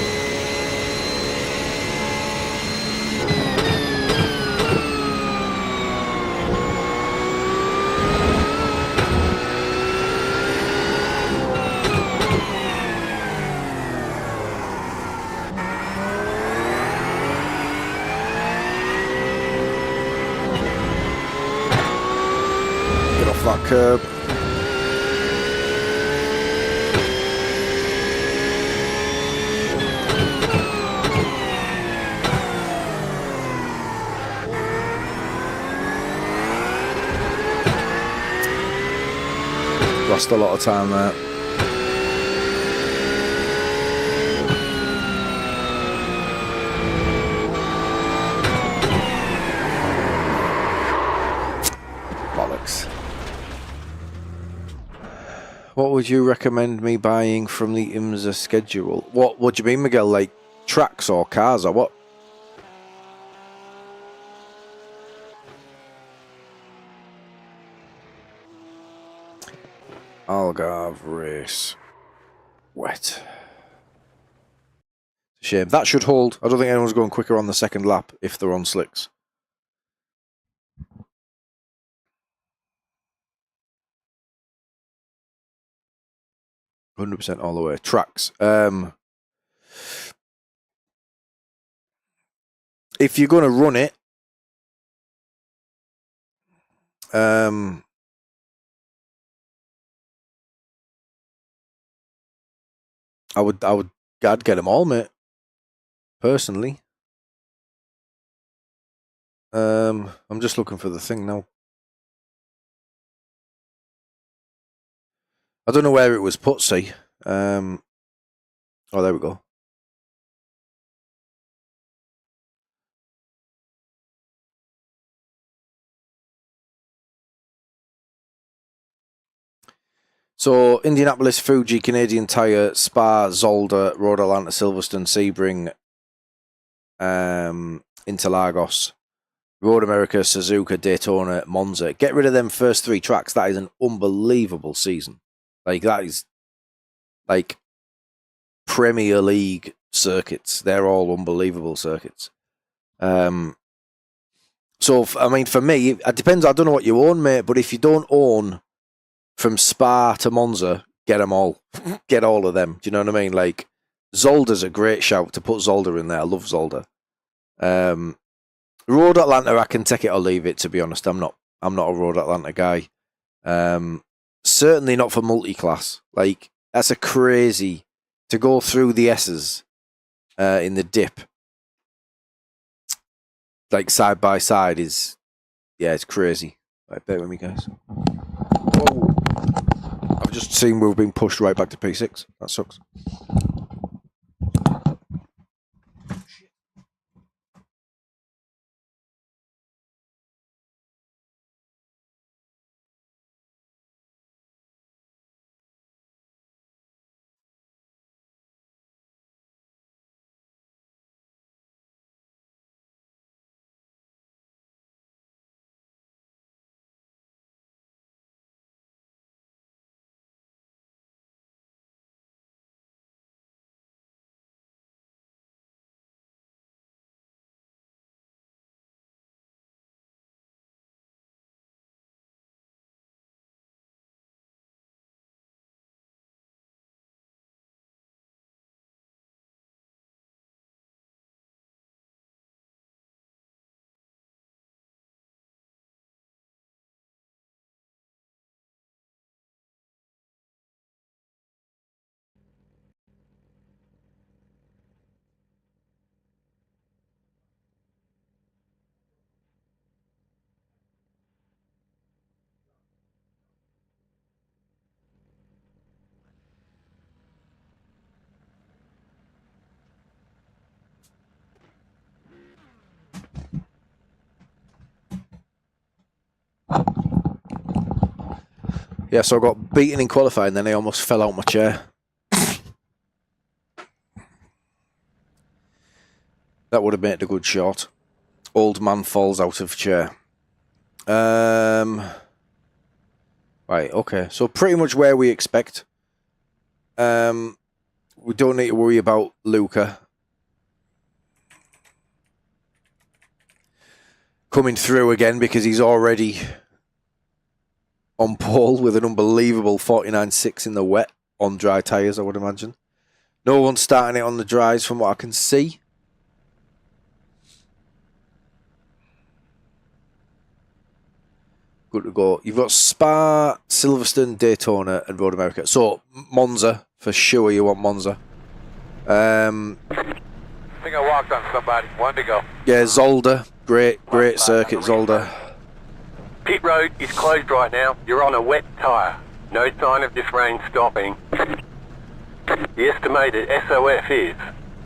Get off that curb. Lost a lot of time there. Bollocks. What would you recommend me buying from the IMSA schedule? What do you mean, Miguel? Like tracks or cars or what? Algarve race. Wet. Shame. That should hold. I don't think anyone's going quicker on the second lap if they're on slicks. %, all the way. Tracks. If you're going to run it, I'd get them all, mate. Personally. I'm just looking for the thing now. I don't know where it was put, see. Oh, there we go. So, Indianapolis, Fuji, Canadian Tire, Spa, Zolder, Road Atlanta, Silverstone, Sebring, Interlagos, Road America, Suzuka, Daytona, Monza. Get rid of them first 3 tracks. That is an unbelievable season. Like, that is like Premier League circuits. They're all unbelievable circuits. So, I mean, for me, it depends. I don't know what you own, mate, but if you don't own from Spa to Monza, get them all. Get all of them. Do you know what I mean? Like, Zolder's a great shout to put Zolder in there. I love Zolder. Road Atlanta, I can take it or leave it, to be honest. I'm not a Road Atlanta guy. Certainly not for multi-class. Like, that's a crazy to go through the S's in the dip. Like, side by side is, yeah, it's crazy. Right, bear with me, guys. Whoa. I've just seen we've been pushed right back to P6. That sucks. Yeah, so I got beaten in qualifying, then I almost fell out my chair. That would have made a good shot. Old man falls out of chair. Right, okay. So pretty much where we expect. We don't need to worry about Luca coming through again because he's already on pole with an unbelievable 49.6 in the wet on dry tyres, I would imagine. No one's starting it on the dries from what I can see. Good to go. You've got Spa, Silverstone, Daytona, and Road America. So Monza, for sure you want Monza. I think I walked on somebody. One to go. Yeah, Zolder. Great circuit, Zolder. Pit road is closed right now. You're on a wet tyre. No sign of this rain stopping. The estimated SOF is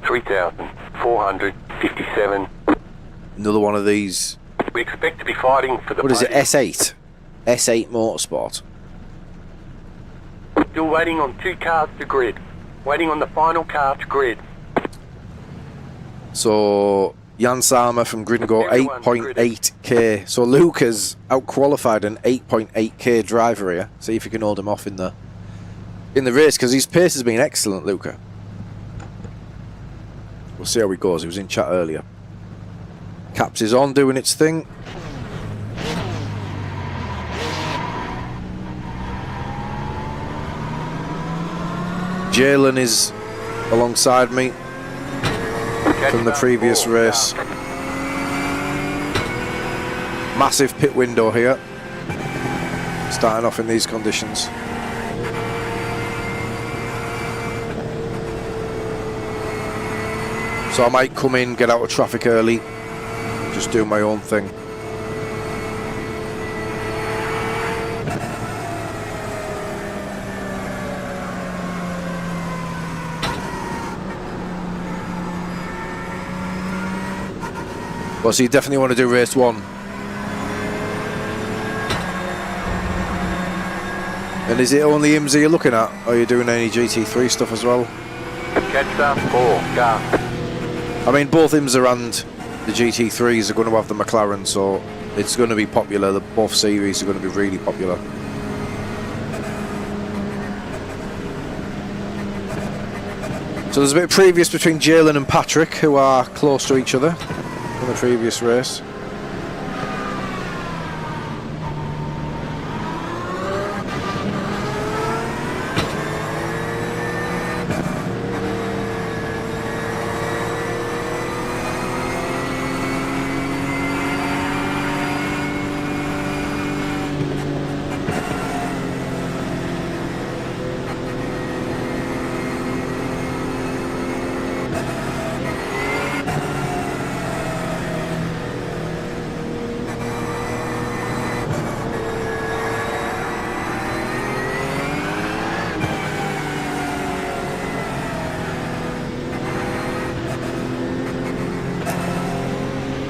3,457. Another one of these. We expect to be fighting for the What is it, podium. S8? S8 Motorsport. Still waiting on 2 cars to grid. Waiting on the final car to grid. So Jan Sama from Gringo, 8.8k. So Luke has out-qualified an 8.8k driver here. See if you can hold him off in the race, because his pace has been excellent, Luca. We'll see how he goes. He was in chat earlier. Caps is on, doing its thing. Jalen is alongside me from the previous race. Massive pit window here, starting off in these conditions. So I might come in, get out of traffic early, just do my own thing. Well, so you definitely want to do race 1. And is it only IMSA you're looking at? Or are you doing any GT3 stuff as well? Catch up 4 car. I mean, both IMSA and the GT3s are going to have the McLaren, so it's going to be popular. Both series are going to be really popular. So there's a bit of previous between Jalen and Patrick, who are close to each other in the previous race.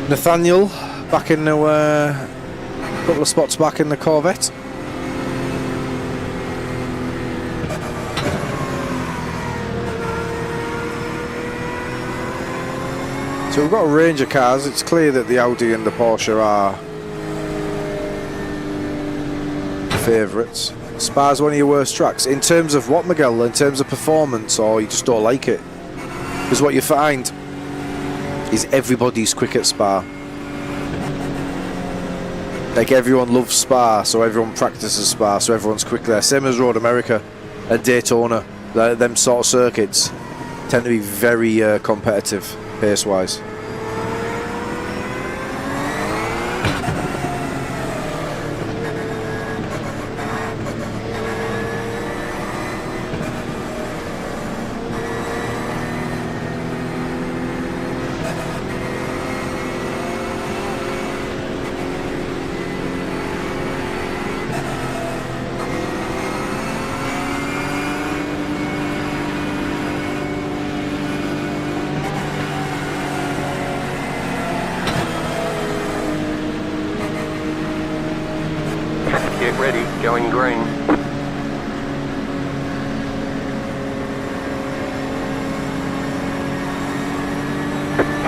Nathaniel back in the couple of spots back in the Corvette. So we've got a range of cars. It's clear that the Audi and the Porsche are favourites. Spa's one of your worst tracks. In terms of what, Miguel? In terms of performance, or you just don't like it? Because what you find is everybody's quick at Spa. Like, everyone loves Spa, so everyone practices Spa, so everyone's quick there. Same as Road America and Daytona. Them sort of circuits tend to be very competitive pace-wise.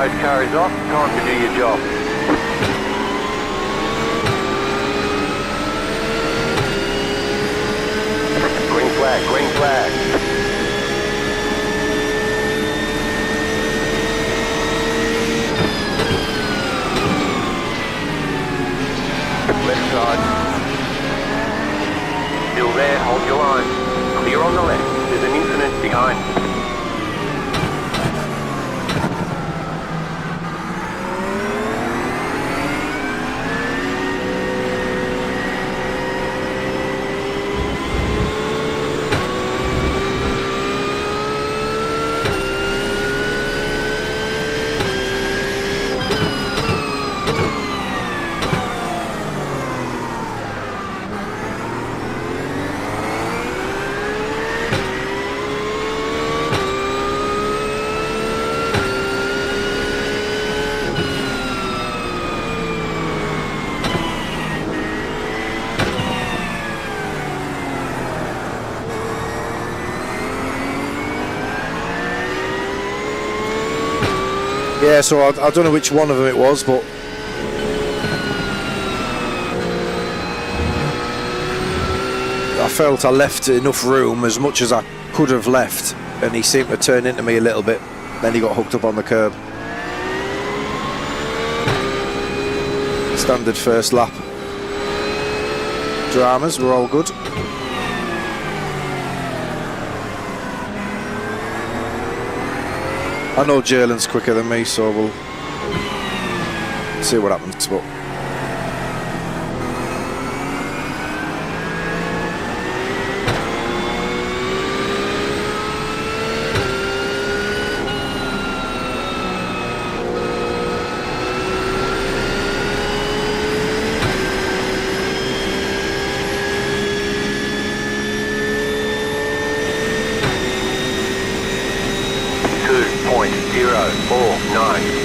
Post car is off. Time to do your job. Green flag, green flag. Left side. Still there, hold your line. Clear on the left. There's an incident behind. Yeah, so I don't know which one of them it was, but I felt I left enough room, as much as I could have left, and he seemed to turn into me a little bit. Then he got hooked up on the curb. Standard first lap dramas were all good. I know Jalen's quicker than me, so we'll see what happens. But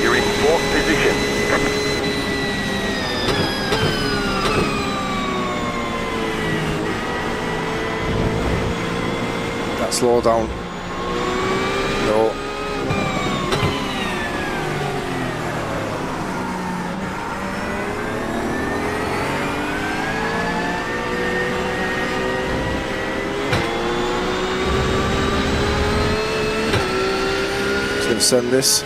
you're in 4th position. that slow down. No. Just gonna send this.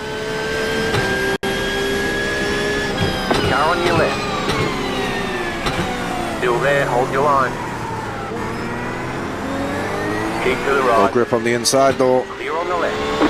Car on your left. Still there, hold your line. Keep to the right. No grip on the inside though. Clear on the left.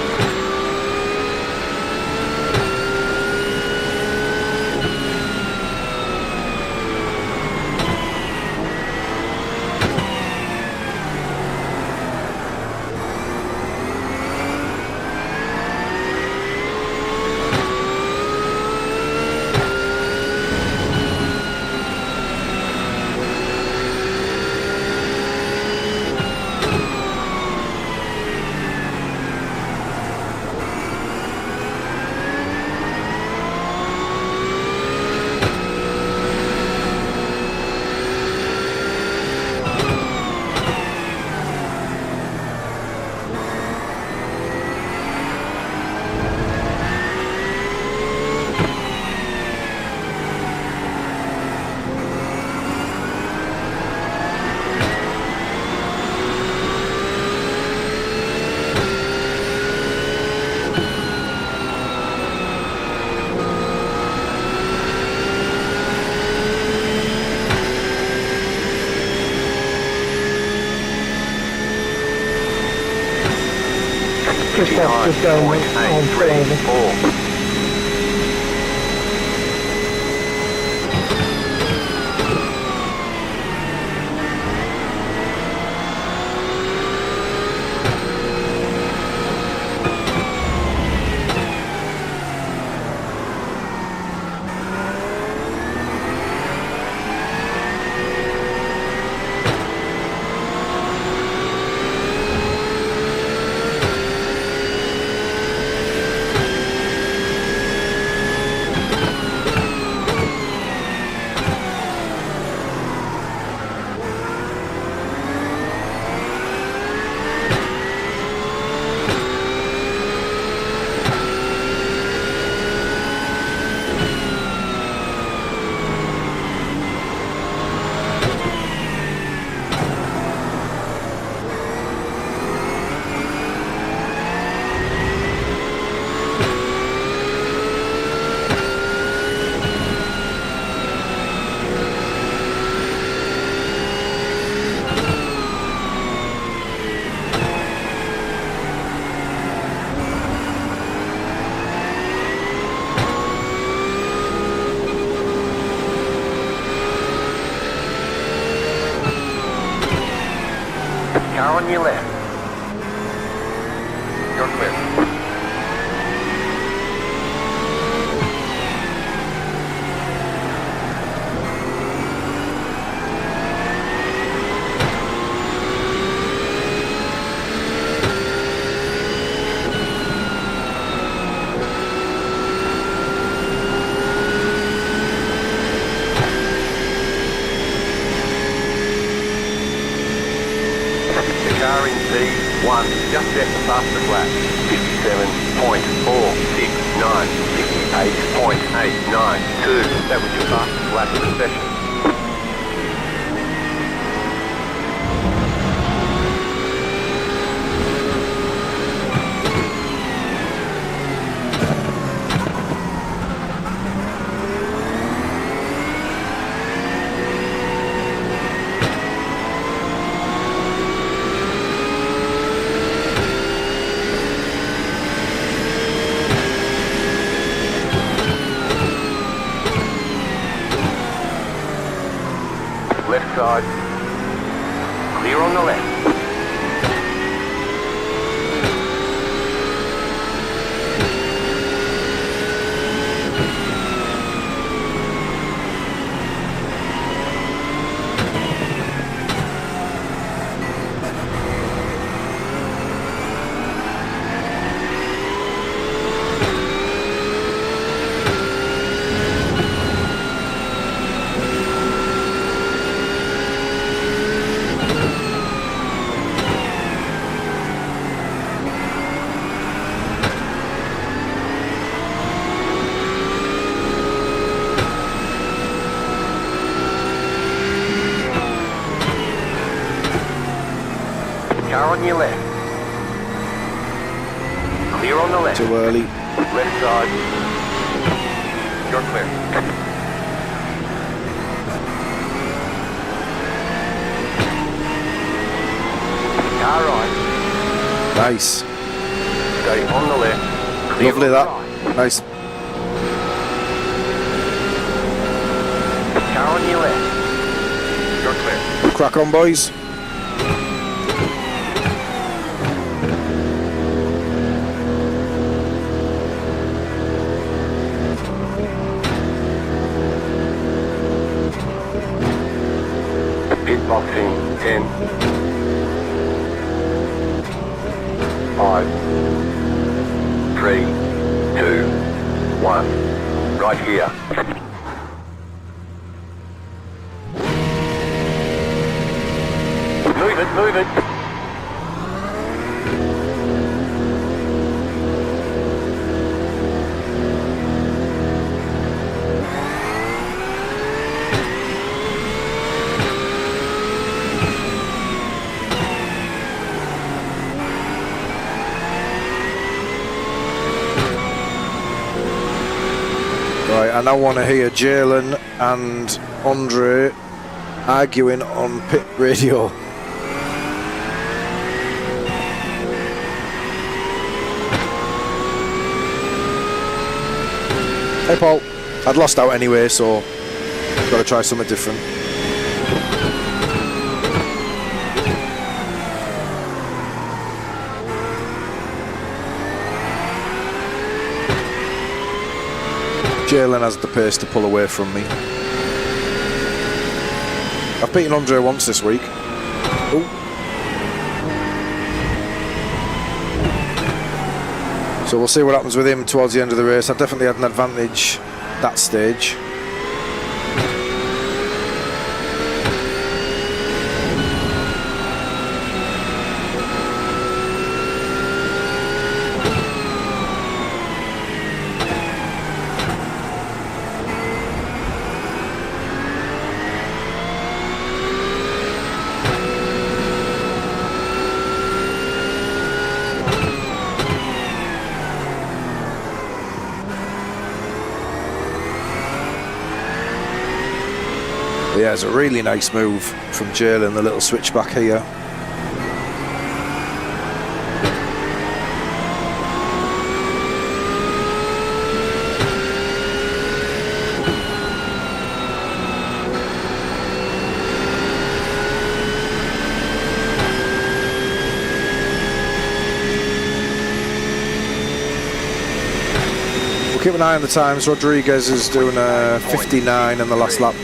Just go on 4. on your left. You're clear. Car in P1 just set the fastest lap. 57.469, 68.892. That was your fastest lap of the session. Left side. Clear on the left. Car on your left. Clear on the left. Too early. Left side. You're clear. Car right. Nice. Stay on the left. Clear Lovely on that. the right. Nice. Car on your left. You're clear. Crack on, boys. Pit boxing 10. 5. 3. 2. 1. Right here. Move it, move it. Right, I now want to hear Jalen and Andre arguing on pit radio. Hey Paul, I'd lost out anyway, so got to try something different. Jalen has the pace to pull away from me. I've beaten Andre once this week. Ooh. So we'll see what happens with him towards the end of the race. I definitely had an advantage that stage. Yeah, it's a really nice move from Jalen, the little switchback here. We'll keep an eye on the times. Rodriguez is doing a 59 on the last lap.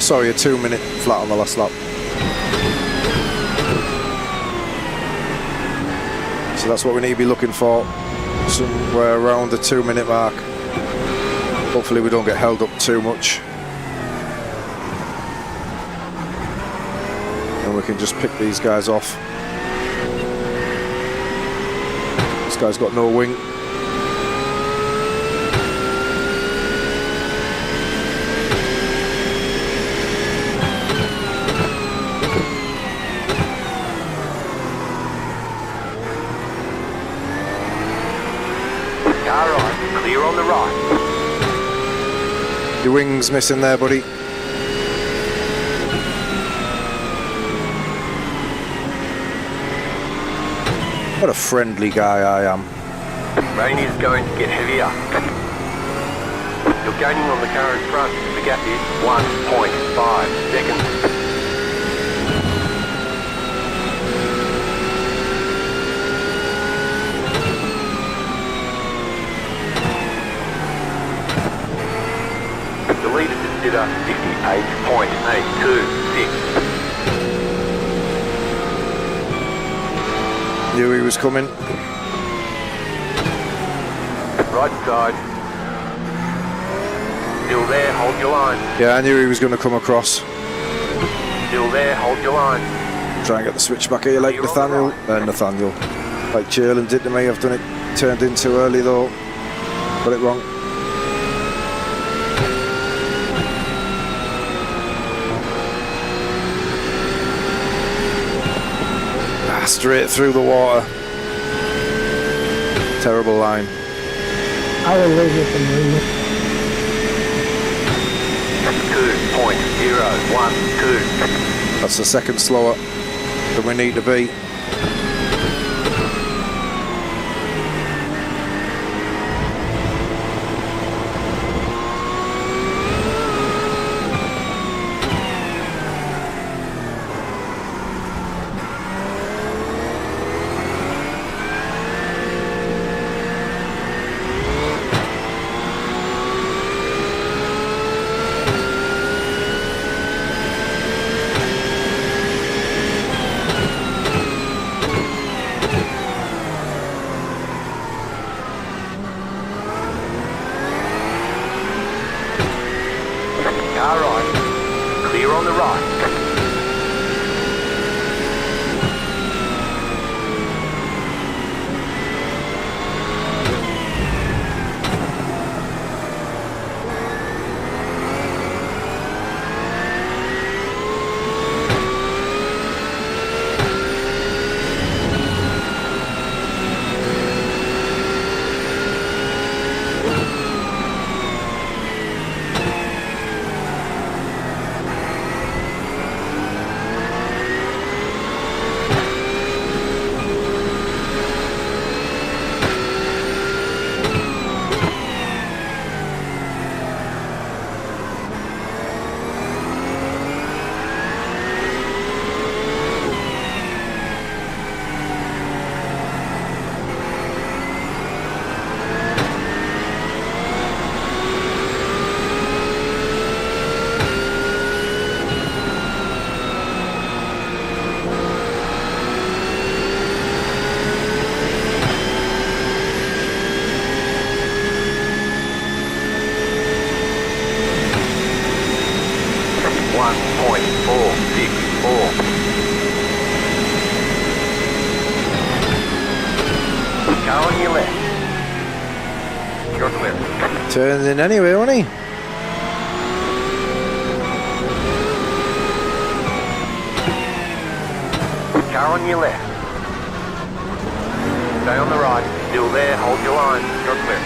Sorry, a 2-minute flat on the last lap. So that's what we need to be looking for. Somewhere around the 2-minute mark. Hopefully we don't get held up too much. And we can just pick these guys off. This guy's got no wing. Car right, clear on the right. Your wing's missing there, buddy. What a friendly guy I am. Rain is going to get heavier. You're gaining on the car in front. The gap is 1.5 seconds. The leader just did a 58.826. Knew he was coming. Right side. Still there, hold your line. Yeah, I knew he was going to come across. Still there, hold your line. Try and get the switch back here like Nathaniel. Like Cherlin did to me. I've done it, turned in too early though. Got it wrong. Straight through the water. Terrible line. I will leave you some room. 2.012. That's a second slower than we need to be. Car right, clear on the right. Car on your left. You're clear. Turns in anyway, won't he? Car on your left. Stay on the right. Still there. Hold your line. You're clear.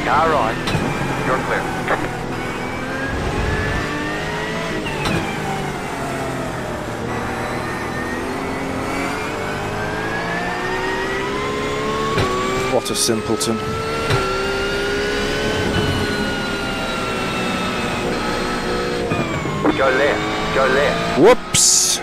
Car right. You're clear. What a simpleton. Go left, go left. Whoops!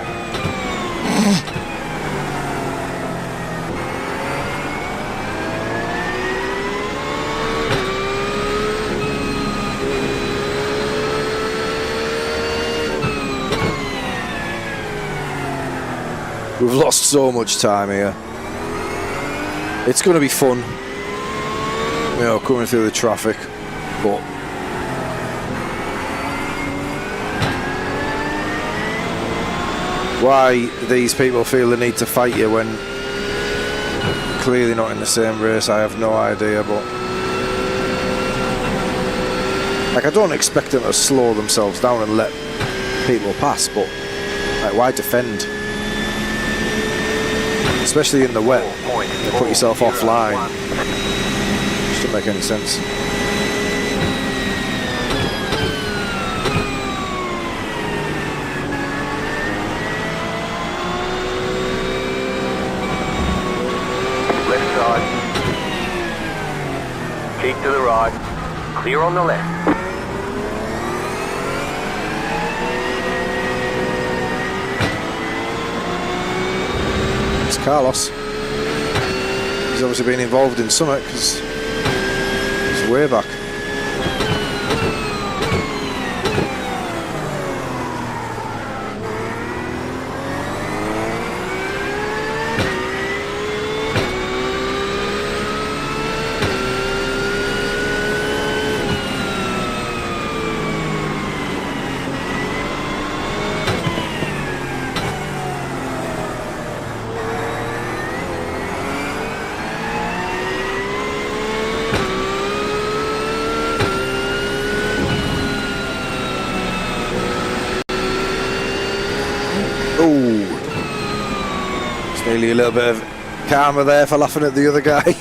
We've lost so much time here. It's going to be fun, you know, coming through the traffic, but why these people feel the need to fight you when clearly not in the same race, I have no idea. But like, I don't expect them to slow themselves down and let people pass, but like, why defend? Especially in the wet, you put yourself offline. Just doesn't make any sense. Left side. Keep to the right. Clear on the left. It's Carlos. He's obviously been involved in something because he's way back. Nearly a little bit of karma there for laughing at the other guy.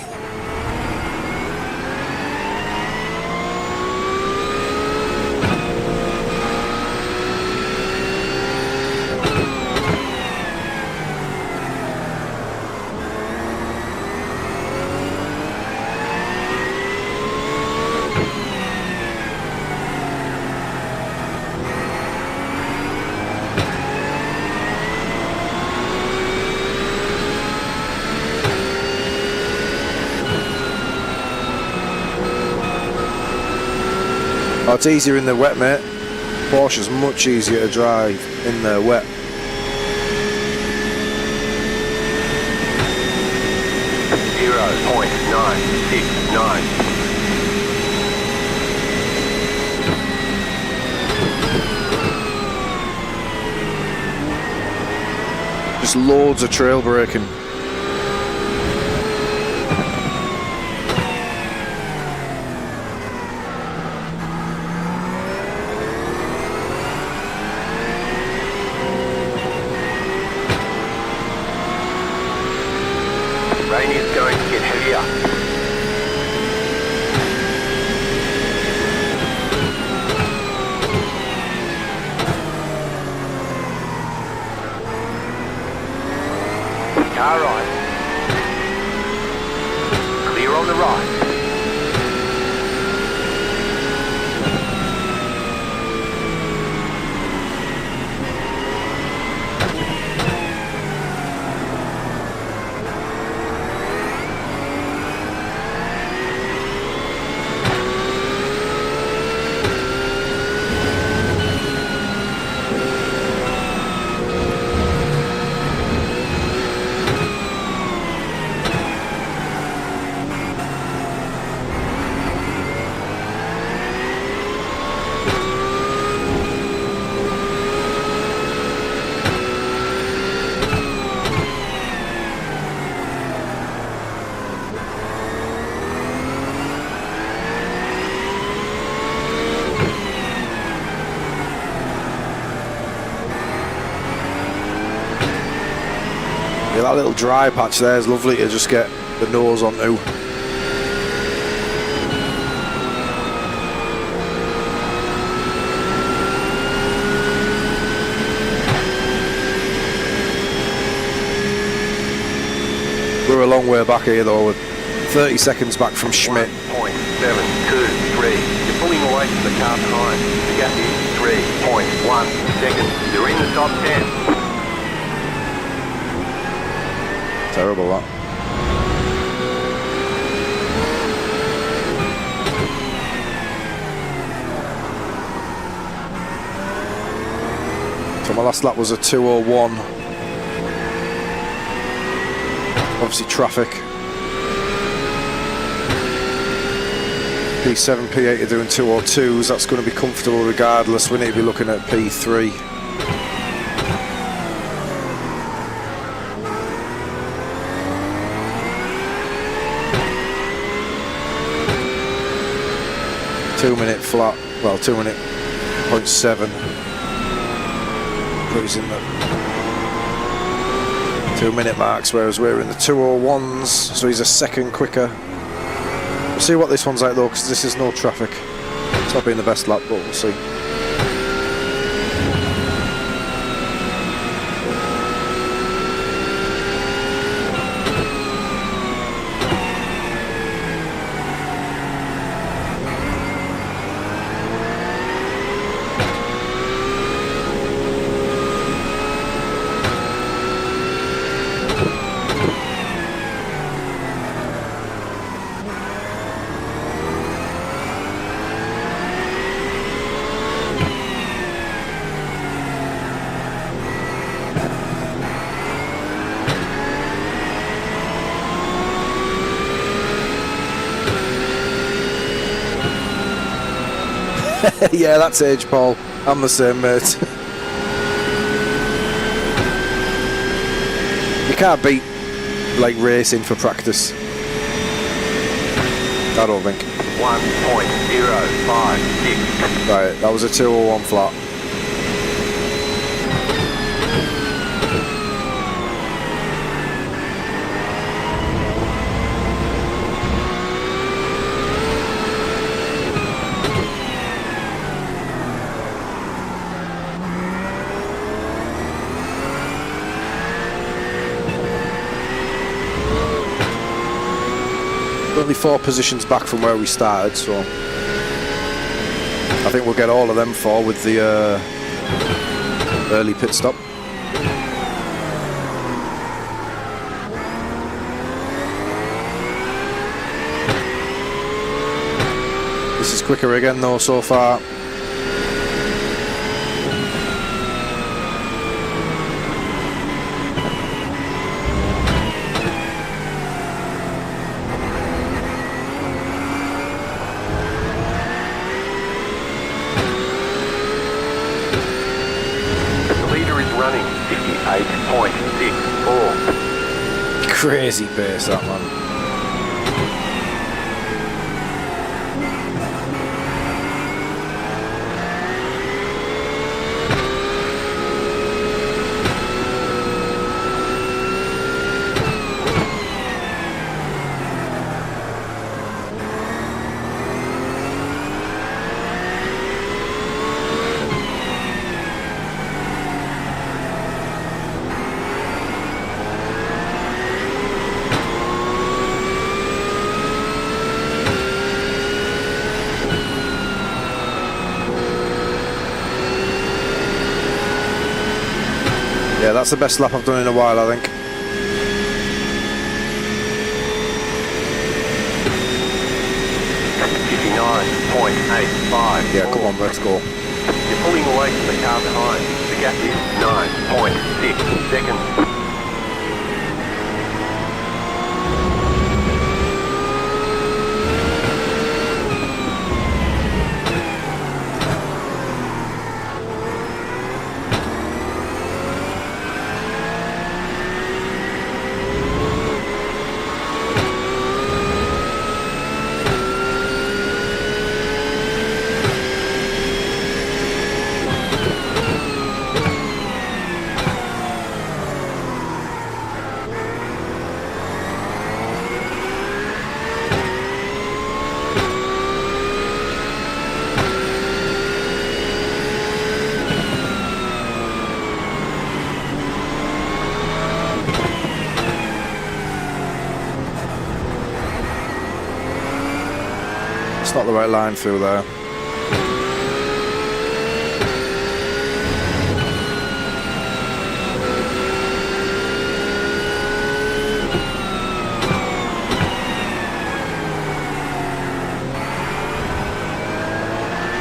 Oh, it's easier in the wet, mate. Porsche's much easier to drive in the wet. .969. Just loads of trail braking. Rain is going to get heavier. Car right. Clear on the right. Yeah, that little dry patch there is lovely to just get the nose onto. we're a long way back here though. We're 30 seconds back from Schmidt. 1.723. You're pulling away from the car behind. The gap is 3.1 seconds. You're in the top 10. Terrible that. So my last lap was a 2:01. Obviously traffic. P7, P8 are doing 2:02s. That's going to be comfortable regardless. We need to be looking at P3. Two-minute flat. Well, 2-minute 0.7. Put us in the 2-minute marks, whereas we're in the 2:01s, so he's a second quicker. We'll see what this one's like though, because this is no traffic. It's not been the best lap, but we'll see. Yeah, that's age, Paul. I'm the same, mate. You can't beat, like, racing for practice. I don't think. 1.056. Right, that was a 2:01 flat. Only 4 positions back from where we started, so I think we'll get all of them 4 with the early pit stop. This is quicker again though so far. Running 58.64. Crazy pace that man. Yeah, that's the best lap I've done in a while, I think. .85. Yeah, come on, let's go. You're pulling away from the car behind. The gap is 9.6 seconds. It's not the right line through there.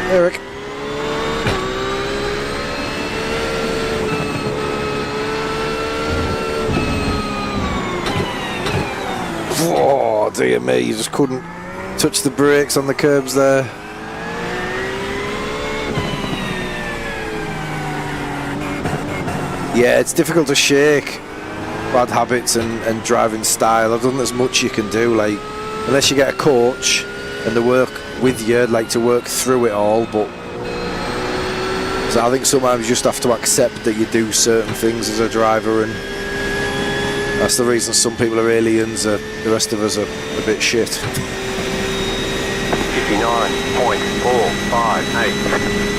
Eric. Oh dear me, you just couldn't touch the brakes on the curbs there. Yeah, it's difficult to shake bad habits and driving style. I've done as much you can do, like, unless you get a coach and they work with you, like, to work through it all. But so I think sometimes you just have to accept that you do certain things as a driver, and that's the reason some people are aliens, the rest of us are a bit shit. 59.458.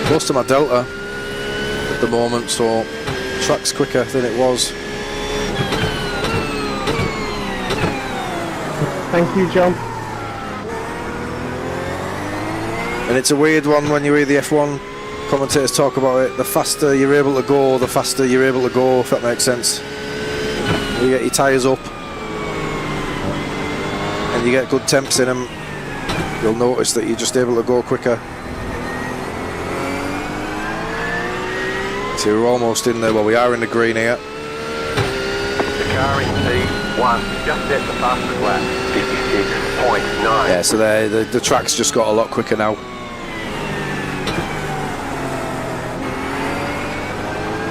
Close to my delta at the moment, so track's quicker than it was. Thank you, John. And it's a weird one when you hear the F1 commentators talk about it. The faster you're able to go, the faster you're able to go, if that makes sense. You get your tyres up and you get good temps in them, you'll notice that you're just able to go quicker. So we're almost in there. Well, we are in the green here. The car in P1 just set the fastest lap, 56.9. Yeah, so the track's just got a lot quicker now.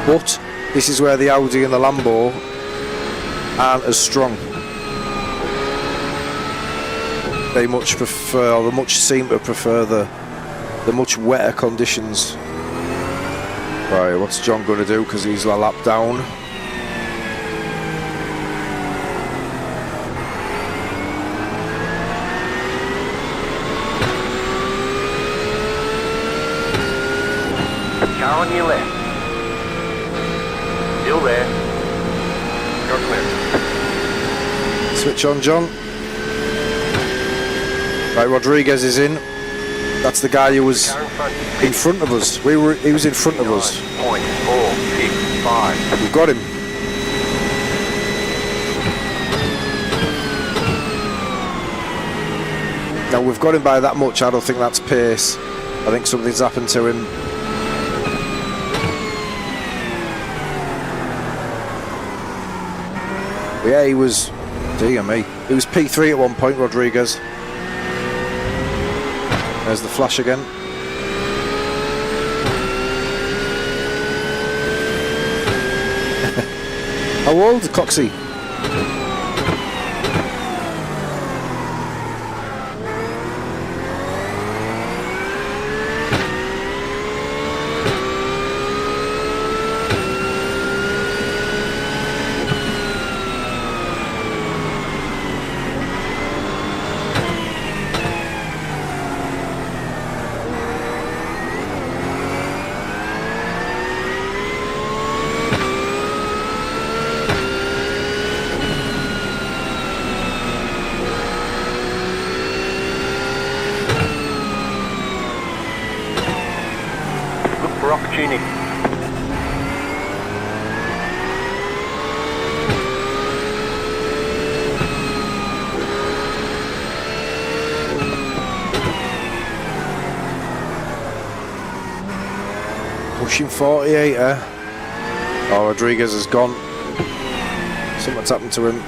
But this is where the Audi and the Lambo aren't as strong. They much prefer, or they much seem to prefer the much wetter conditions. Right, what's John going to do, because he's a lap down? Car on your left. Still there. You're clear. Switch on, John. Right, Rodriguez is in. That's the guy who was in front of us. He was in front of us. 9.465. We've got him. Now we've got him by that much. I don't think that's pace. I think something's happened to him. But yeah, he was, dear me, he was P3 at one point, Rodriguez. There's the flash again. How old, Coxie? Opportunity. Pushing 48, eh? Oh, Rodriguez has gone. Something's happened to him.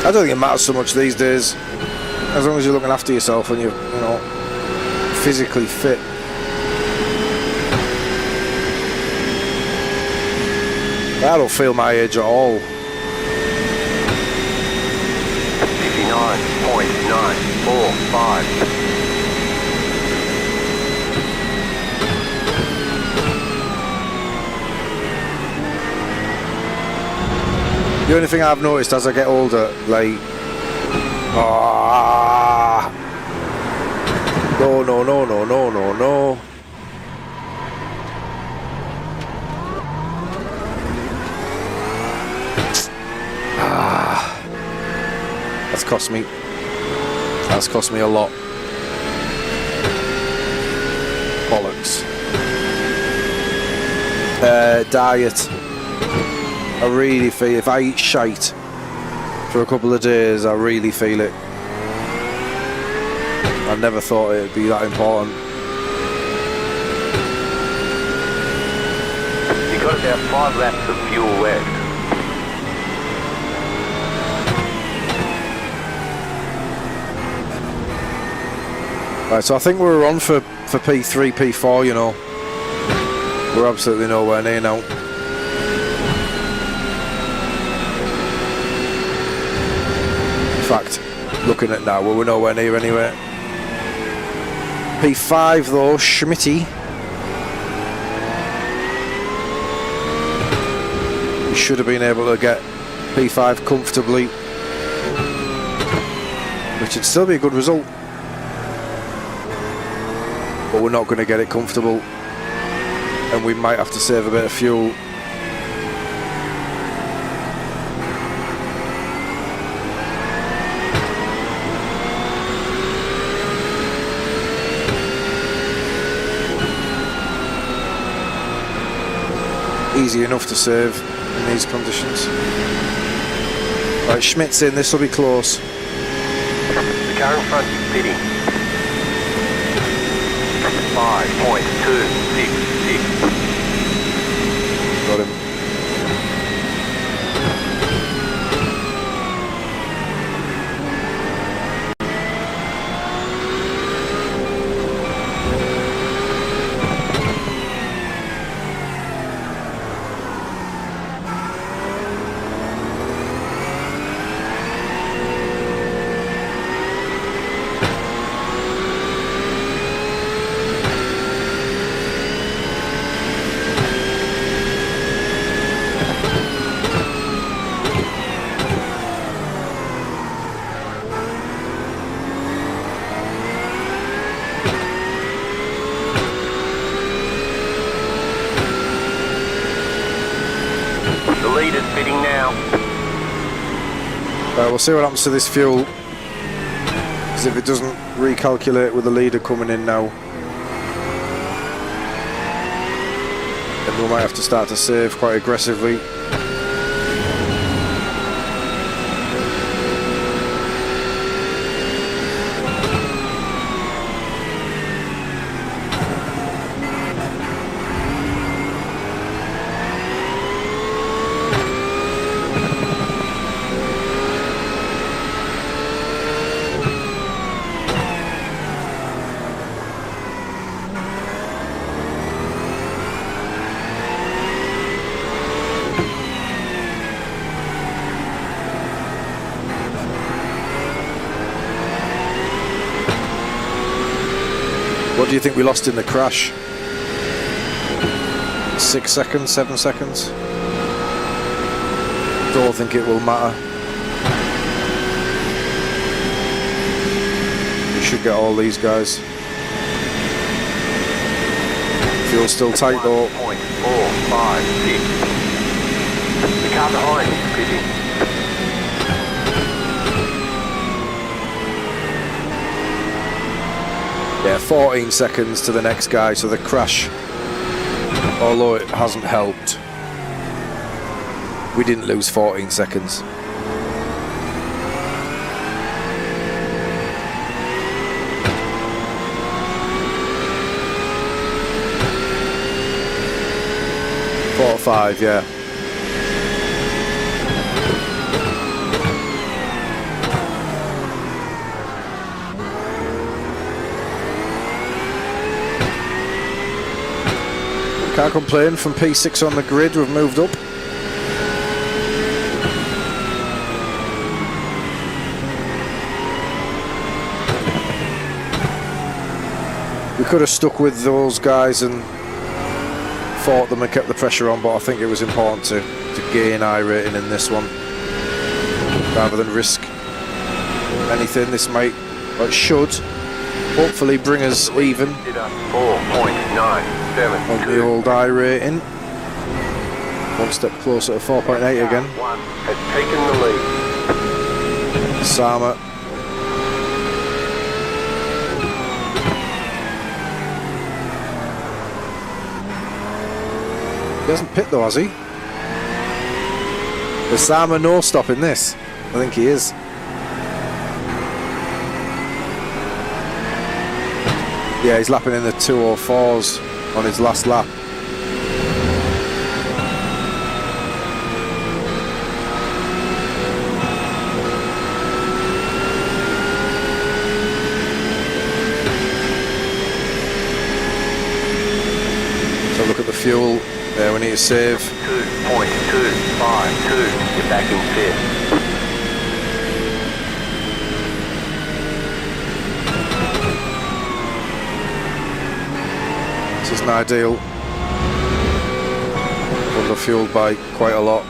I don't think it matters so much these days, as long as you're looking after yourself and you're, you know, physically fit. I don't feel my age at all. 59.458. 5.945. The only thing I've noticed as I get older, like, no, no, no, no, no, no, no. That's cost me. That's cost me a lot. Bollocks. Diet. I really feel if I eat shite for a couple of days, I really feel it. I never thought it'd be that important. You've got about 5 laps of fuel left. Right, so I think we're on for P3, P4, you know. We're absolutely nowhere near now. In fact, looking at now, we're nowhere near anywhere. P5 though, Schmitty. We should have been able to get P5 comfortably, which would still be a good result. But we're not going to get it comfortable, and we might have to save a bit of fuel. Easy enough to save in these conditions. Right, Schmidt's in, this will be close. The car in front is pitting. 5.266. Got him. The leader's pitting now. Right, we'll see what happens to this fuel, because if it doesn't recalculate with the leader coming in now, then we might have to start to save quite aggressively. What do you think we lost in the crash? 6 seconds, 7 seconds? Don't think it will matter. We should get all these guys. Fuel's still tight though. 1.456. The car behind is pitting. Yeah, 14 seconds to the next guy, so the crash, although it hasn't helped, we didn't lose 14 seconds. Four or five, yeah. Can't complain. From P6 on the grid, we've moved up. We could have stuck with those guys and fought them and kept the pressure on, but I think it was important to gain iRating in this one rather than risk anything. This might, or it should, hopefully bring us even 4.972 on the old iRating. One step closer to 4.8 again. One has taken the lead. Sama. He hasn't pit though, has he? Is Sama no stopping this? I think he is. Yeah, he's lapping in the 204s on his last lap. So look at the fuel. There, we need to save. 2.252. You're back in fifth. This isn't ideal. Under-fueled by quite a lot.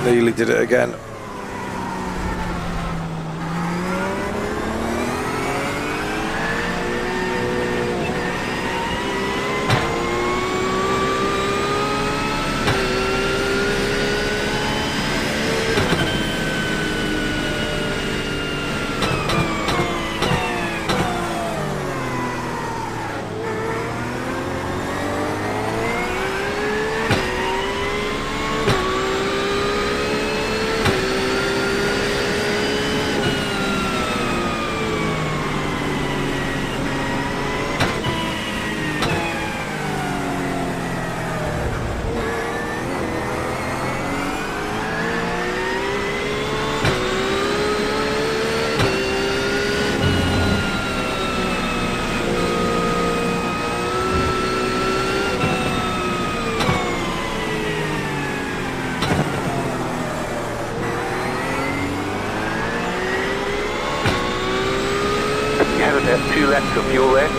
Nearly did it again. About 2 laps of fuel left.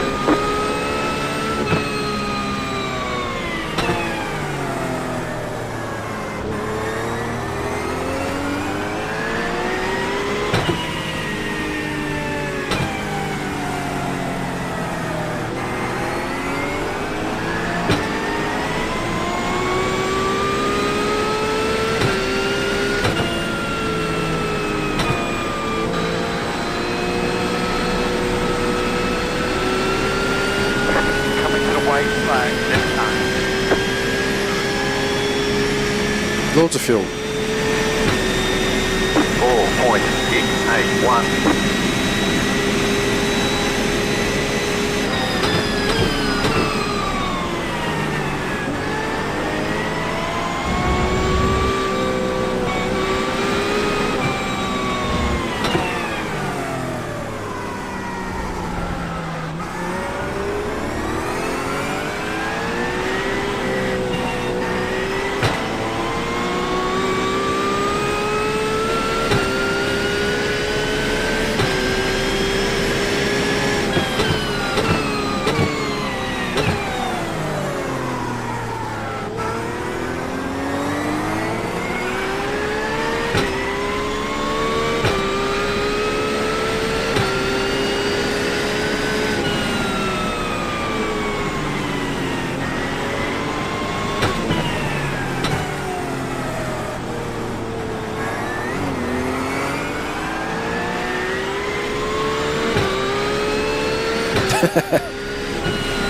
Loads of fuel. 4.681.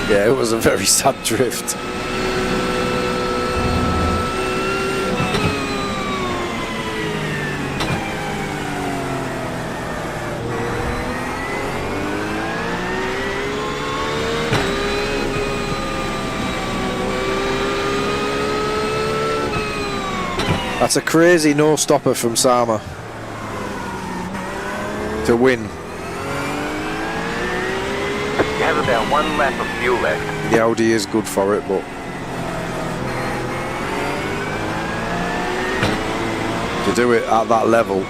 Yeah, it was a very sad drift. That's a crazy no-stopper from Sama to win. You have about 1 lap of fuel left. The Audi is good for it, but to do it at that level,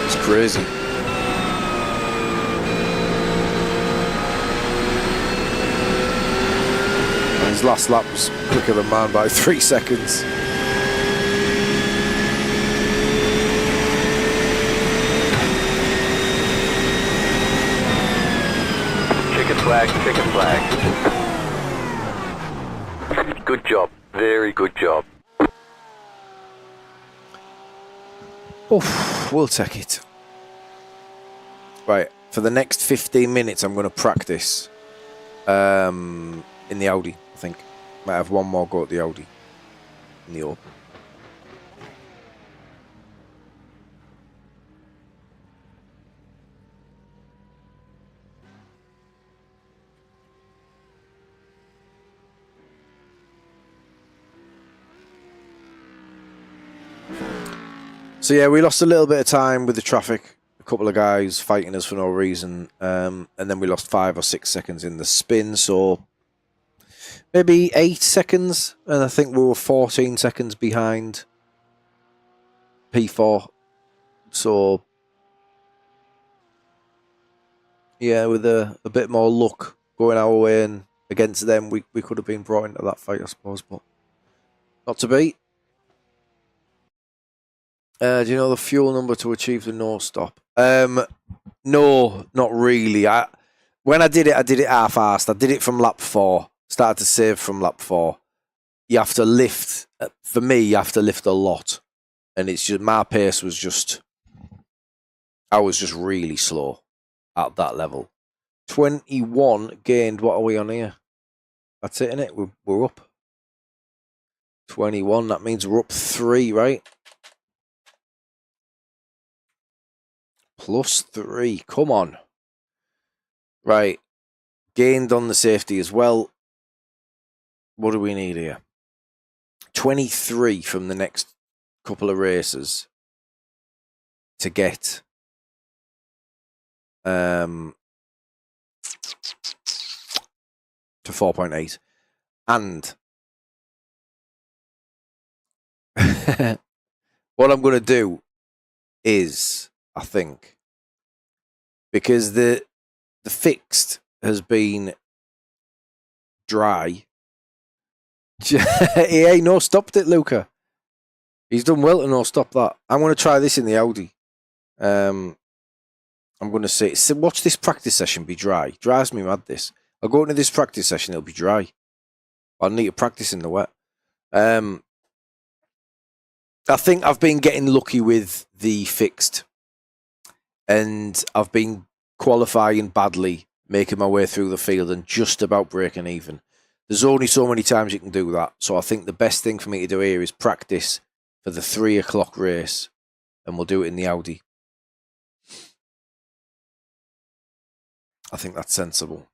it's crazy. his last lap was quicker than mine by 3 seconds. Chicken flag, chicken flag. Good job. Very good job. Oof, we'll take it. Right, for the next 15 minutes, I'm going to practice in the Audi, I think. Might have one more go at the Audi in the open. So yeah, we lost a little bit of time with the traffic. A couple of guys fighting us for no reason. And then we lost 5 or 6 seconds in the spin. So maybe 8 seconds. And I think we were 14 seconds behind P4. So yeah, with a bit more luck going our way and against them, we could have been brought into that fight, I suppose. But not to be. Do you know the fuel number to achieve the no stop? No, not really. When I did it half-assed. I did it from lap 4. Started to save from lap 4. You have to lift. For me, you have to lift a lot, and it's just my pace was just. I was just really slow at that level. 21 gained. What are we on here? That's it, innit? We're up. 21. That means we're up 3, right? +3. Come on. Right. Gained on the safety as well. What do we need here? 23 from the next couple of races to get to 4.8. And what I'm going to do is, I think, because the fixed has been dry. EA no stopped it, Luca. He's done well to no stop that. I'm going to try this in the Audi. I'm going to say, watch this practice session be dry. Drives me mad, this. I'll go into this practice session, it'll be dry. I'll need to practice in the wet. I think I've been getting lucky with the fixed. And I've been qualifying badly, making my way through the field and just about breaking even. There's only so many times you can do that. So I think the best thing for me to do here is practice for the 3 o'clock race. And we'll do it in the Audi. I think that's sensible.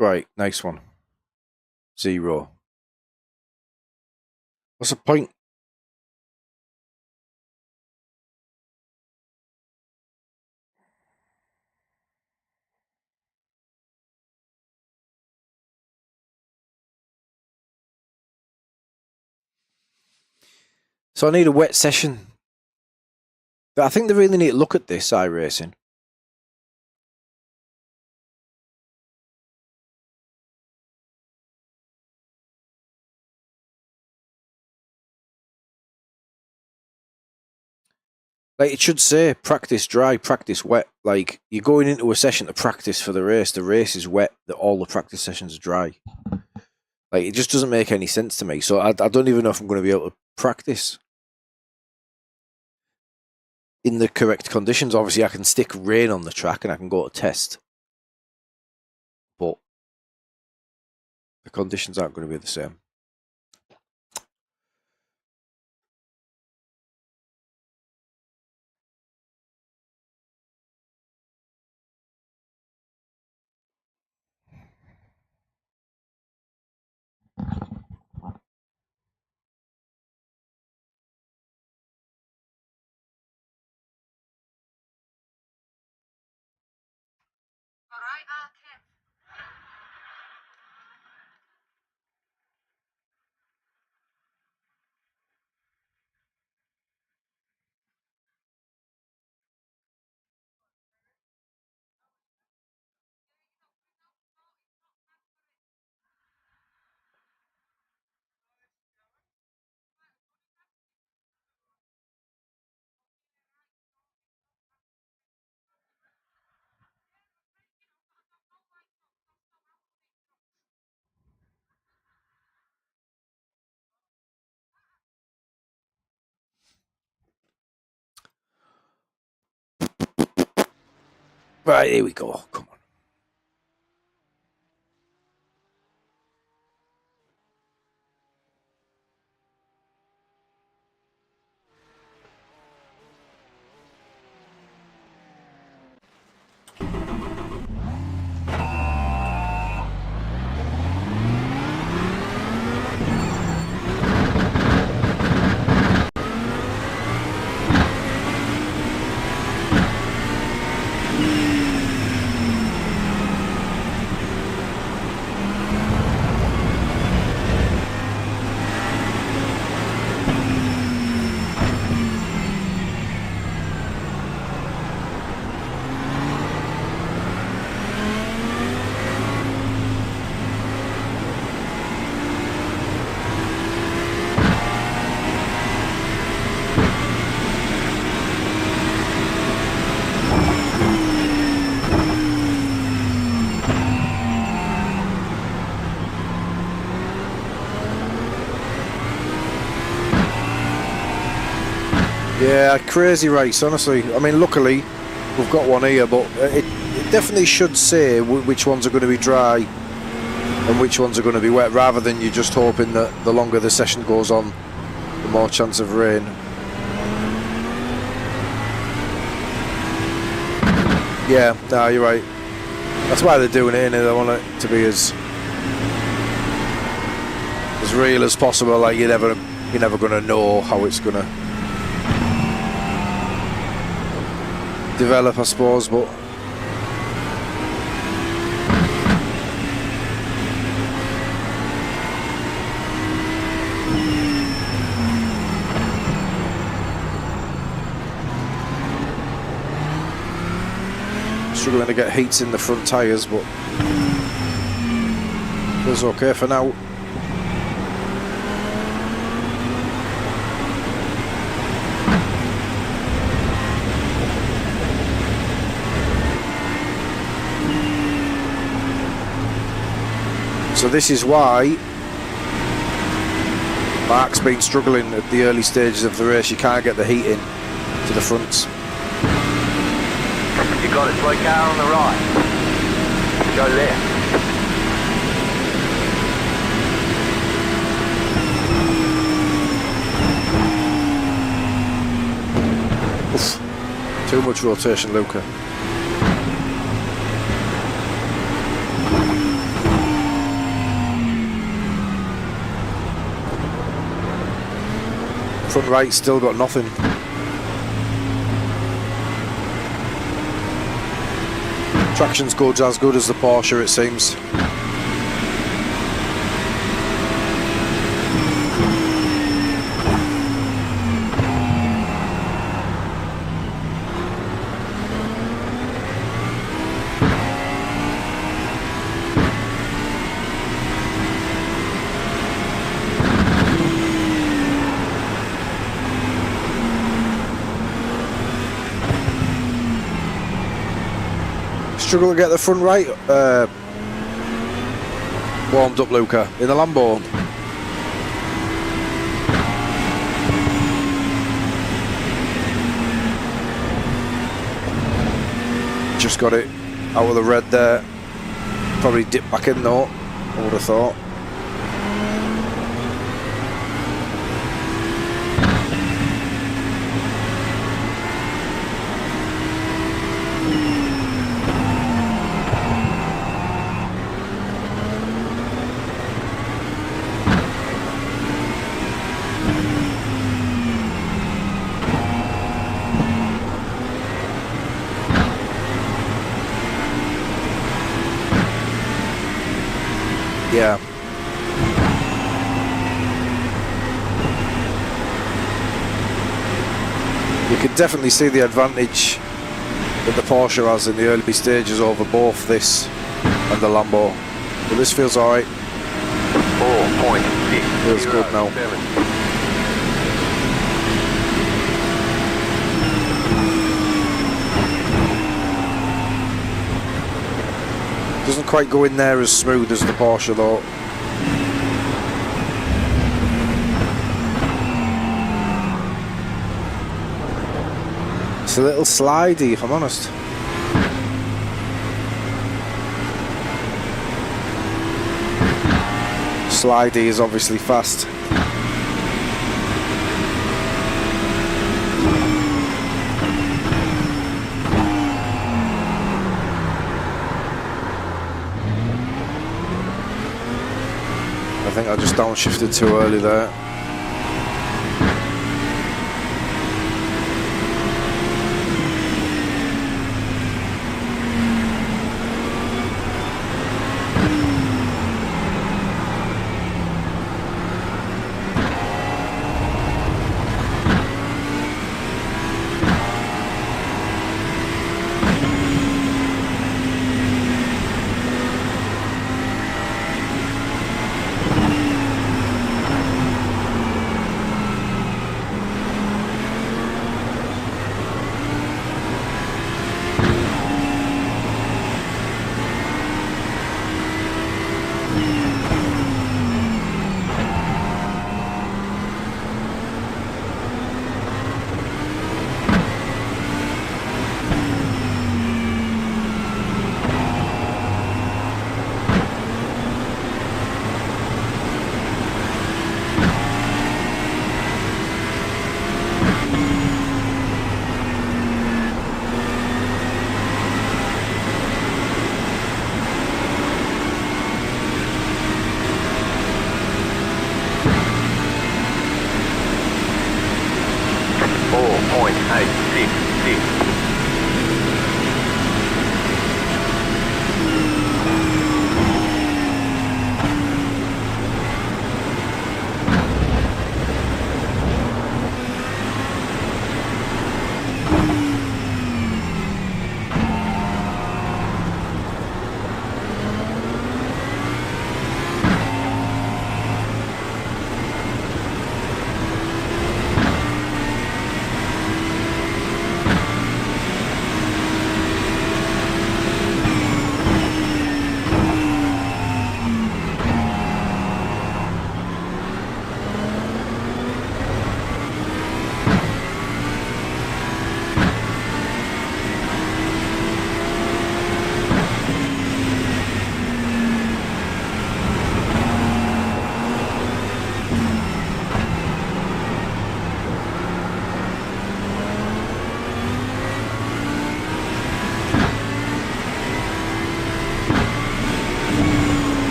Right, nice one. 0. What's the point? So I need a wet session. But I think they really need to look at this iRacing. Like, it should say practice dry, practice wet. Like, you're going into a session to practice for the race. The race is wet, all the practice sessions are dry. Like, it just doesn't make any sense to me. So I don't even know if I'm going to be able to practice in the correct conditions. Obviously, I can stick rain on the track and I can go to test. But the conditions aren't going to be the same. Right, here we go. Come on. Yeah, crazy race, honestly. I mean, luckily, we've got one here, but it definitely should say which ones are going to be dry and which ones are going to be wet, rather than you just hoping that the longer the session goes on, the more chance of rain. Yeah, no, you're right. That's why they're doing it, innit? They want it to be as real as possible. Like, you're never going to know how it's going to develop, I suppose, but struggling to get heats in the front tyres, but feels okay for now. So this is why Mark's been struggling at the early stages of the race. You can't get the heat in to the fronts. You got a slow car on the right. Go left. Oof. Too much rotation, Luca. Front right still got nothing. Traction's good, as good as the Porsche, it seems. struggle to get the front right warmed up, Luca, in the Lambo? Just got it out of the red there. Probably dip back in though, I would have thought. Yeah. You can definitely see the advantage that the Porsche has in the early stages over both this and the Lambo. But this feels alright. 4.6. Feels good now. Doesn't quite go in there as smooth as the Porsche though. It's a little slidey, if I'm honest. Slidey is obviously fast. I think I just downshifted too early there.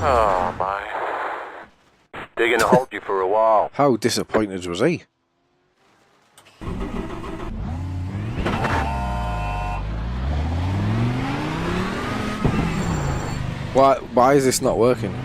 Oh, my. They're going to hold you for a while. How disappointed was he? Why is this not working?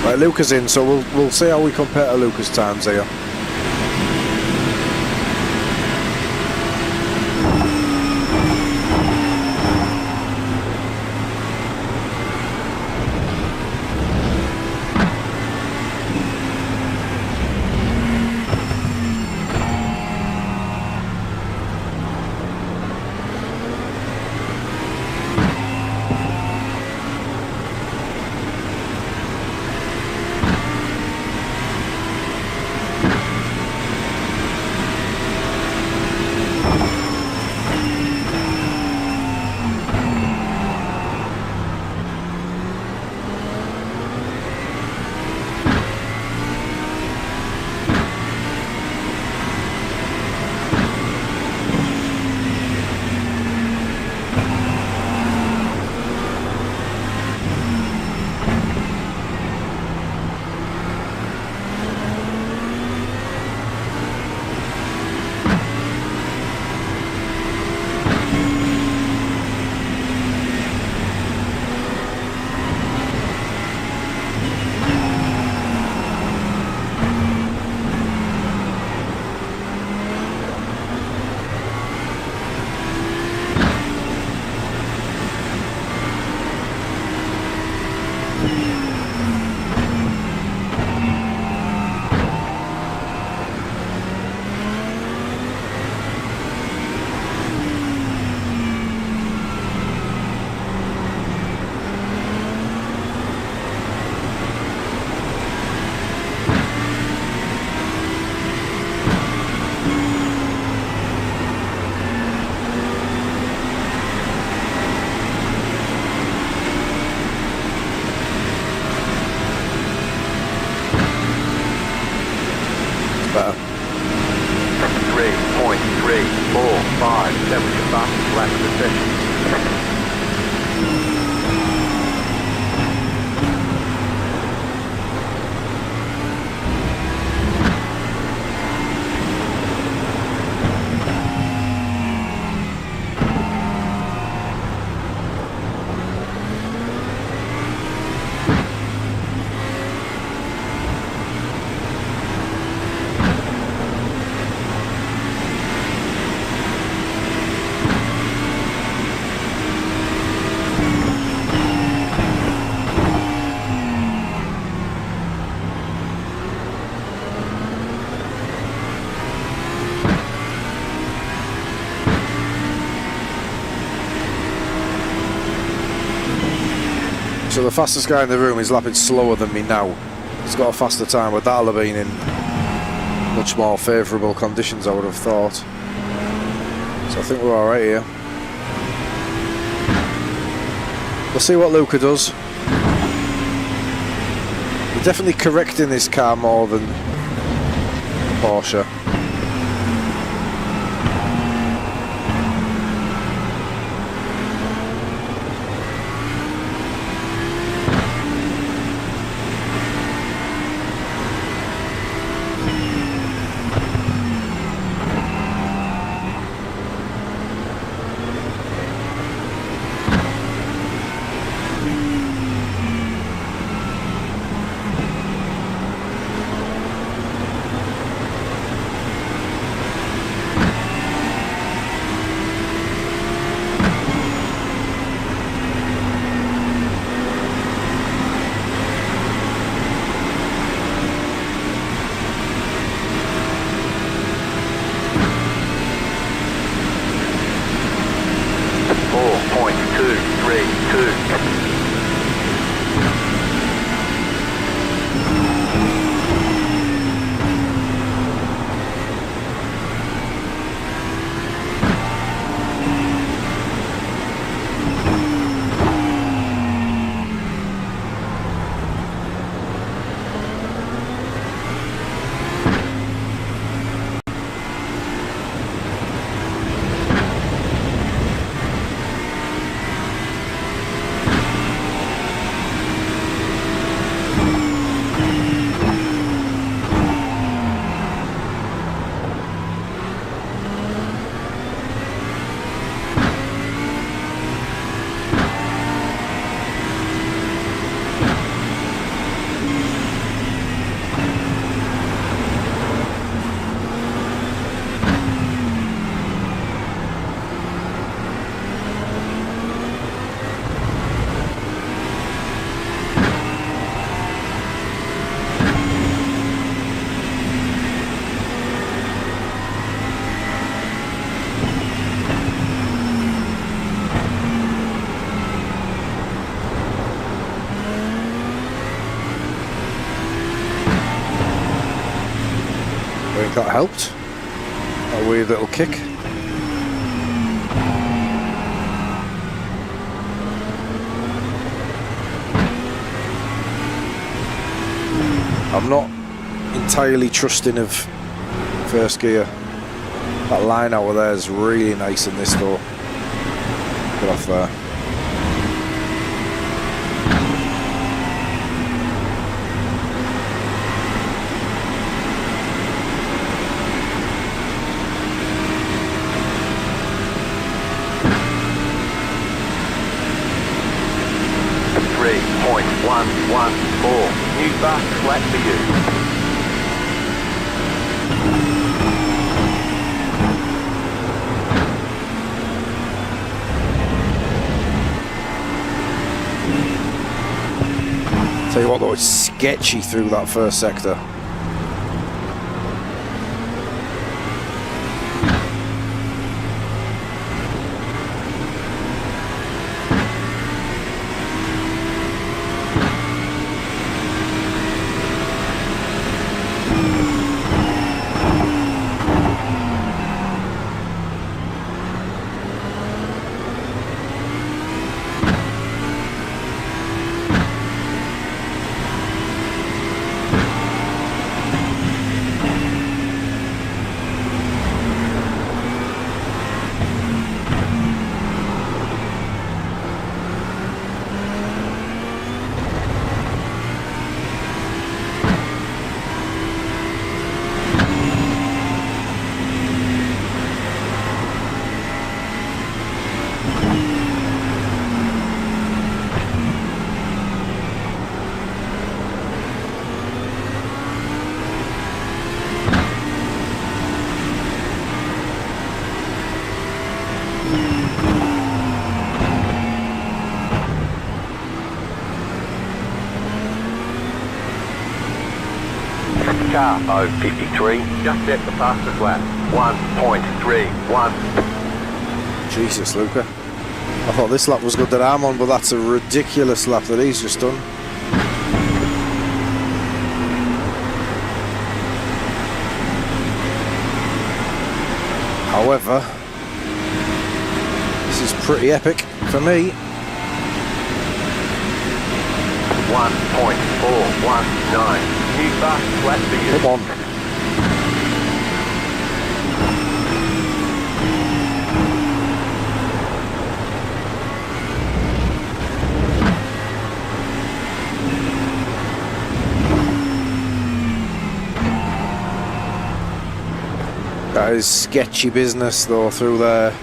Right, Luca's in, so we'll see how we compare to Luca's times here. Better. 3.345, that was your fastest lap of the session. So the fastest guy in the room is lapping slower than me now. He's got a faster time, but that'll have been in much more favourable conditions, I would have thought. So I think we're alright here. We'll see what Luca does. He's definitely correcting this car more than Porsche. That helped. A weird little kick. I'm not entirely trusting of first gear. That line out of there is really nice in this though. Get off there. New fast flat for you. Tell you what though, it's sketchy through that first sector. Car 053, just set the fastest lap. 1.31. Jesus, Luca. I thought this lap was good that I'm on, but that's a ridiculous lap that he's just done. However, this is pretty epic for me. 1.419. New fast flat figures. Come on. That is sketchy business though through there.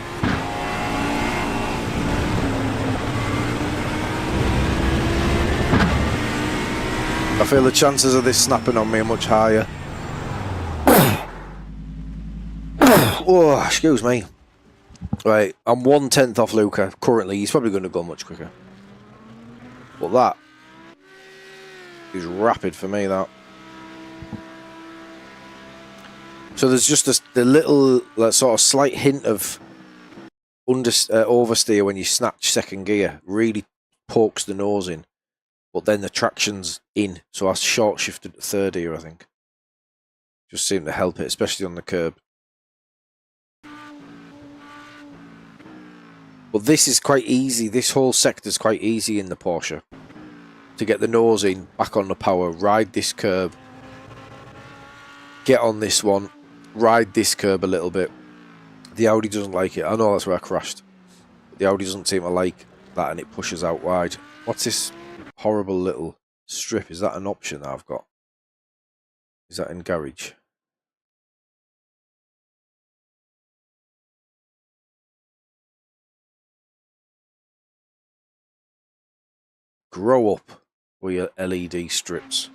I feel the chances of this snapping on me are much higher. Oh, excuse me. Right, I'm 1/10 off Luca currently. He's probably going to go much quicker. But that is rapid for me, that. So there's just the little sort of slight hint of oversteer when you snatch second gear. Really pokes the nose in. But then the traction's in. So I short shifted to third gear, I think. Just seemed to help it, especially on the curb. But this is quite easy. This whole sector's quite easy in the Porsche. To get the nose in, back on the power, ride this curb. Get on this one. Ride this curb a little bit. The Audi doesn't like it. I know that's where I crashed. But the Audi doesn't seem to like that and it pushes out wide. What's this horrible little strip? Is that an option that I've got? Is that in garage? Grow up with your LED strips.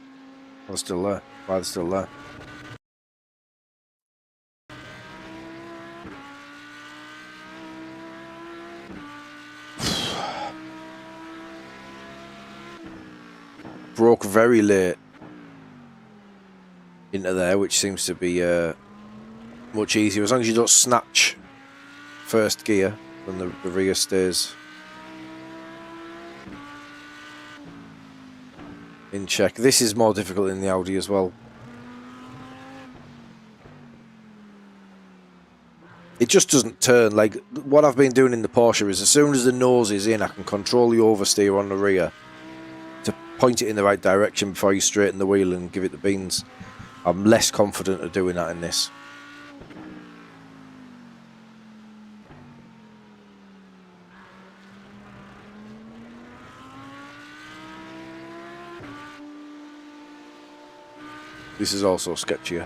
Oh, they're still there. Why they're still there? Broke very late into there, which seems to be much easier as long as you don't snatch first gear and the rear stays in check. This is more difficult in the Audi as well. It just doesn't turn. Like what I've been doing in the Porsche is as soon as the nose is in, I can control the oversteer on the rear to point it in the right direction before you straighten the wheel and give it the beans. I'm less confident of doing that in this. This is also sketchier.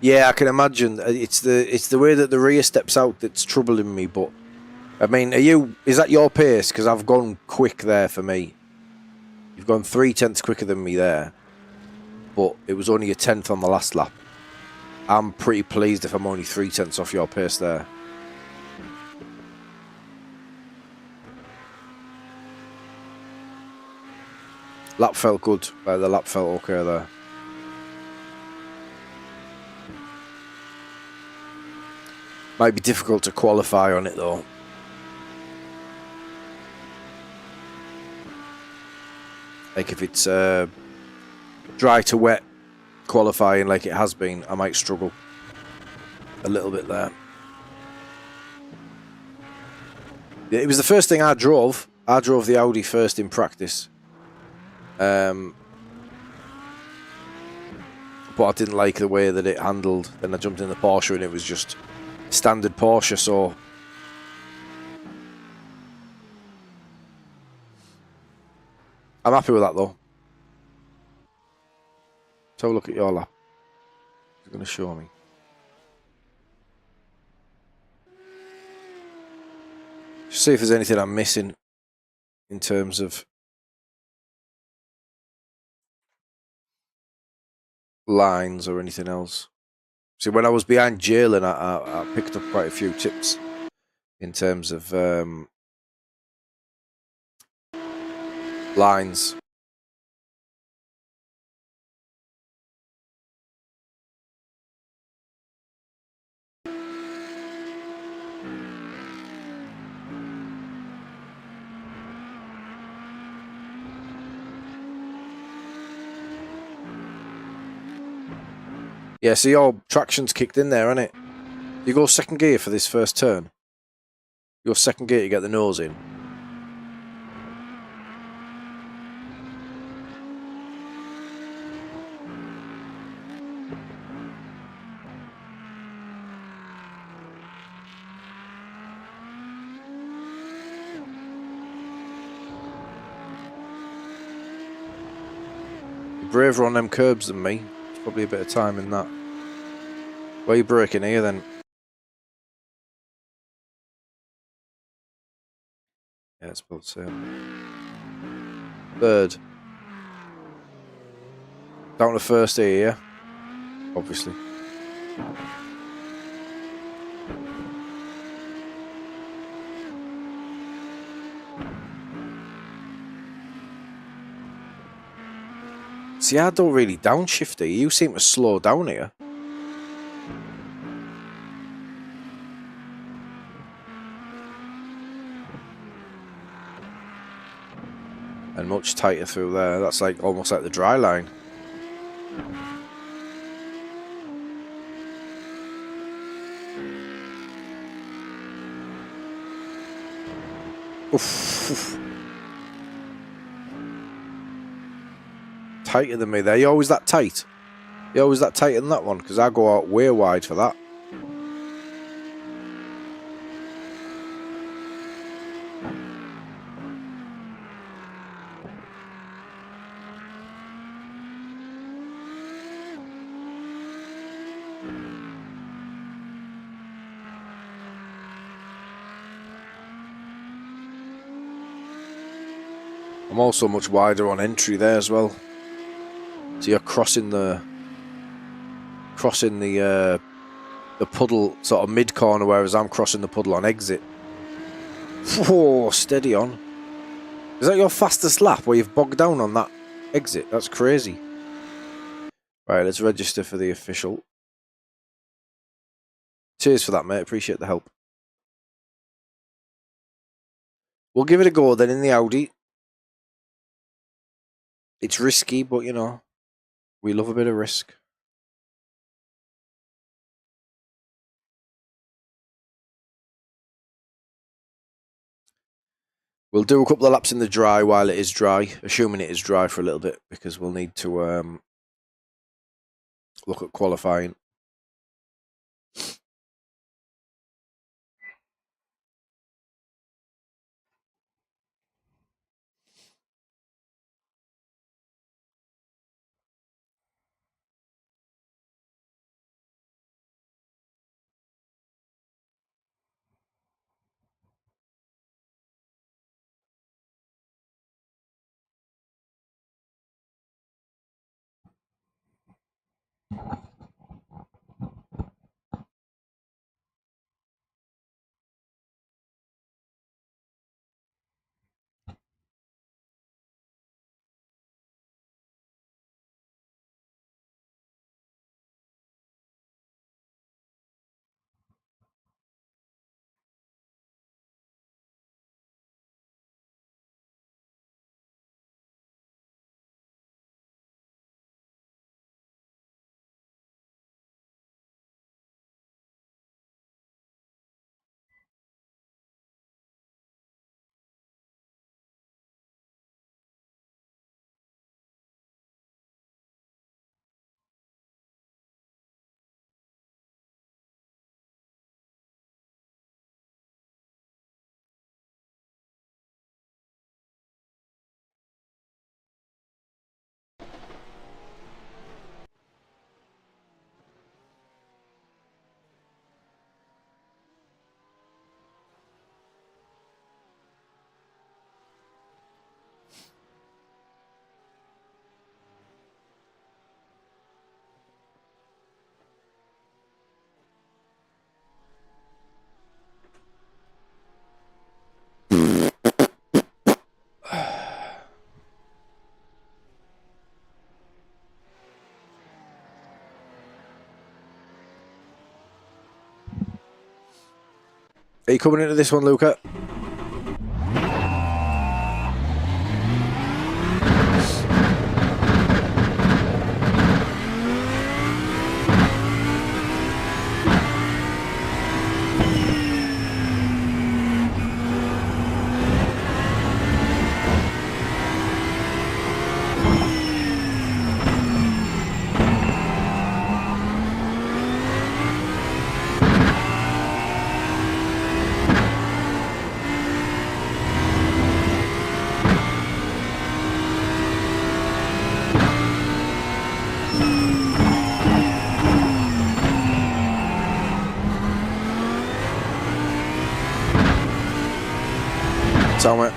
Yeah, I can imagine. It's the way that the rear steps out that's troubling me. But I mean, is that your pace? Because I've gone quick there for me. You've gone 0.3 quicker than me there, but it was only a 10th on the last lap. I'm pretty pleased if I'm only 0.3 off your pace there. Lap felt good. The lap felt okay there. Might be difficult to qualify on it though. Like if it's dry to wet qualifying like it has been, I might struggle a little bit there. Yeah, it was the first thing I drove. I drove the Audi first in practice. But I didn't like the way that it handled. Then I jumped in the Porsche and it was just standard Porsche, so I'm happy with that though. Let's have a look at your lap. You're going to show me. Just see if there's anything I'm missing in terms of lines or anything else. See, when I was behind Jalen, I picked up quite a few tips in terms of lines. Yeah, so your traction's kicked in there, hasn't it? You go second gear for this first turn. You go second gear to get the nose in. You're braver on them curbs than me. There's probably a bit of time in that. Where are you braking here then? Yeah, it's both same. Third. Down to first here, yeah? Obviously. See, I don't really downshift here. You seem to slow down here. And much tighter through there. That's like almost like the dry line. Oof. Tighter than me there. You always that tight? You always that tight in that one? Because I go out way wide for that. I'm also much wider on entry there as well. So you're crossing the puddle sort of mid corner, whereas I'm crossing the puddle on exit. Whoa, steady on. Is that your fastest lap where you've bogged down on that exit? That's crazy. Right, let's register for the official. Cheers for that, mate. Appreciate the help. We'll give it a go then in the Audi. It's risky, but you know, we love a bit of risk. We'll do a couple of laps in the dry while it is dry, assuming it is dry for a little bit, because we'll need to look at qualifying. Are you coming into this one, Luca? So mate.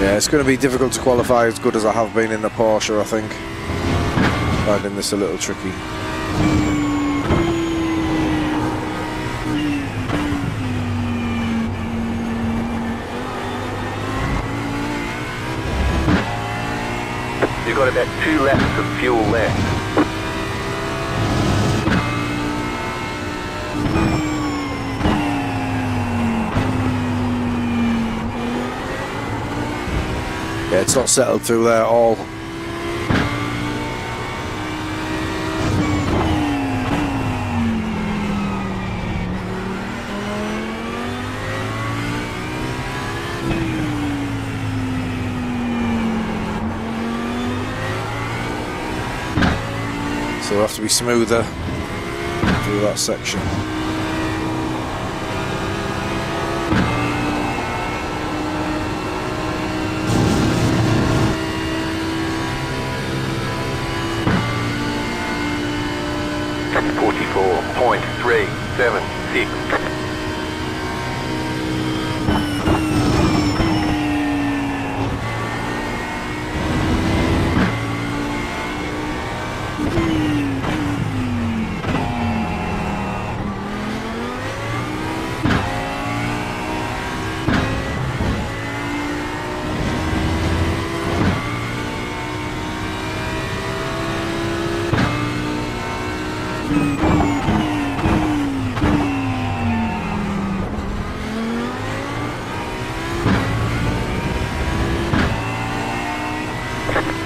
Yeah, it's going to be difficult to qualify as good as I have been in the Porsche, I think. Finding this a little tricky. You've got about 2 laps of fuel left. Yeah, it's not settled through there at all. So we'll have to be smoother through that section.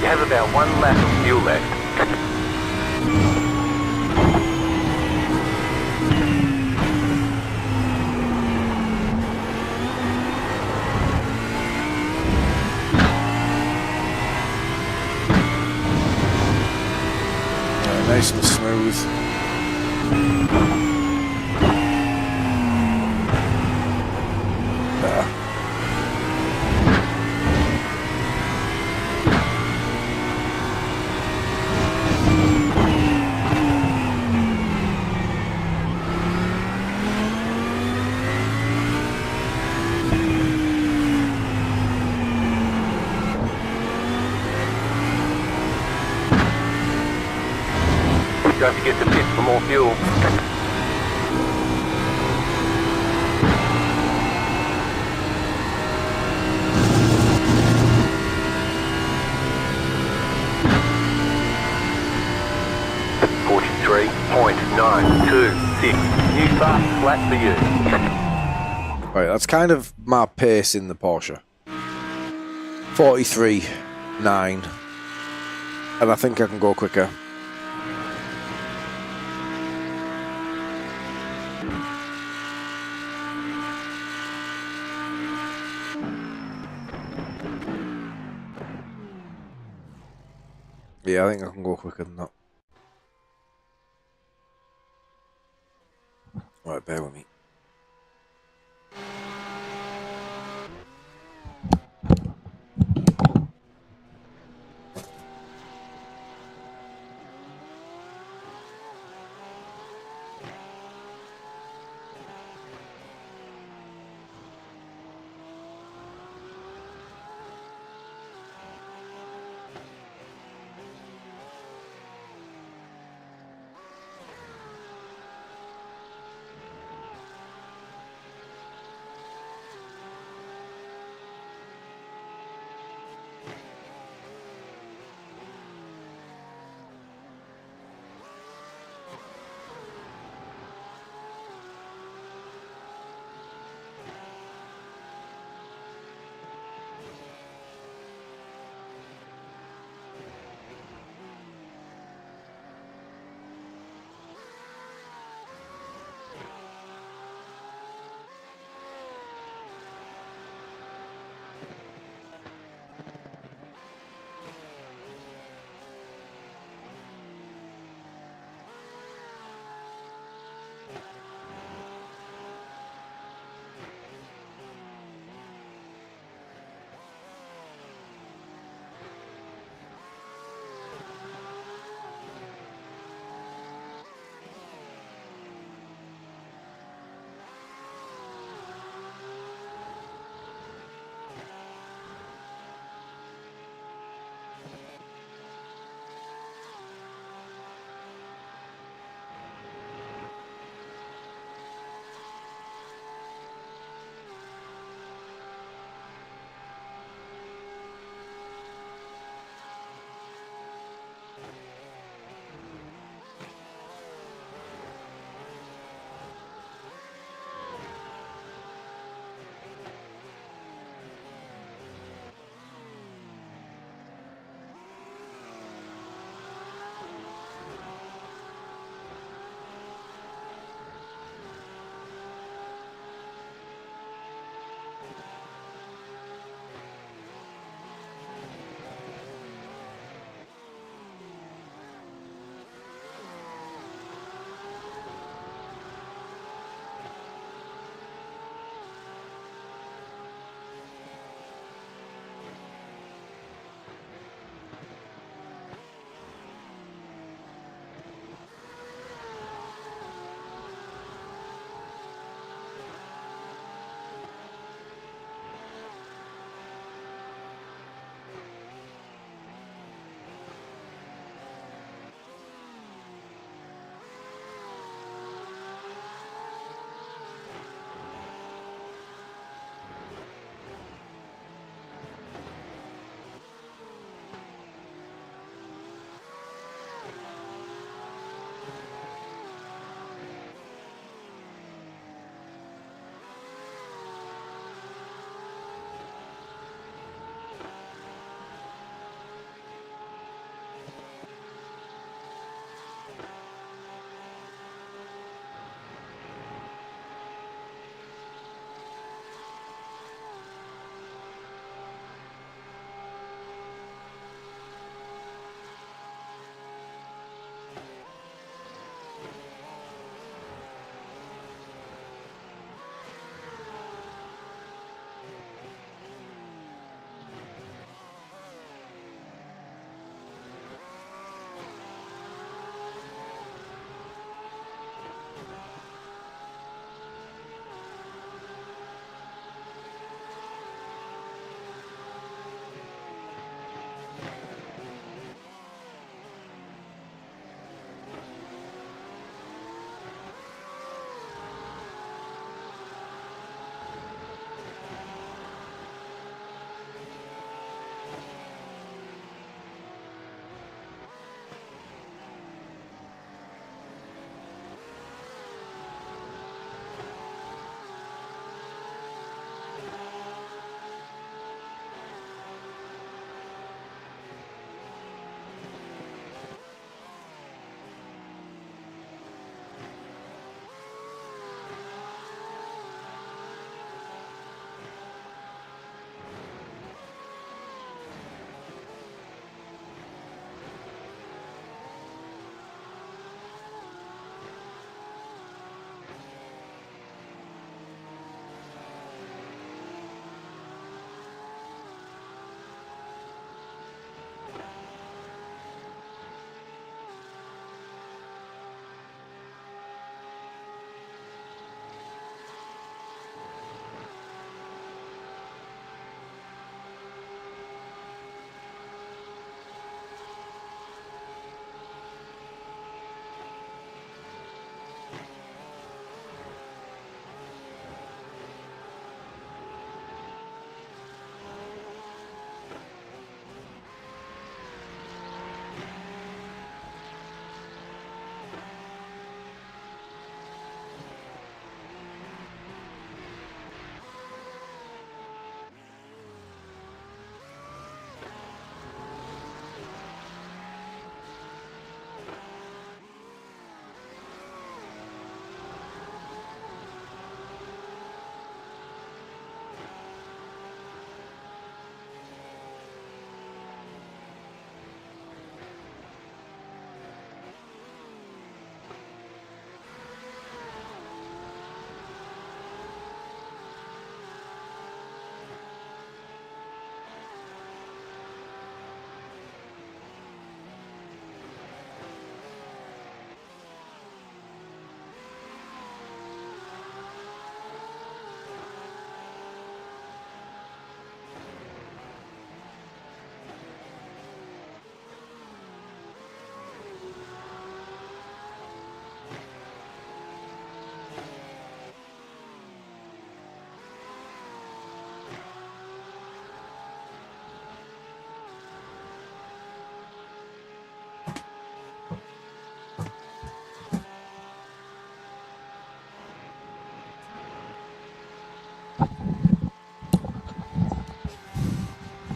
You have about 1 lap of fuel left. Nice and smooth. Better. Don't forget to pit for more fuel. .926. New fast flat for you. Right, that's kind of my pace in the Porsche. 43.9. And I think I can go quicker. Yeah, I think I can go quicker than that. Right, bear with me.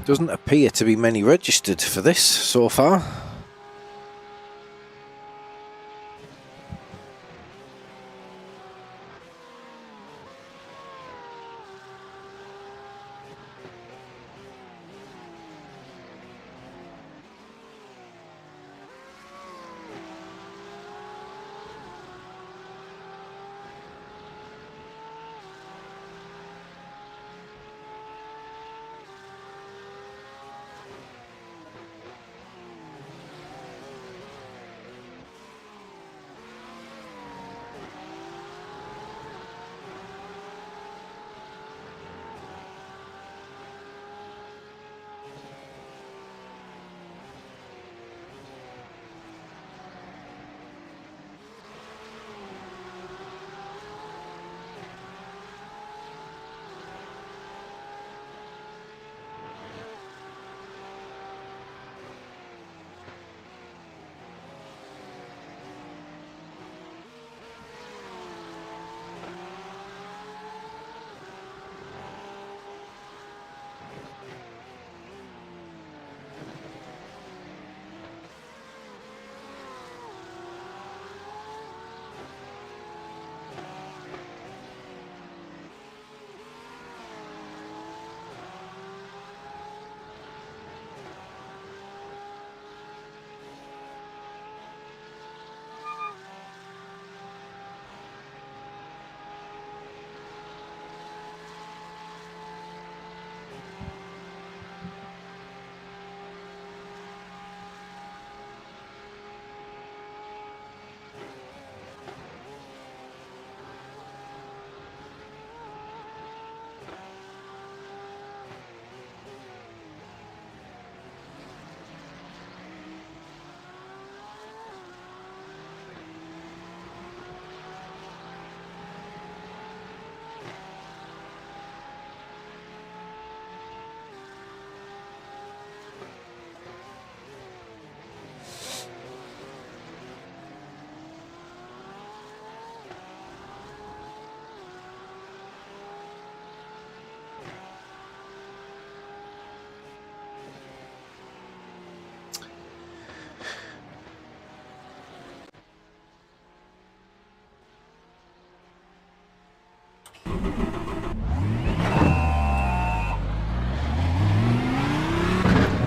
Doesn't appear to be many registered for this so far.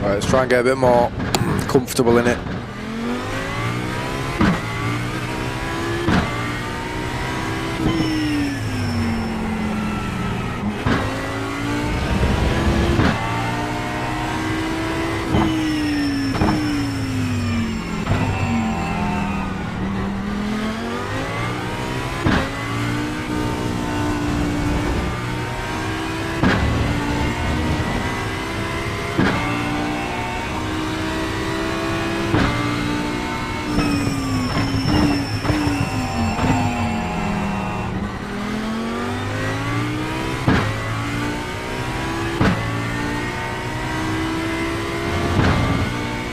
Right, let's try and get a bit more comfortable in it.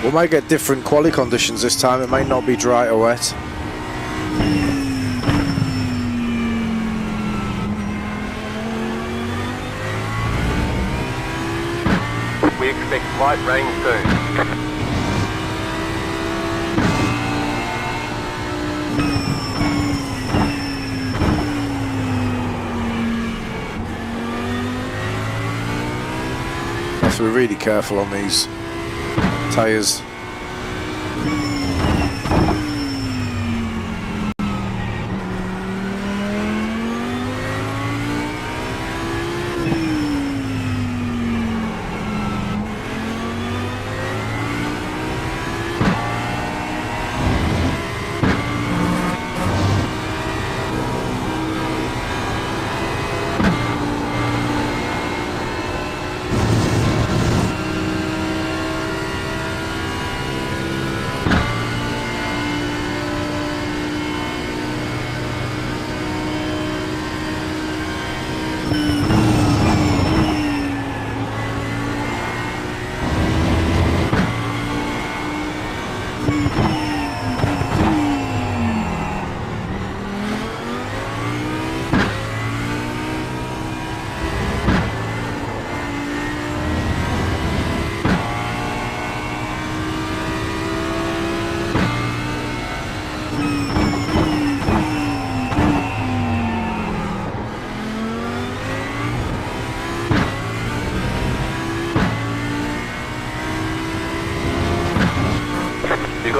We might get different quali conditions this time. It might not be dry or wet. We expect light rain soon. Have to be really careful on these tyres.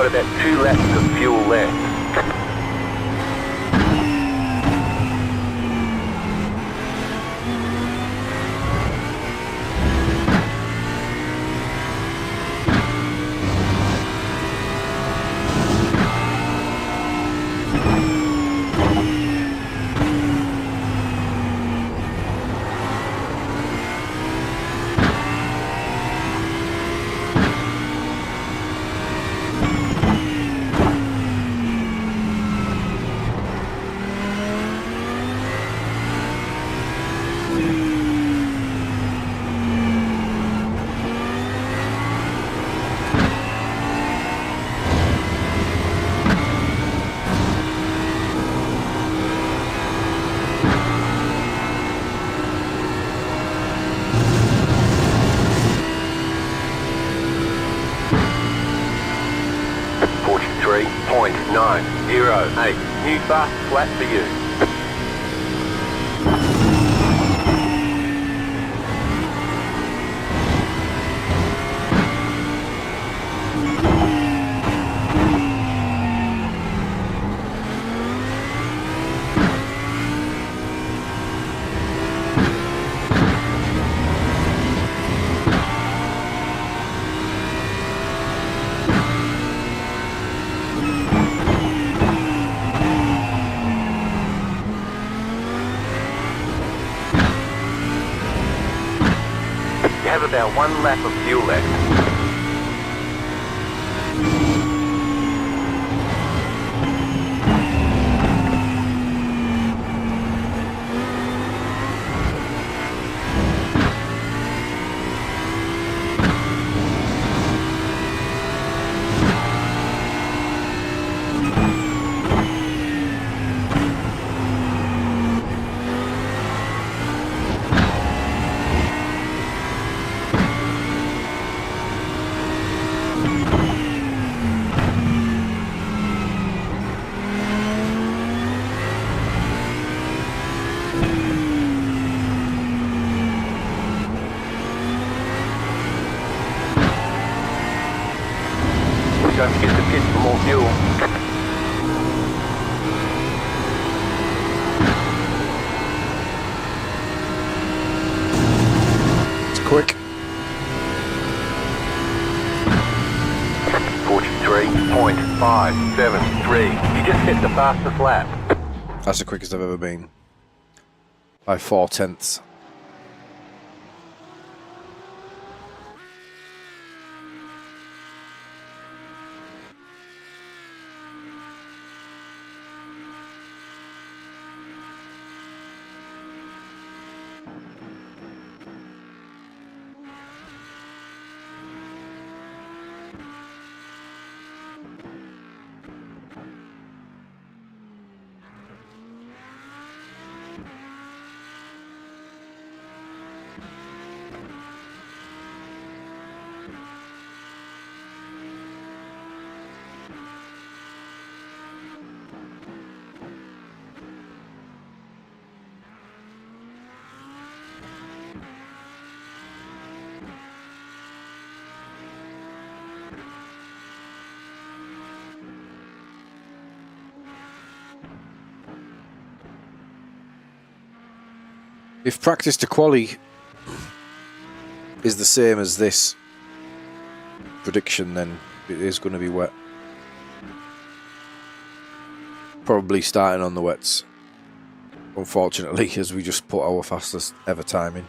got about 2 laps of fuel left. New fast flat for you. You have about 1 lap of fuel left. Don't forget to pit for more fuel. It's quick. 43.573. You just hit the fastest lap. That's the quickest I've ever been. By 4/10. If practice to quali is the same as this prediction, then it is going to be wet. Probably starting on the wets, unfortunately, as we just put our fastest ever time in.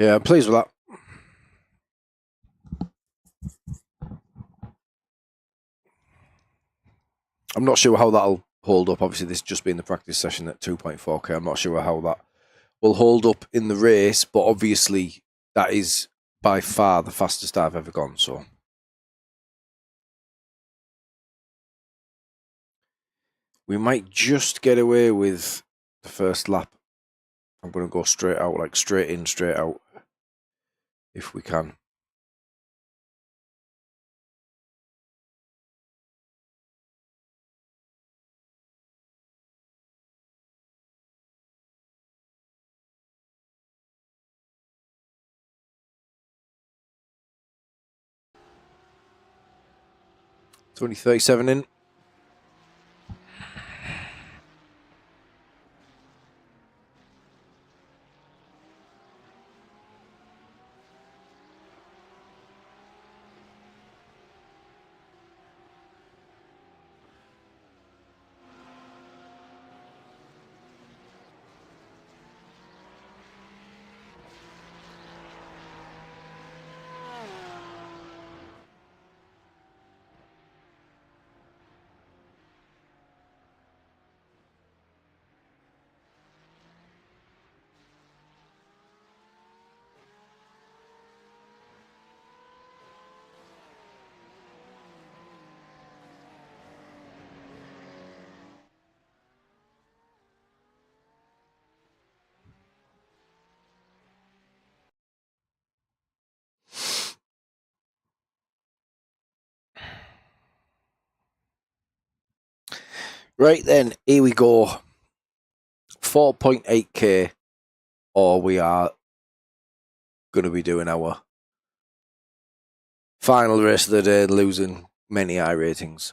Yeah, I'm pleased with that. I'm not sure how that'll hold up. Obviously, this just being the practice session at 2.4k. I'm not sure how that will hold up in the race, but obviously that is by far the fastest I've ever gone. So we might just get away with the first lap. I'm going to go straight out, like straight in, straight out, if we can. It's only 37 in. Right then, here we go. 4.8k, or we are going to be doing our final race of the day, losing many iRatings.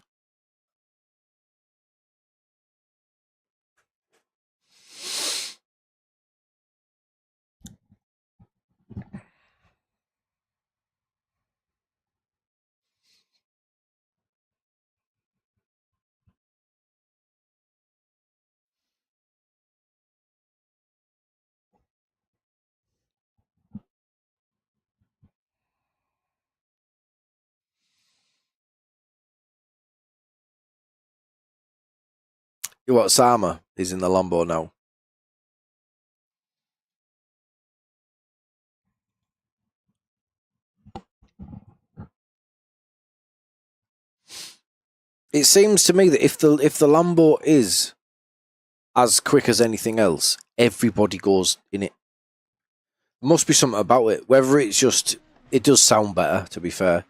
You know what, Sama is in the Lambo now. It seems to me that if the Lambo is as quick as anything else, everybody goes in it. There must be something about it. Whether it's just, it does sound better, to be fair,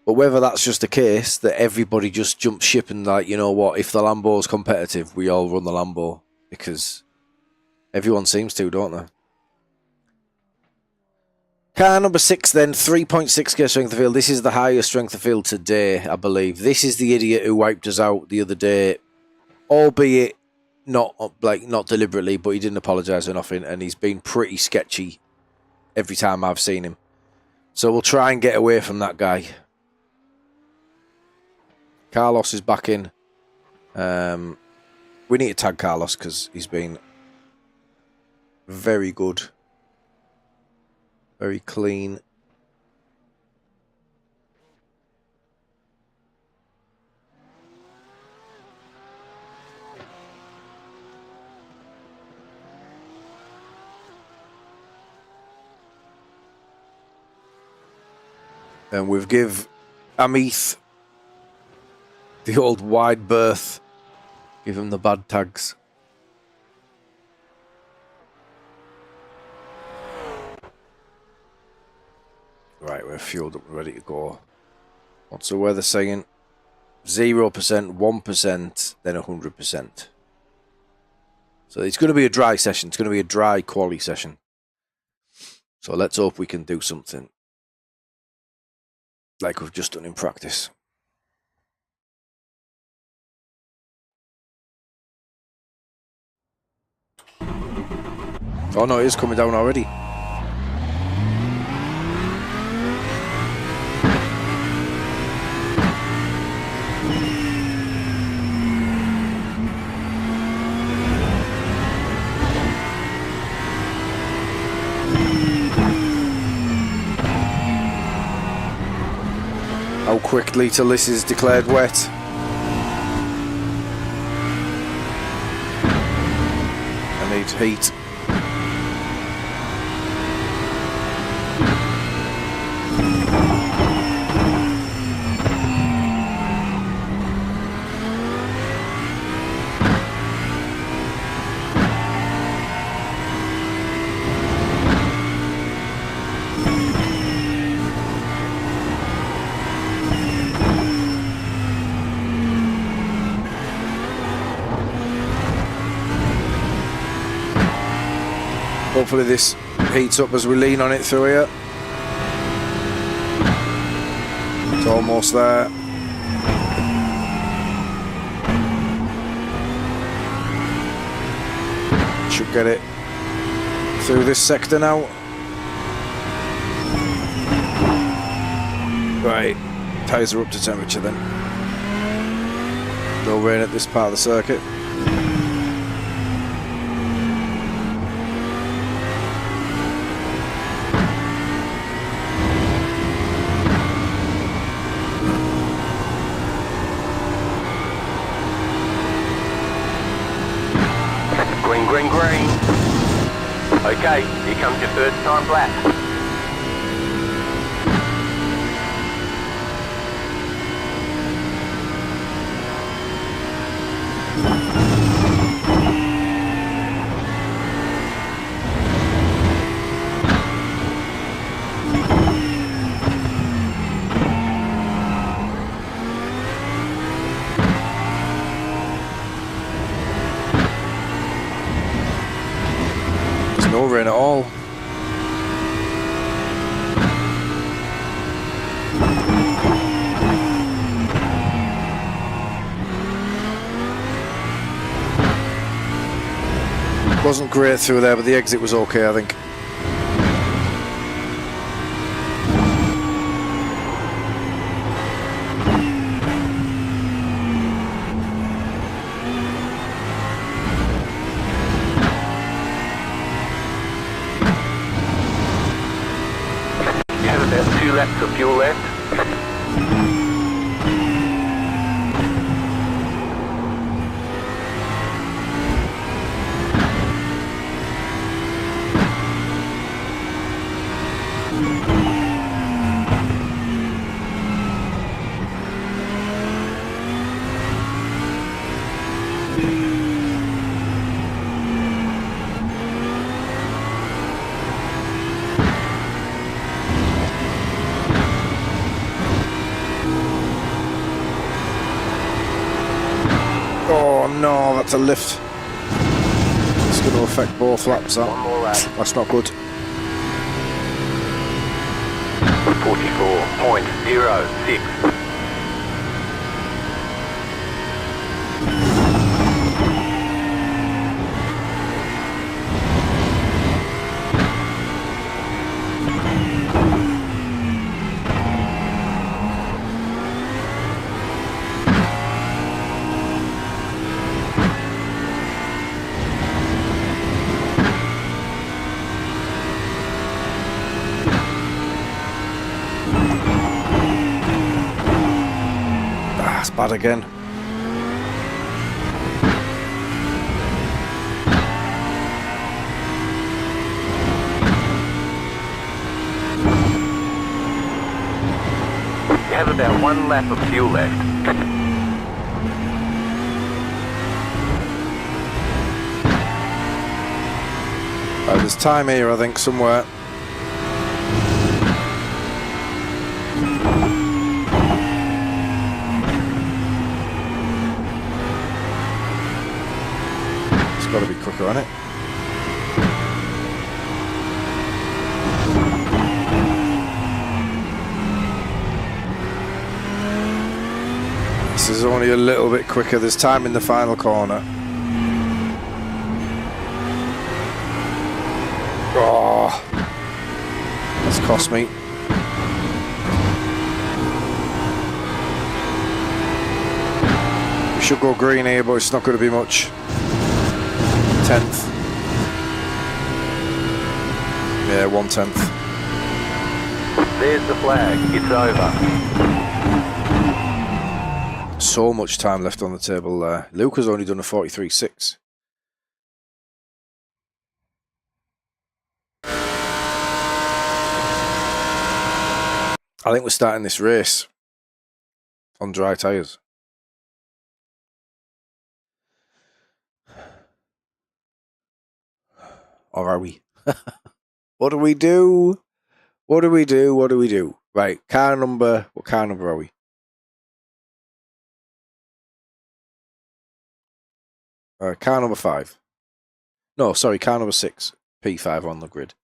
but whether that's just the case that everybody just jumps ship and like, you know what, if the Lambo's competitive, we all run the Lambo, because everyone seems to, don't they? Car number 6 then, 3.6k strength of field. This is the highest strength of field today, I believe. This is the idiot who wiped us out the other day, albeit not deliberately, but he didn't apologise or nothing, and he's been pretty sketchy every time I've seen him. So we'll try and get away from that guy. Carlos is back in. We need to tag Carlos because he's been very good. Very clean. And we've give Amit the old wide berth. Give him the bad tags. Right, we're fueled up, ready to go. What's the weather saying? 0%, 1%, then 100%. So it's going to be a dry session. It's going to be a dry quali session. So let's hope we can do something like we've just done in practice. Oh no, it is coming down already. quickly till this is declared wet. I need heat. Hopefully this heats up as we lean on it through here. It's almost there. Should get it through this sector now. Right, tyres are up to temperature then. No rain at this part of the circuit. Green, green. Okay, here comes your first time lap. No rain at all. Wasn't great through there, but the exit was okay, I think. About 2 laps of fuel left. Oh no, that's a lift. It's going to affect both laps. One more lap. That's not good. 44.06. That's bad again. You have about 1 lap of fuel left. There's time here, I think, somewhere. It's got to be quicker on it. This is only a little bit quicker. There's time in the final corner. Oh, that's cost me. We should go green here, but it's not going to be much. 10th. Yeah, 1/10. There's the flag. It's over. So much time left on the table there. Luca's only done a 43.6. I think we're starting this race on dry tyres. Or are we? What do we do? What do we do? What do we do? Right, car number. What car number are we? Car number 5. No, sorry, car number 6. P5 on the grid.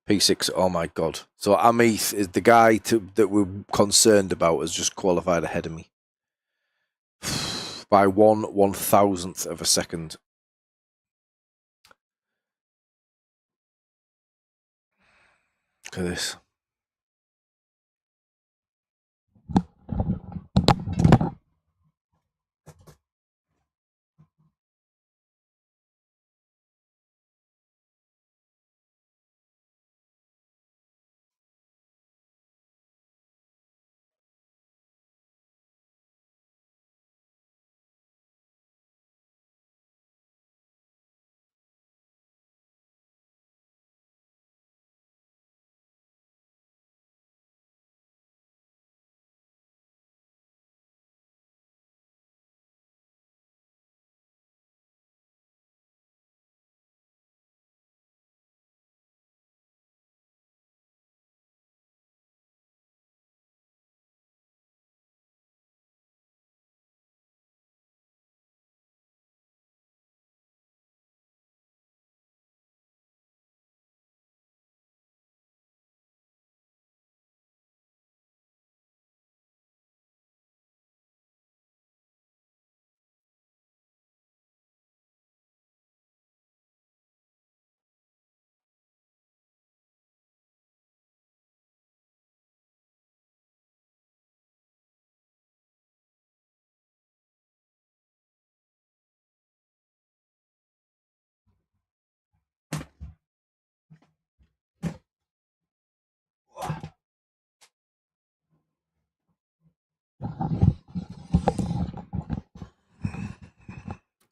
P6, oh my God. So Amit is the guy that we're concerned about has just qualified ahead of me. By 1/1000th of a second. Look at this.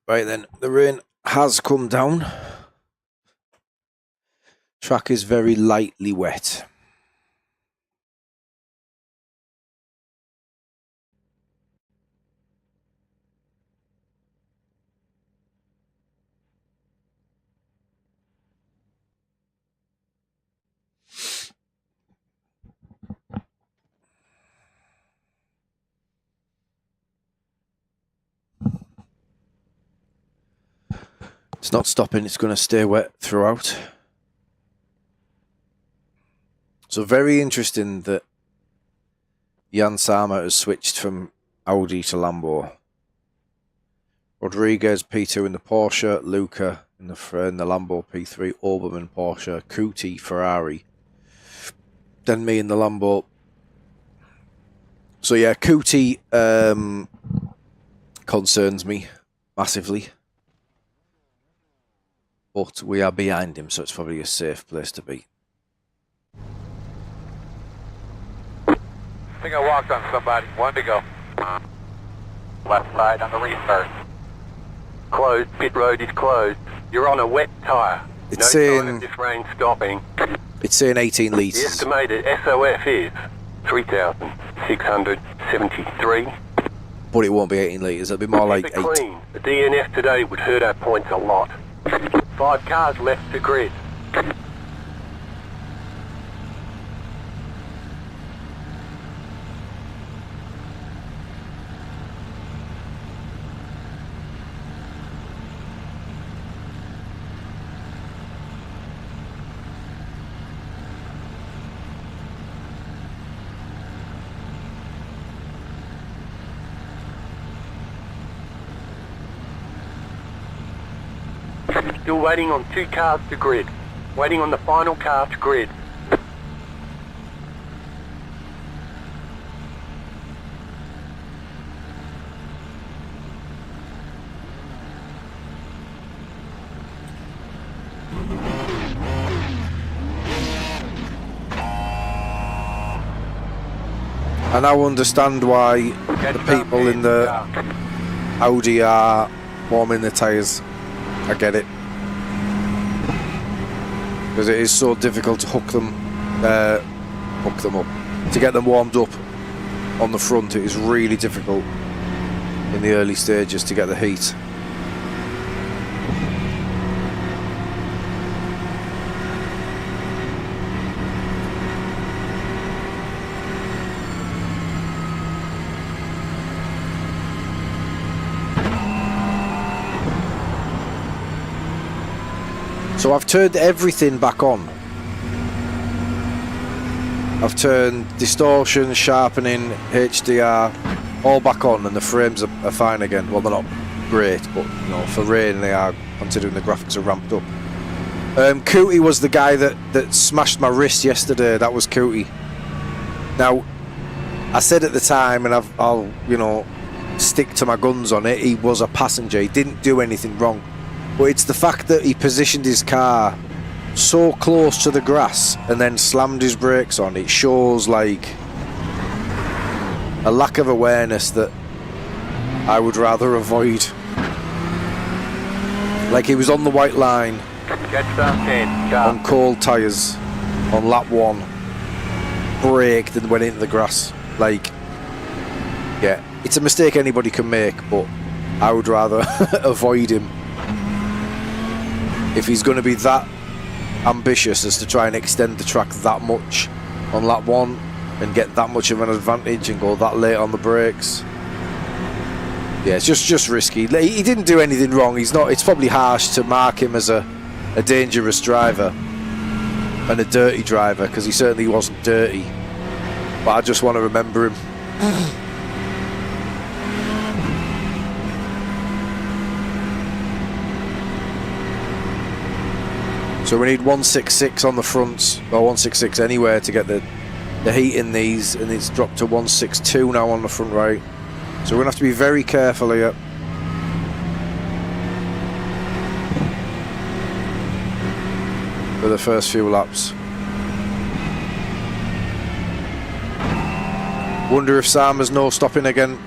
Right then, the rain has come down. Track is very lightly wet. It's not stopping, it's going to stay wet throughout. So very interesting that Jan Sama has switched from Audi to Lambo. Rodriguez P2 in the Porsche, Luca in the Lambo P3, Oberman Porsche, Kuti Ferrari, then me in the Lambo. So yeah, Kuti concerns me massively. But we are behind him, so it's probably a safe place to be. I think I walked on somebody. One to go. Left side on the restart. Closed. Pit road is closed. You're on a wet tyre. It's no saying sign of this rain stopping. It's saying 18 The litres. estimated SOF is 3,673. But it won't be 18 litres, it'll be more like Keep it 8. clean. The DNF today would hurt our points a lot. 5 cars left to grid. Still waiting on 2 cars to grid. Waiting on the final car to grid. I now understand why the people in the Audi are warming the tyres. I get it. Because it is so difficult to hook them up. To get them warmed up on the front, it is really difficult in the early stages to get the heat. So I've turned everything back on. I've turned distortion, sharpening, HDR, all back on, and the frames are fine again. Well, they're not great, but you know, for rain they are, considering the graphics are ramped up. Cootie was the guy that smashed my wrist yesterday. That was Cootie. Now, I said at the time, and I'll you know, stick to my guns on it, he was a passenger. He didn't do anything wrong. But it's the fact that he positioned his car so close to the grass and then slammed his brakes on. It shows like a lack of awareness that I would rather avoid. Like he was on the white line on cold tyres on lap 1, braked and went into the grass. Like, yeah, it's a mistake anybody can make, but I would rather avoid him. If he's going to be that ambitious as to try and extend the track that much on lap 1 and get that much of an advantage and go that late on the brakes, yeah, it's just risky. He didn't do anything wrong. He's not. It's probably harsh to mark him as a dangerous driver and a dirty driver, because he certainly wasn't dirty. But I just want to remember him. So we need 166 on the fronts, or 166 anywhere, to get the heat in these, and it's dropped to 162 now on the front right. So we're going to have to be very careful here. For the first few laps. Wonder if Sam has no stopping again.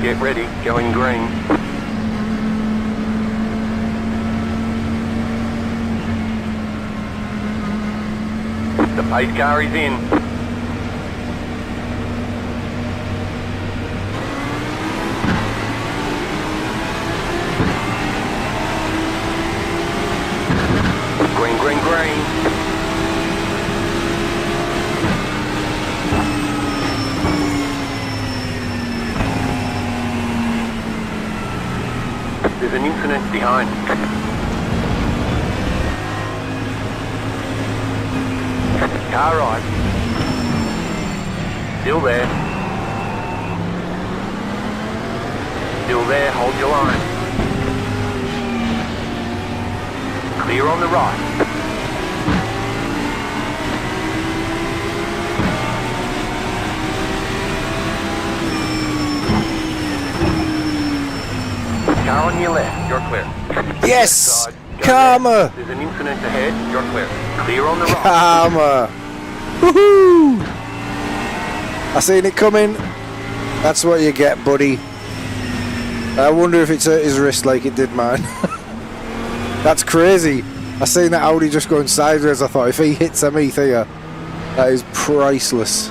Get ready, going green. The pace car is in. Green, green, green. There's an incident behind. Car right. Still there. Still there, hold your line. Clear on the right. Car on your left, you're clear. Yes! Karma! There's an incident ahead, you're clear. Clear on the right. Karma! Woohoo! I seen it coming. That's what you get, buddy. I wonder if it's hurt his wrist like it did mine. That's crazy. I seen that Audi just going sideways. I thought, if he hits me here, that is priceless.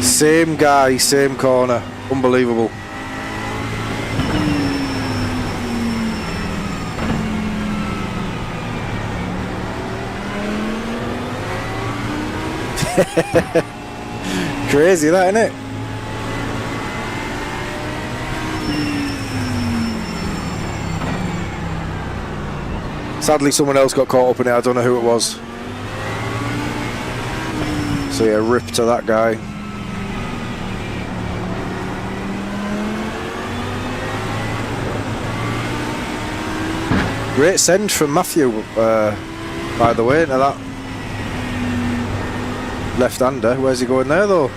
Same guy, same corner. Unbelievable. Crazy that, isn't it? Sadly, someone else got caught up in it. I don't know who it was. So yeah, rip to that guy. Great send from Matthew, by the way, into that left-hander. Where's he going there, though?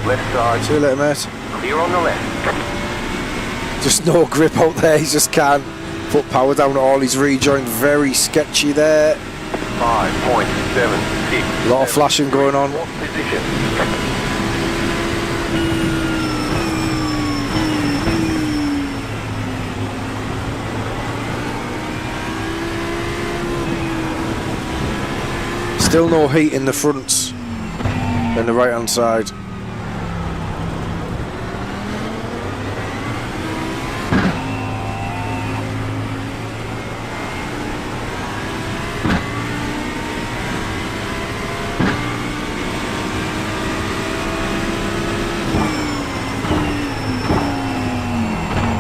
Left side. See you later, mate. Clear on the left. Just no grip out there. He just can't put power down at all. He's rejoined very sketchy there. 5.76. A lot of flashing going on. Position. Still no heat in the fronts and the right hand side.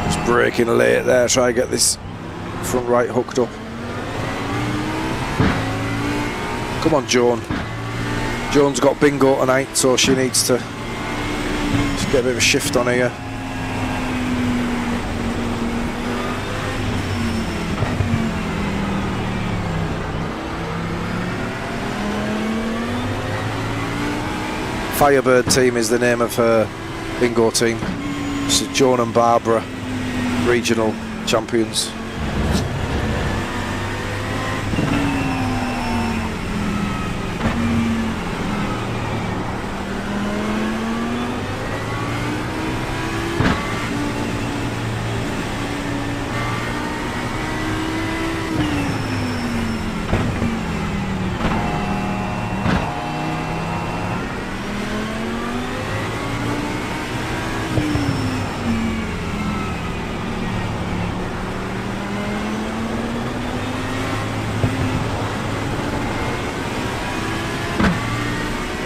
Just braking late there, try to get this front right hooked up. Come on, Joan. Joan's got bingo tonight, so she needs to just get a bit of a shift on here. Firebird team is the name of her bingo team. This is Joan and Barbara, regional champions.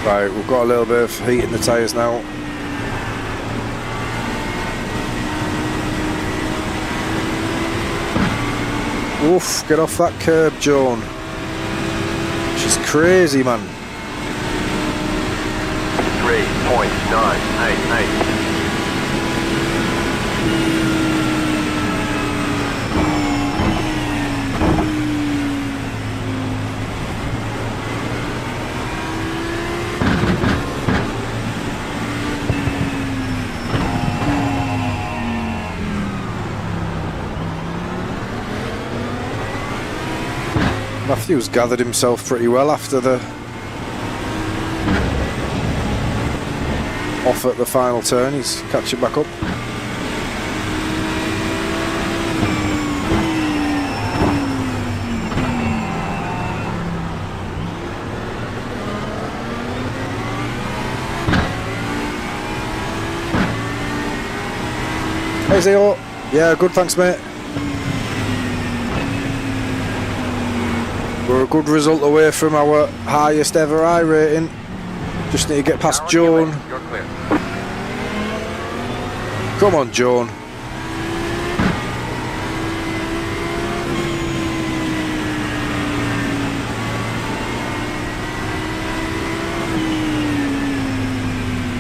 Right, we've got a little bit of heat in the tyres now. Oof, get off that curb, Joan. She's crazy, man. 3.988. Matthew's gathered himself pretty well after the off at the final turn. He's catching back up. Hey Zio. Yeah, good, thanks mate. We're a good result away from our highest ever iRating. Just need to get past Joan. You're clear. Come on, Joan.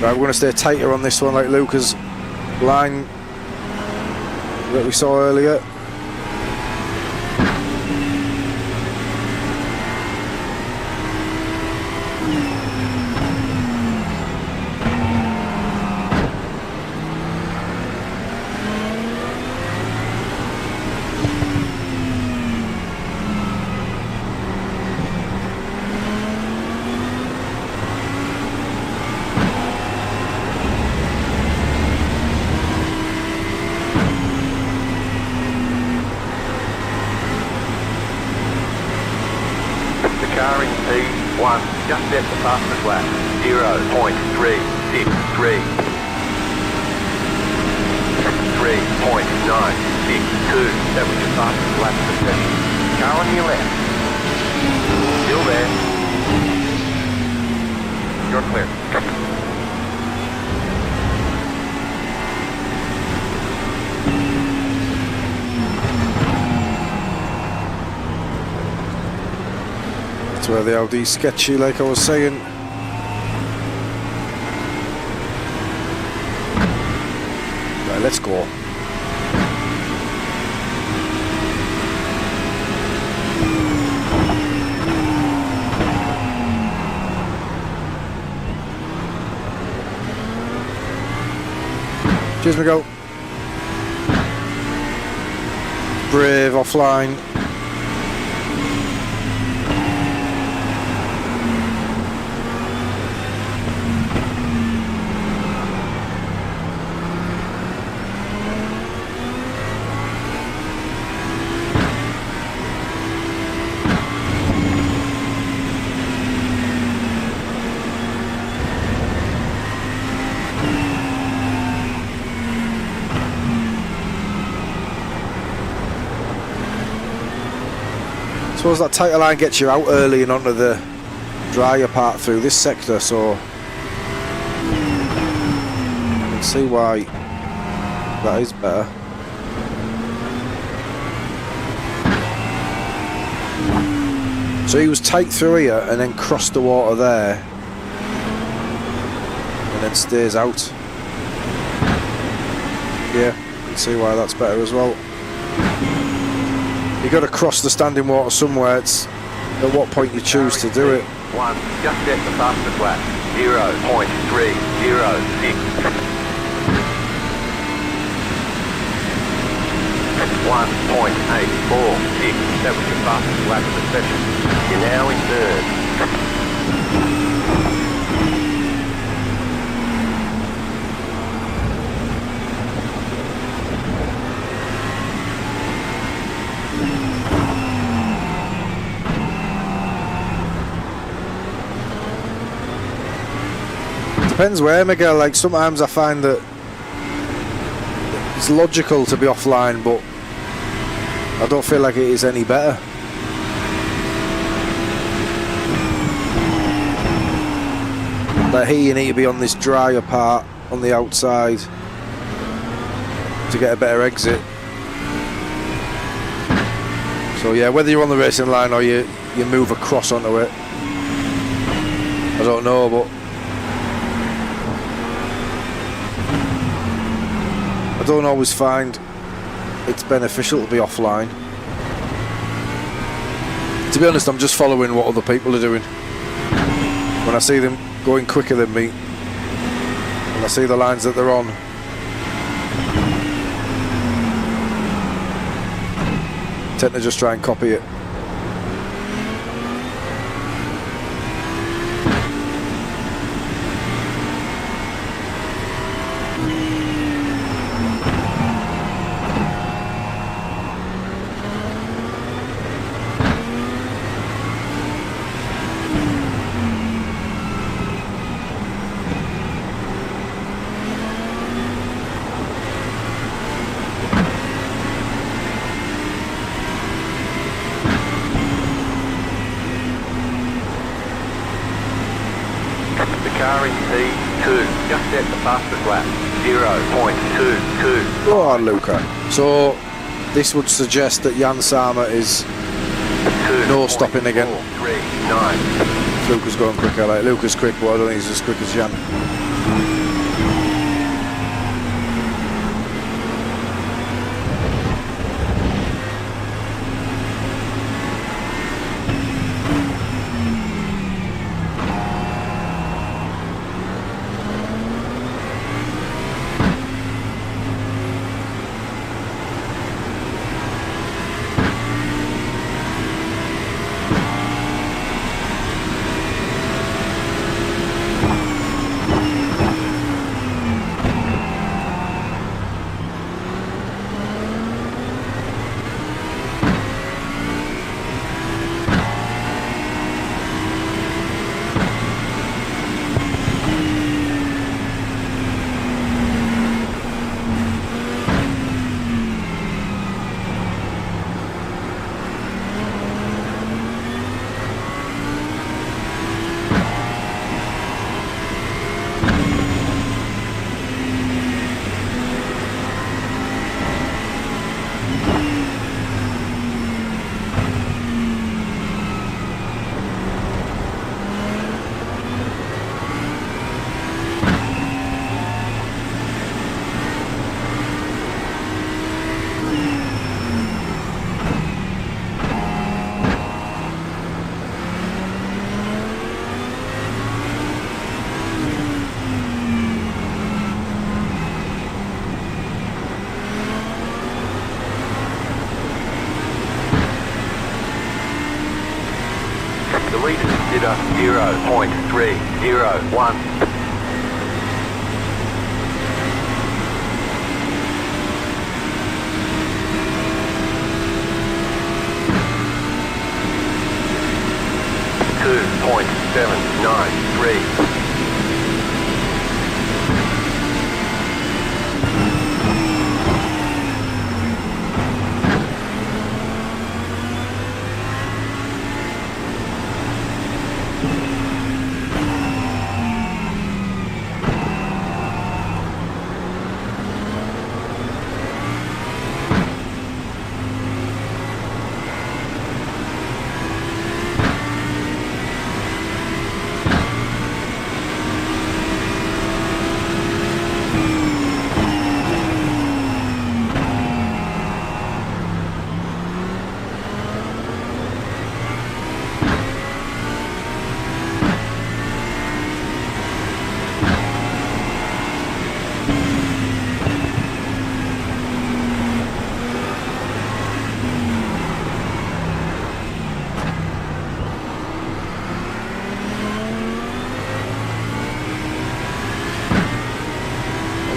Right, we're going to stay tighter on this one, like Luca's line that we saw earlier. Just at the fastest lap, 0.363. 3.962. That was your fastest lap of the session. Car on your left. Still there. You're clear. That's where the Audi's sketchy, like I was saying. Right, let's go. Cheers, Miguel. Brave offline. I suppose that tighter line gets you out early and onto the drier part through this sector, so you can see why that is better. So he was tight through here and then crossed the water there and then stays out. Yeah, you can see why that's better as well. You've got to cross the standing water somewhere. It's at what point you choose to do it. 1, just set the fastest lap. 0.306. 1.846. That was your fastest lap of the session. You're now in third. Depends where, Miguel. Like sometimes I find that it's logical to be offline, but I don't feel like it is any better. Like here you need to be on this drier part on the outside to get a better exit. So yeah, whether you're on the racing line or you move across onto it, I don't know, but I don't always find it's beneficial to be offline. To be honest, I'm just following what other people are doing. When I see them going quicker than me, and I see the lines that they're on, I tend to just try and copy it. Car in P2, just set the fastest lap. 0.22. Go on, Luca. So this would suggest that Jan Sama is no stopping again. 439. Luca's going quicker. Like Luca's quick, but I don't think he's as quick as Jan. 0.301. .793.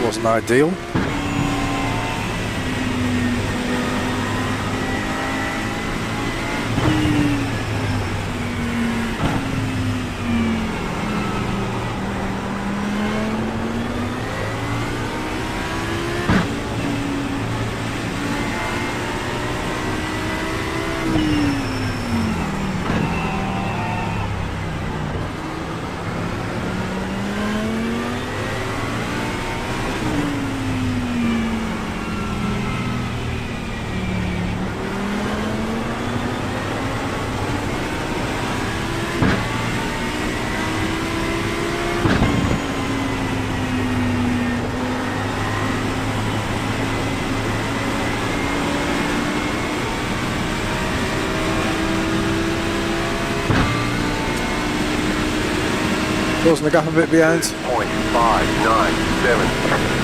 Wasn't ideal. Closing the gap a bit behind. 0.597.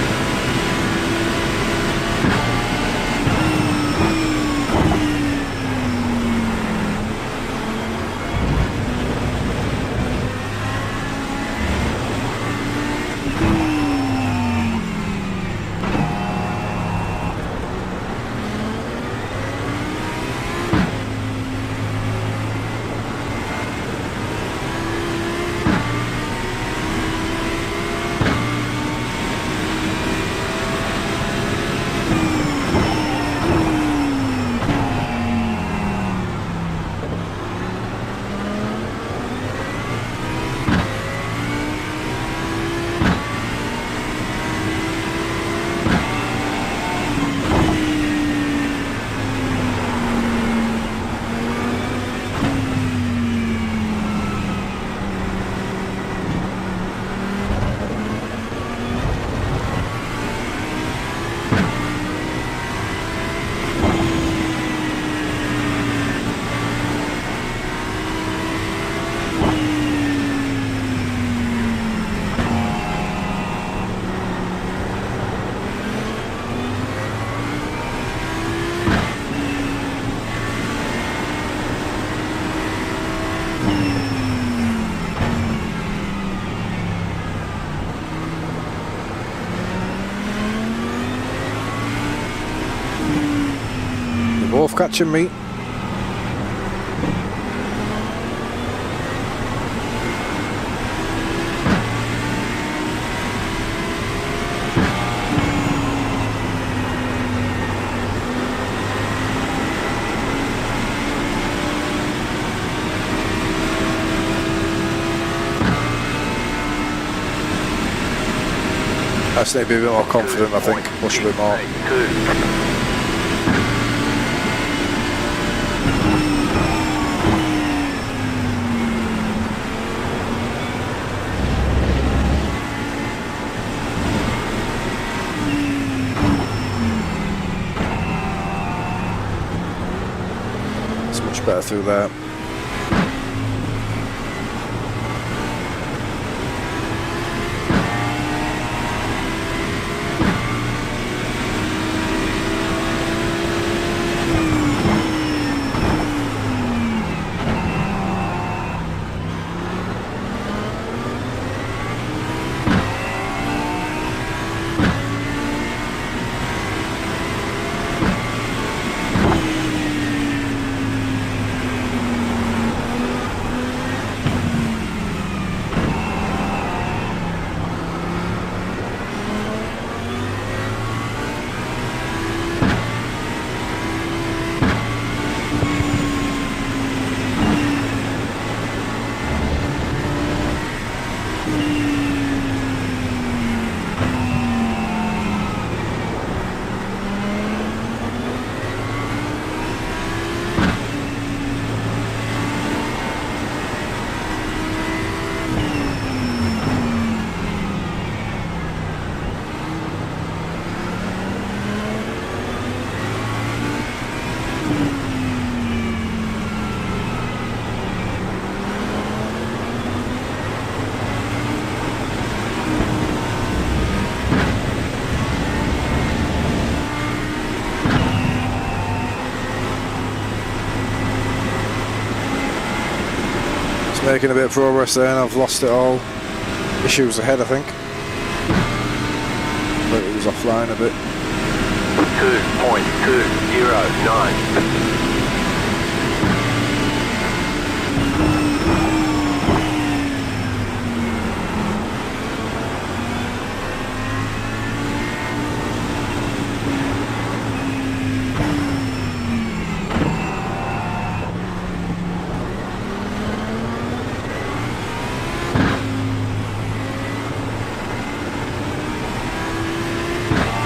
Both catching me. I just need to be a bit more confident, I think. Push a bit more. It's much better through there. making a bit of progress there and I've lost it all. Issues ahead, I think. But it was offline a bit. 2.209.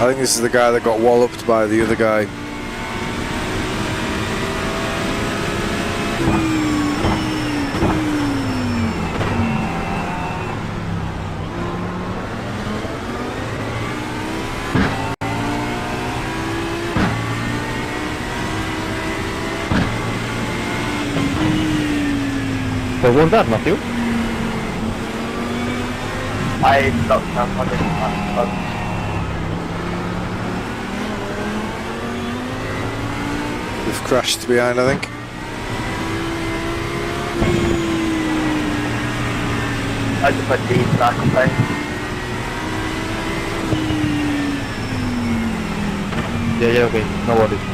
I think this is the guy that got walloped by the other guy. So what's that, Matthew? I stopped someone. We've crashed behind, I think. I just put these back on play. Yeah, okay, no worries.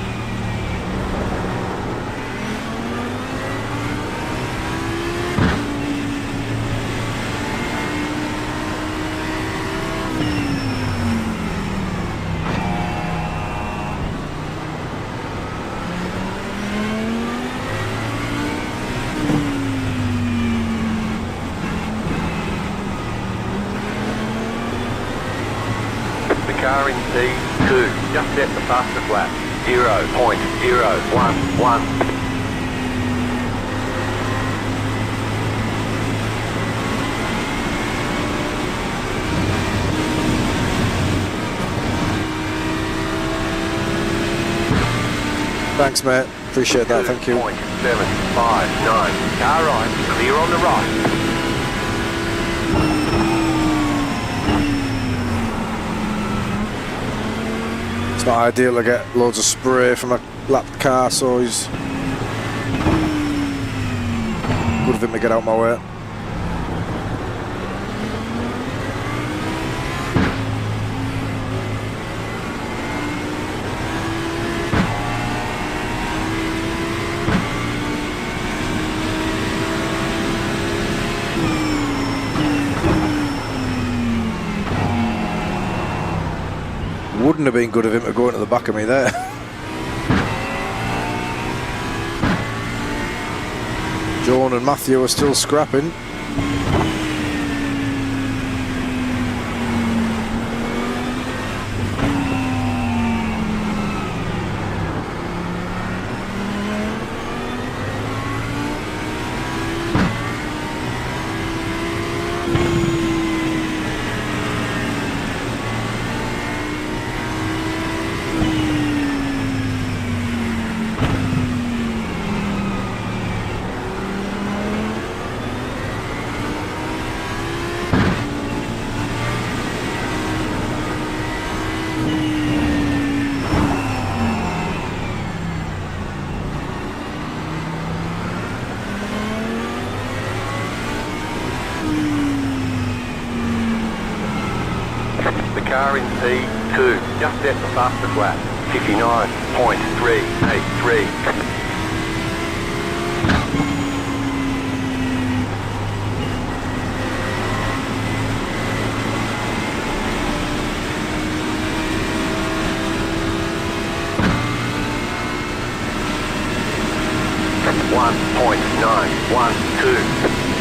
Car in C2, just set the fastest lap. 0.011. Thanks, mate. Appreciate that. Thank you. 2.759. Car right, clear on the right. It's not ideal to get loads of spray from a lapped car, so he's good of him to get out my way. Wouldn't have been good of him to go into the back of me there. John and Matthew are still scrapping. Car in C2, just set the fastest lap. 59.383. .912.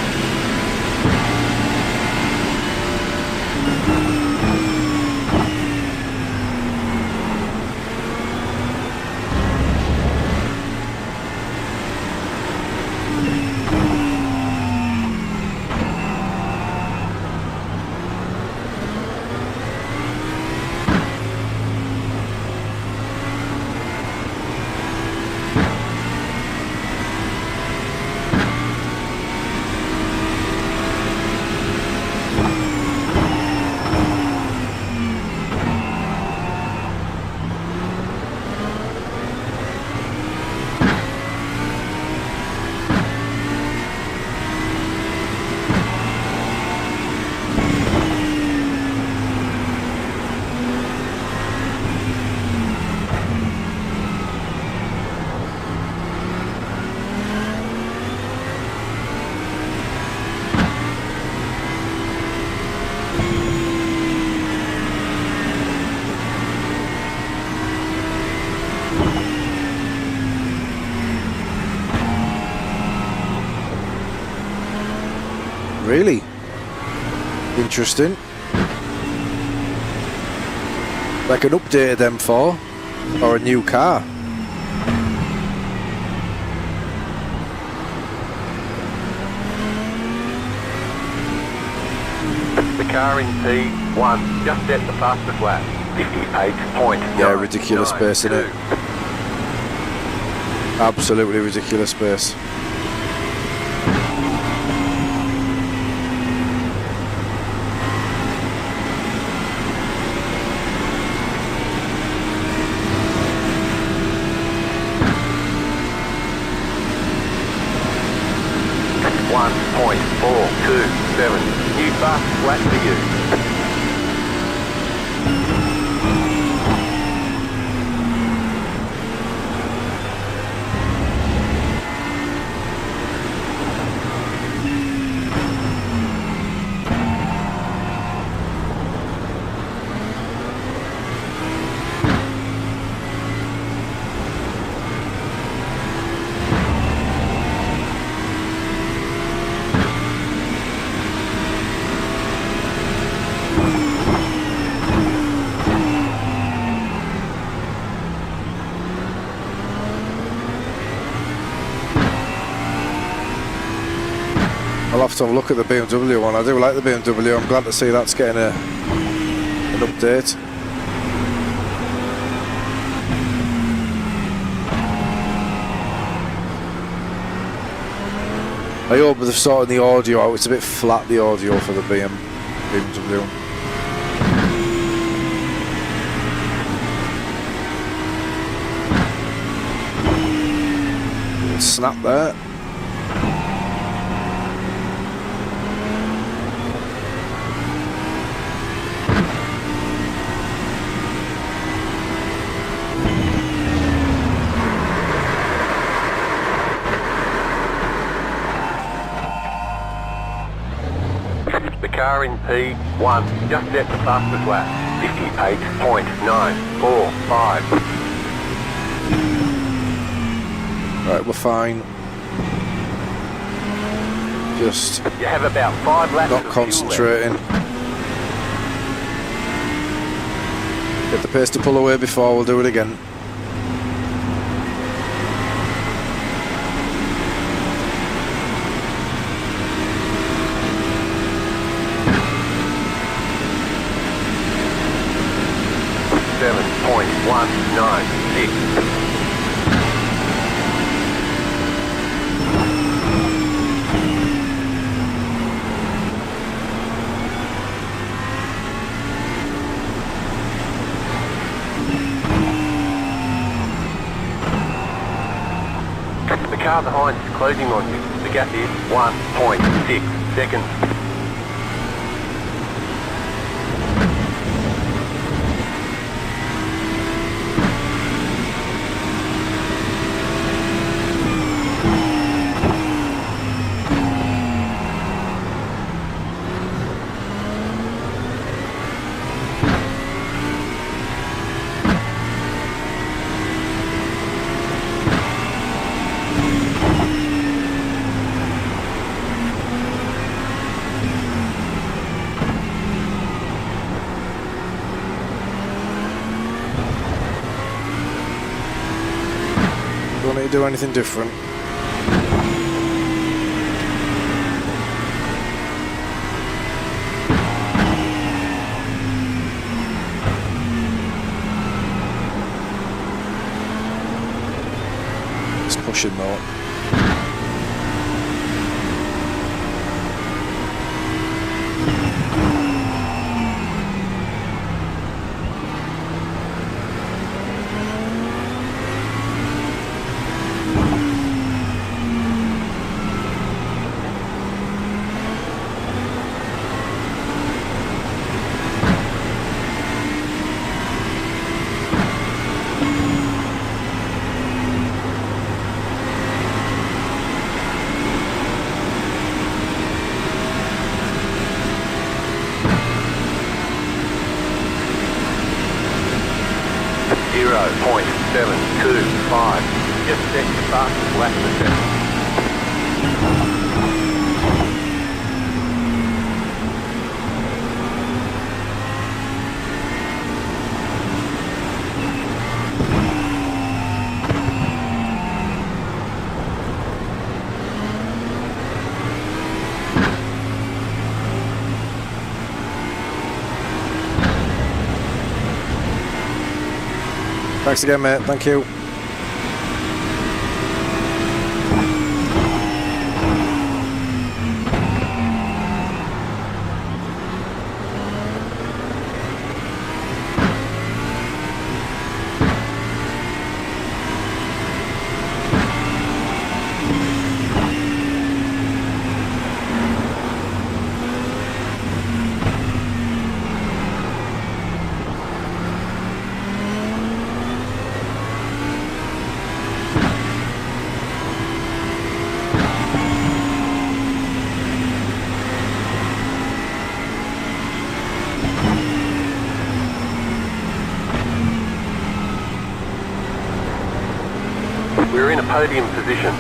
Really interesting. Like an updated M4 or a new car. The car in P1 just set the fastest lap. 58.9. Yeah, ridiculous pace, isn't it? Absolutely ridiculous pace. New fastest lap for you. I'll have to have a look at the BMW one. I do like the BMW. I'm glad to see that's getting an update. I hope they've sorted the audio out. It's a bit flat, the audio for the BMW. Snap there. The car in P1 just set the fastest lap. 58.945. Right, we're fine. Just You have about 5 laps not of fuel concentrating. Get the pace to pull away before, we'll do it again. left. 7.196. The car behind is closing on you. The gap is 1.6 seconds. Don't need to do anything different. It's pushing though. Just set your fastest lap for 7. Thanks again, mate. Thank you. We're in a podium position.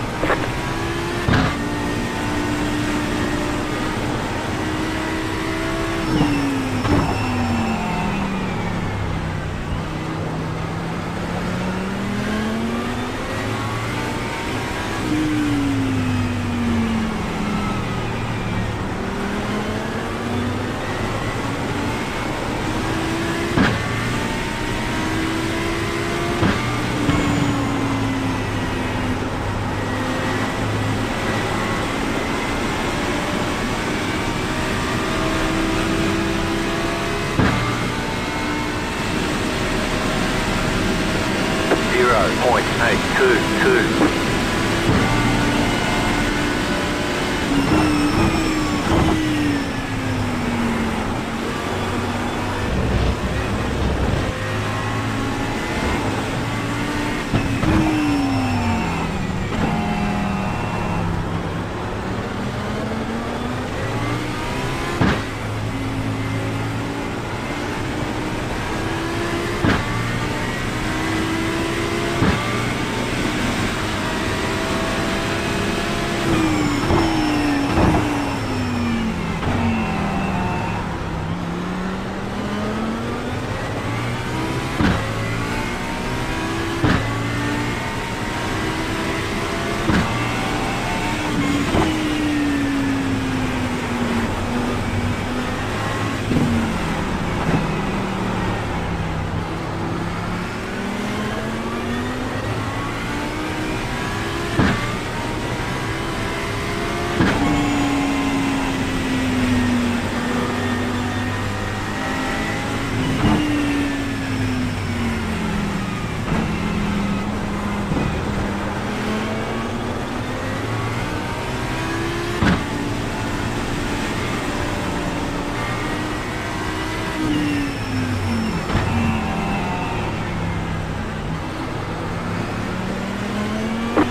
Point 822.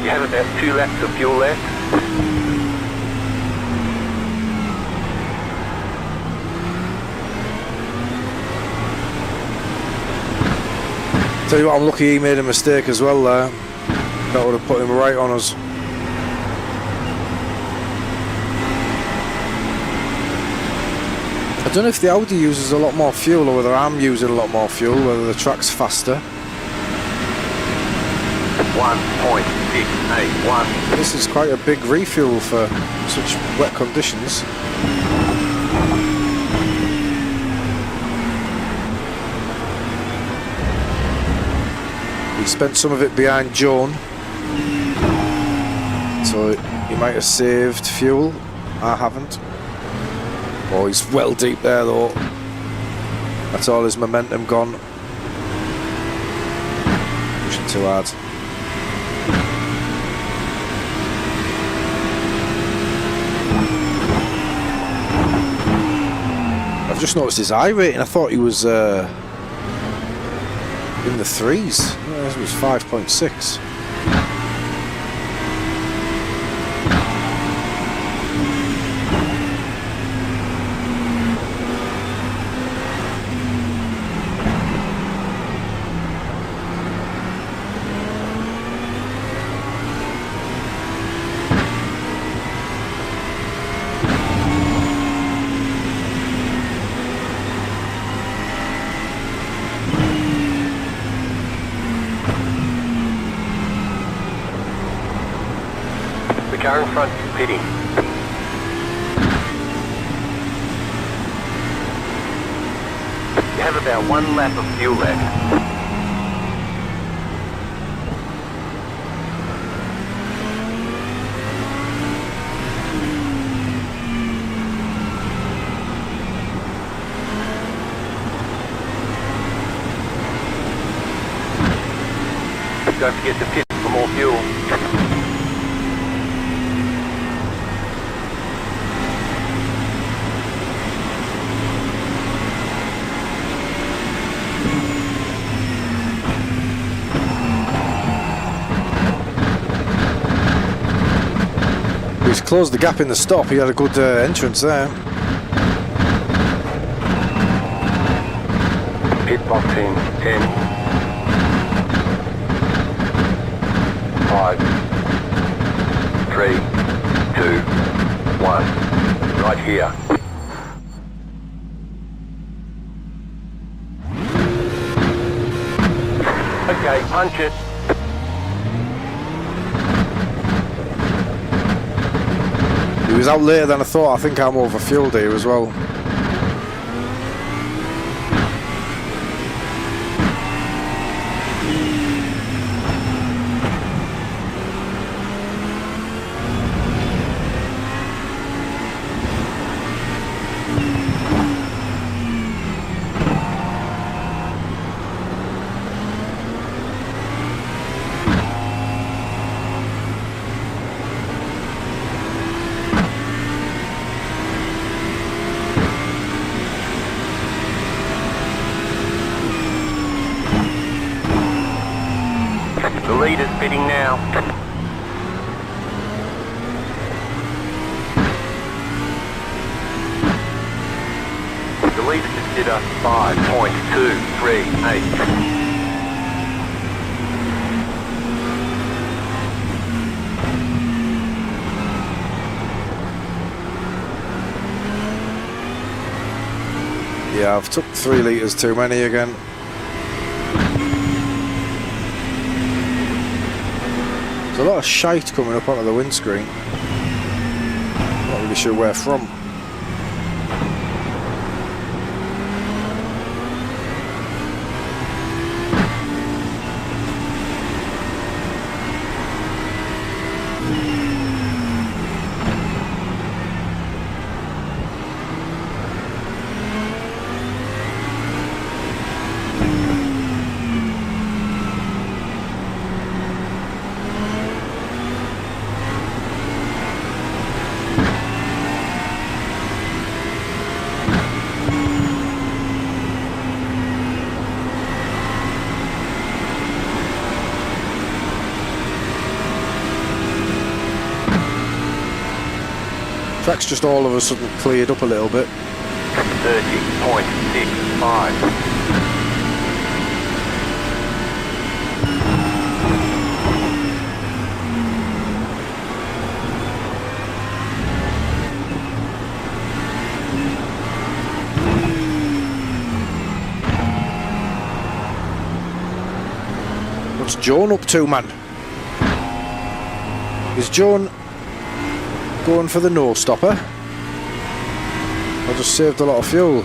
You have about 2 laps of fuel left. Tell you what, I'm lucky he made a mistake as well there. That would have put him right on us. I don't know if the Audi uses a lot more fuel or whether I'm using a lot more fuel, whether the track's faster. 1.681. This is quite a big refuel for such wet conditions. He spent some of it behind Joan, so he might have saved fuel. I haven't. Oh, he's well deep there though. That's all his momentum gone. Pushing too hard. I've just noticed his I rating. I thought he was in the 3s. It was 5.6. The car in front is pitting. You have about 1 lap of fuel left. Don't forget to pit for more fuel. He's closed the gap in the stop. He had a good entrance there. Pit box in 10, 5, 3, 2, 1. Right here. Okay, punch it. He was out later than I thought. I think I'm over fueled here as well. The leader's pitting now. The leader just did a 5.238. Yeah, I've took 3 litres too many again. There's a lot of shite coming up onto the windscreen. Not really sure where from. Track's just all of a sudden cleared up a little bit. 30.65. What's Joan up to, man? Is Joan going for the no stopper? I just saved a lot of fuel.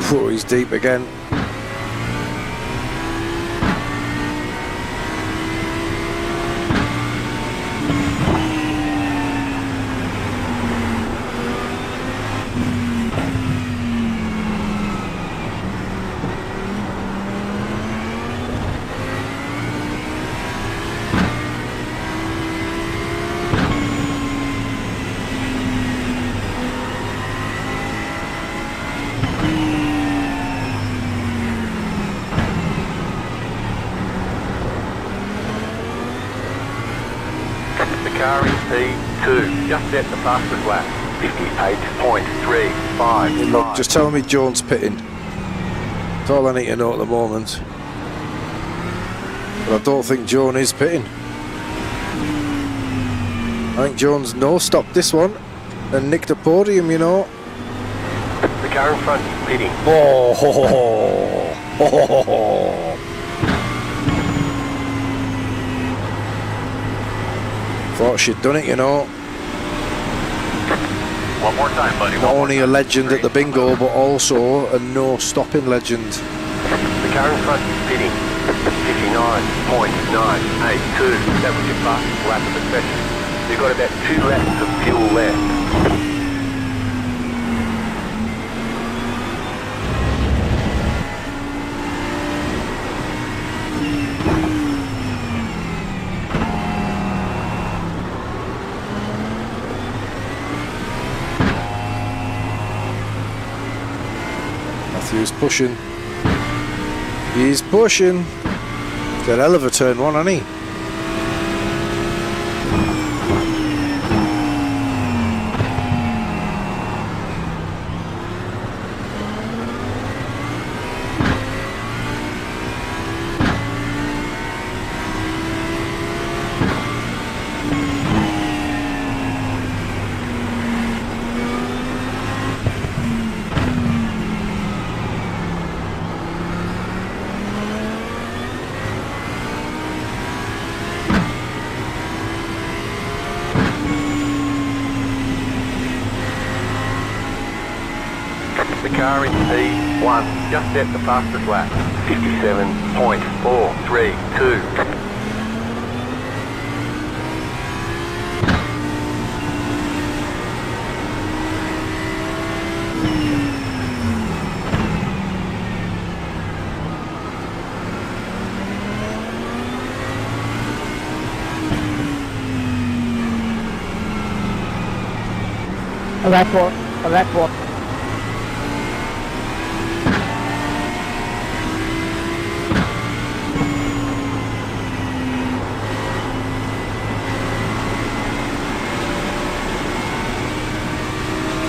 Oh, he's deep again. Car in P2, just set the fastest lap, 58.355. Look, just tell me Joan's pitting. That's all I need to know at the moment. But I don't think Joan is pitting. I think Joan's no stopped this one and nicked a podium, you know. The car in front is pitting. Oh, ho, ho, ho. Ho, ho, ho, ho. Thought she'd done it, you know. One more time, buddy. Not only a legend at the bingo, but also a no-stopping legend. The car in front is pitting. 59.982. That was your fastest lap of the session. You've got about 2 laps of fuel left. Matthew's pushing. He's pushing. Got a hell of a turn one, hasn't he? The car in P1 just set the fastest lap. 57.432. A lap one. A lap one.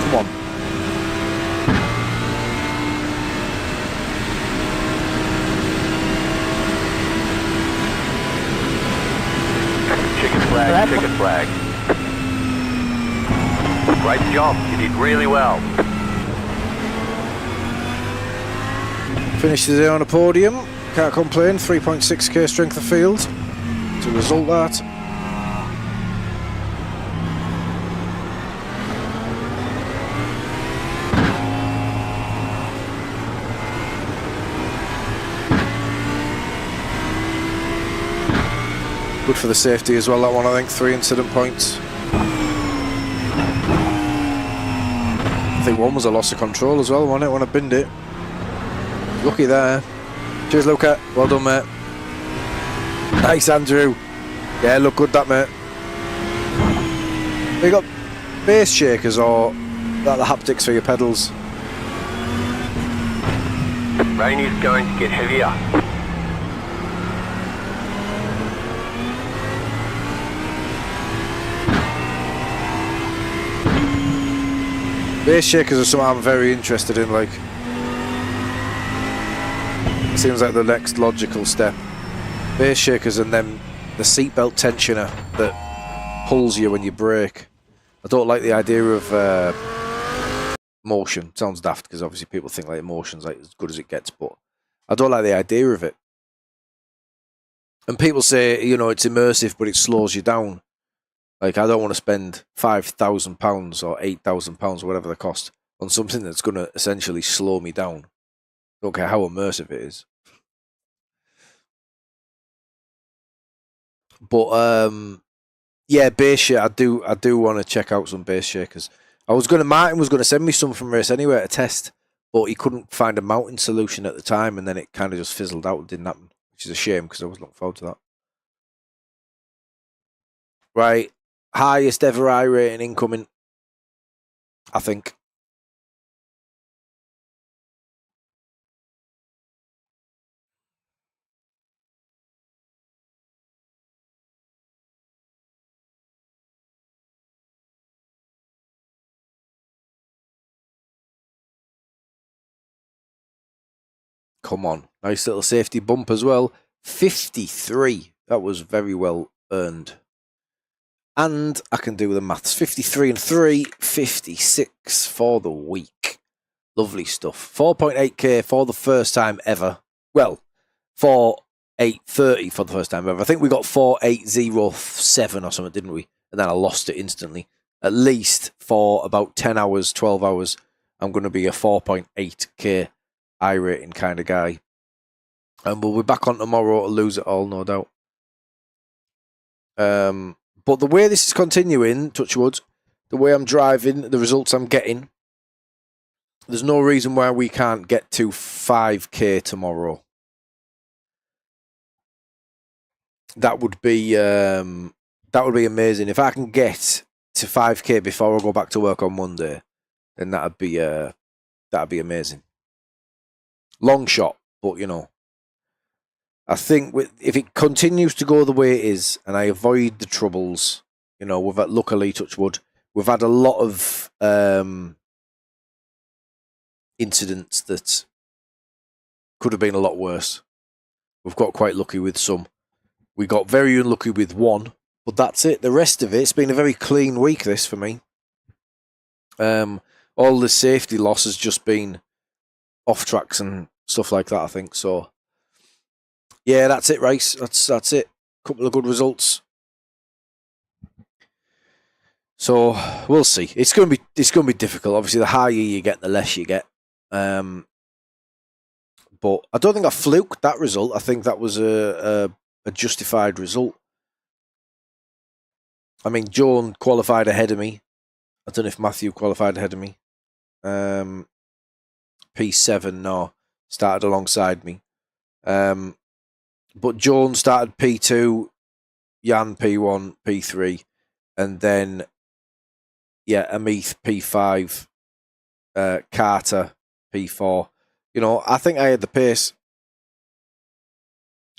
Come on. Chicken flag, chicken flag. Great job, you did really well. Finished the day on a podium. Can't complain. 3.6k strength of field. To result that. Good for the safety as well, that one, I think. 3 incident points. I think one was a loss of control as well, wasn't it, when I binned it? Lucky there. Cheers, Luca. Well done, mate. Nice, Andrew. Yeah, look good, that, mate. You got base shakers or that the haptics for your pedals? Rain is going to get heavier. Base shakers are something I'm very interested in, like. Seems like the next logical step. Base shakers and then the seatbelt tensioner that pulls you when you brake. I don't like the idea of motion. Sounds daft because obviously people think like motion's like as good as it gets, but I don't like the idea of it. And people say, you know, it's immersive, but it slows you down. Like, I don't want to spend £5,000 or £8,000 or whatever the cost on something that's going to essentially slow me down. Don't care how immersive it is. But yeah, base shake. I do want to check out some base shakers. Martin was gonna send me some from race anyway to test, but he couldn't find a mounting solution at the time, and then it kind of just fizzled out. It didn't happen, which is a shame because I was looking forward to that. Right, highest ever iRating incoming, I think. Come on, nice little safety bump as well. 53. That was very well earned. And I can do the maths. 53 and 3, 56 for the week. Lovely stuff. 4.8k for the first time ever. Well, 4.830 for the first time ever. I think we got 4.807 or something, didn't we? And then I lost it instantly. At least for about 10 hours, 12 hours, I'm going to be a 4.8k iRating kind of guy. And we'll be back on tomorrow to lose it all, no doubt. But the way this is continuing, touch wood, the way I'm driving, the results I'm getting, there's no reason why we can't get to 5k tomorrow. That would be amazing. If I can get to 5k before I go back to work on Monday, then that'd be amazing. Long shot, but you know, I think if it continues to go the way it is, and I avoid the troubles, you know, luckily, touch wood, we've had a lot of incidents that could have been a lot worse. We've got quite lucky with some. We got very unlucky with one, but that's it. The rest of it's been a very clean week, this, for me. All the safety loss has just been off tracks and stuff like that, I think. So, yeah, that's it, race. That's it. Couple of good results. So we'll see. It's going to be difficult. Obviously, the higher you get, the less you get. But I don't think I fluked that result. I think that was a justified result. I mean, Joan qualified ahead of me. I don't know if Matthew qualified ahead of me. P7 no, started alongside me. But Joan started P2, Jan P1, P3, and then Amit P5, Carter P4. You know, I think I had the pace.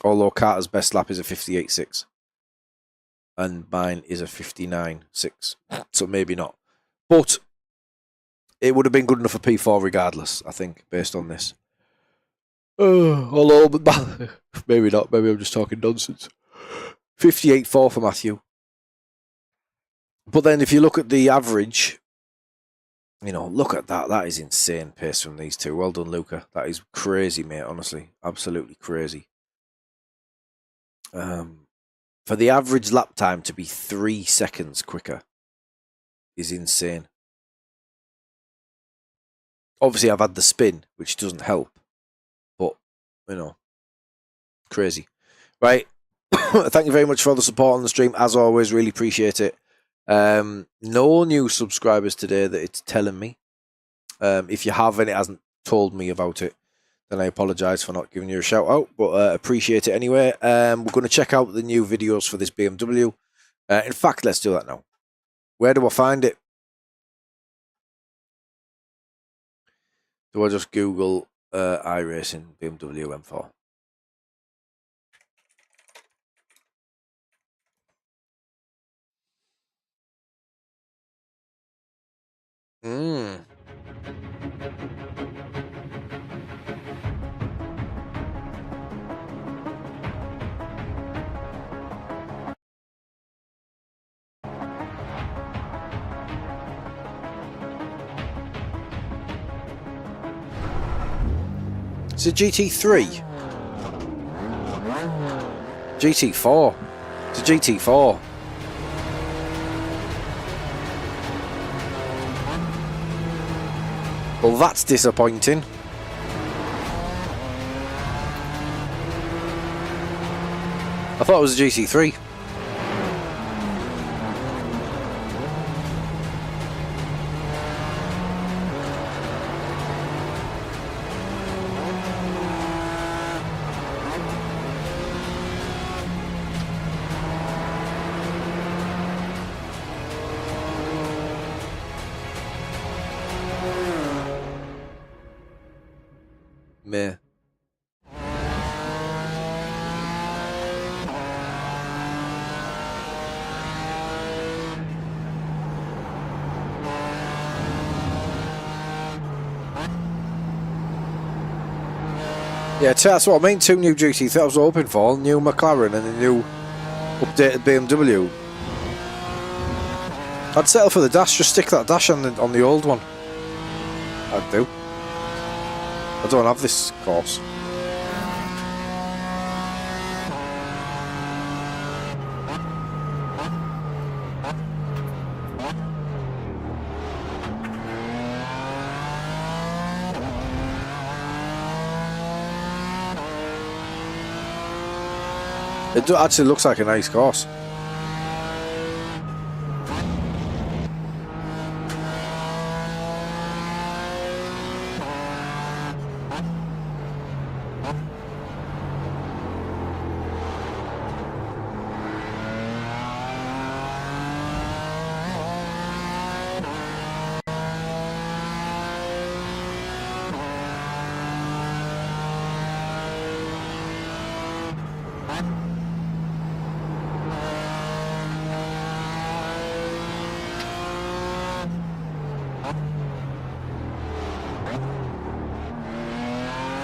Although Carter's best lap is a 58.6. And mine is a 59.6. So maybe not. But it would have been good enough for P4 regardless, I think, based on this. Although, but maybe not. Maybe I'm just talking nonsense. 58.4 for Matthew. But then if you look at the average, you know, look at that. That is insane pace from these two. Well done, Luca. That is crazy, mate, honestly. Absolutely crazy. For the average lap time to be 3 seconds quicker is insane. Obviously, I've had the spin, which doesn't help. But, you know, crazy. Right. Thank you very much for all the support on the stream. As always, really appreciate it. No new subscribers today that it's telling me. If you have and it hasn't told me about it, then I apologise for not giving you a shout out, but appreciate it anyway. We're going to check out the new videos for this BMW. In fact, let's do that now. Where do I find it? Do I just Google iRacing BMW M4? It's a GT3. GT4. It's a GT4. Well, that's disappointing. I thought it was a GT3. Meh. Yeah, that's what I mean. 2 new GT3 I was hoping for. New McLaren and a new updated BMW. I'd settle for the dash. Just stick that dash on the old one. I'd do. I don't have this course. It actually looks like a nice course.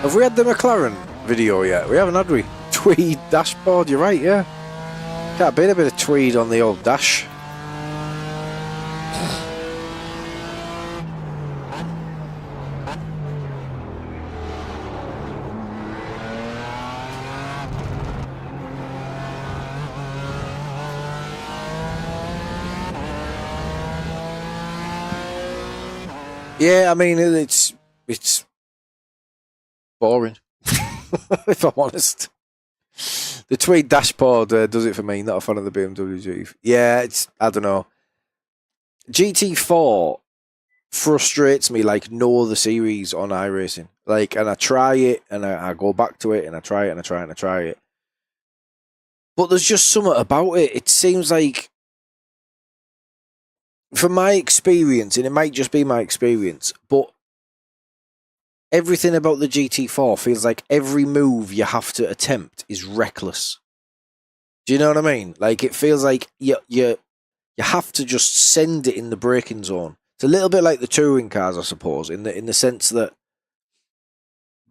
Have we had the McLaren video yet? We haven't, had we? Tweed dashboard, you're right, yeah. Can't beat a bit of tweed on the old dash. Yeah, I mean, it's boring, if I'm honest. The tweed dashboard does it for me. Not a fan of the BMW GT. Yeah, I don't know. GT4 frustrates me like no other series on iRacing. Like, and I try it, and I go back to it, and I try it, and I try it, and I try it. But there's just something about it. It seems like, from my experience, and it might just be my experience, but everything about the GT4 feels like every move you have to attempt is reckless. Do you know what I mean? Like, it feels like you have to just send it in the braking zone. It's a little bit like the touring cars, I suppose, in the sense that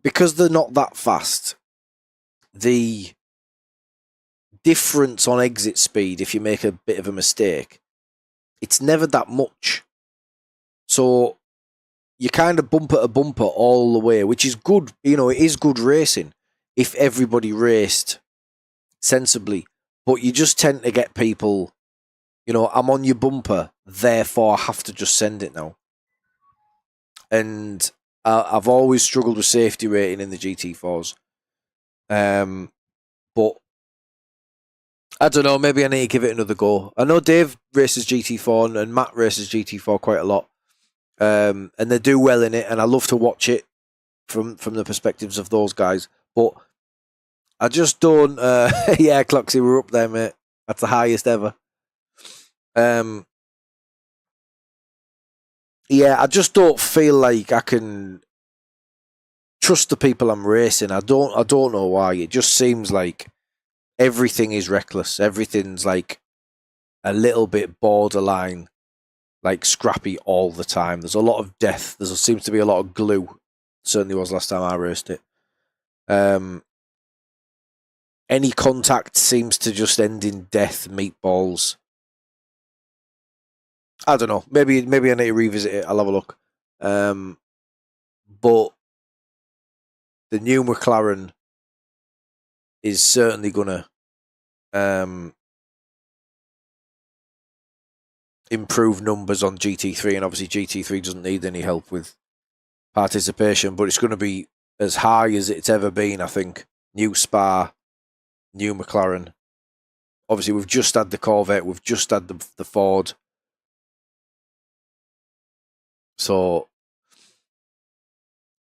because they're not that fast, the difference on exit speed, if you make a bit of a mistake, it's never that much. So you kind of bumper to bumper all the way, which is good. You know, it is good racing if everybody raced sensibly. But you just tend to get people, you know, I'm on your bumper, therefore I have to just send it now. And I've always struggled with safety rating in the GT4s. But I don't know, maybe I need to give it another go. I know Dave races GT4 and Matt races GT4 quite a lot. And they do well in it, and I love to watch it from the perspectives of those guys. But I just don't. Yeah, Cloxy, we're up there, mate. That's the highest ever. Yeah, I just don't feel like I can trust the people I'm racing. I don't know why. It just seems like everything is reckless. Everything's like a little bit borderline, like scrappy all the time. There's a lot of death. There seems to be a lot of glue. Certainly was last time I raced it. Any contact seems to just end in death, meatballs. I don't know. Maybe I need to revisit it. I'll have a look. But the new McLaren is certainly gonna improve numbers on GT3, and obviously GT3 doesn't need any help with participation, but it's going to be as high as it's ever been, I think. New Spa, new McLaren. Obviously, we've just had the Corvette, we've just had the Ford. So,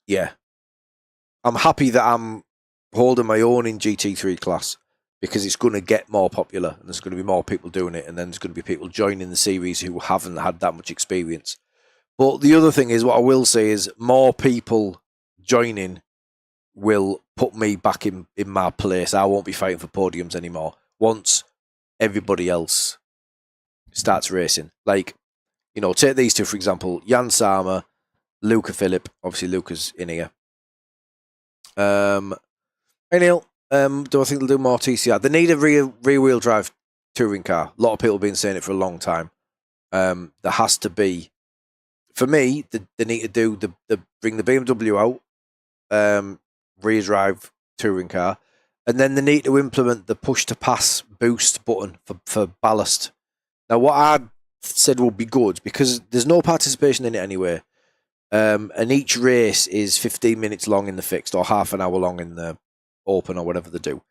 yeah. I'm happy that I'm holding my own in GT3 class, because it's going to get more popular, and there's going to be more people doing it, and then there's going to be people joining the series who haven't had that much experience. But the other thing is, what I will say is, more people joining will put me back in my place. I won't be fighting for podiums anymore once everybody else starts racing. Like, you know, take these two, for example, Jan Sama, Luca Phillip. Obviously, Luca's in here. Hey, Neil. Do I think they'll do more TCR? They need a rear-wheel drive touring car. A lot of people have been saying it for a long time. There has to be, for me, they need to do bring the BMW out, rear drive touring car, and then they need to implement the push to pass boost button for ballast. Now, what I said would be good, because there's no participation in it anyway, and each race is 15 minutes long in the fixed, or half an hour long in the open, or whatever they do.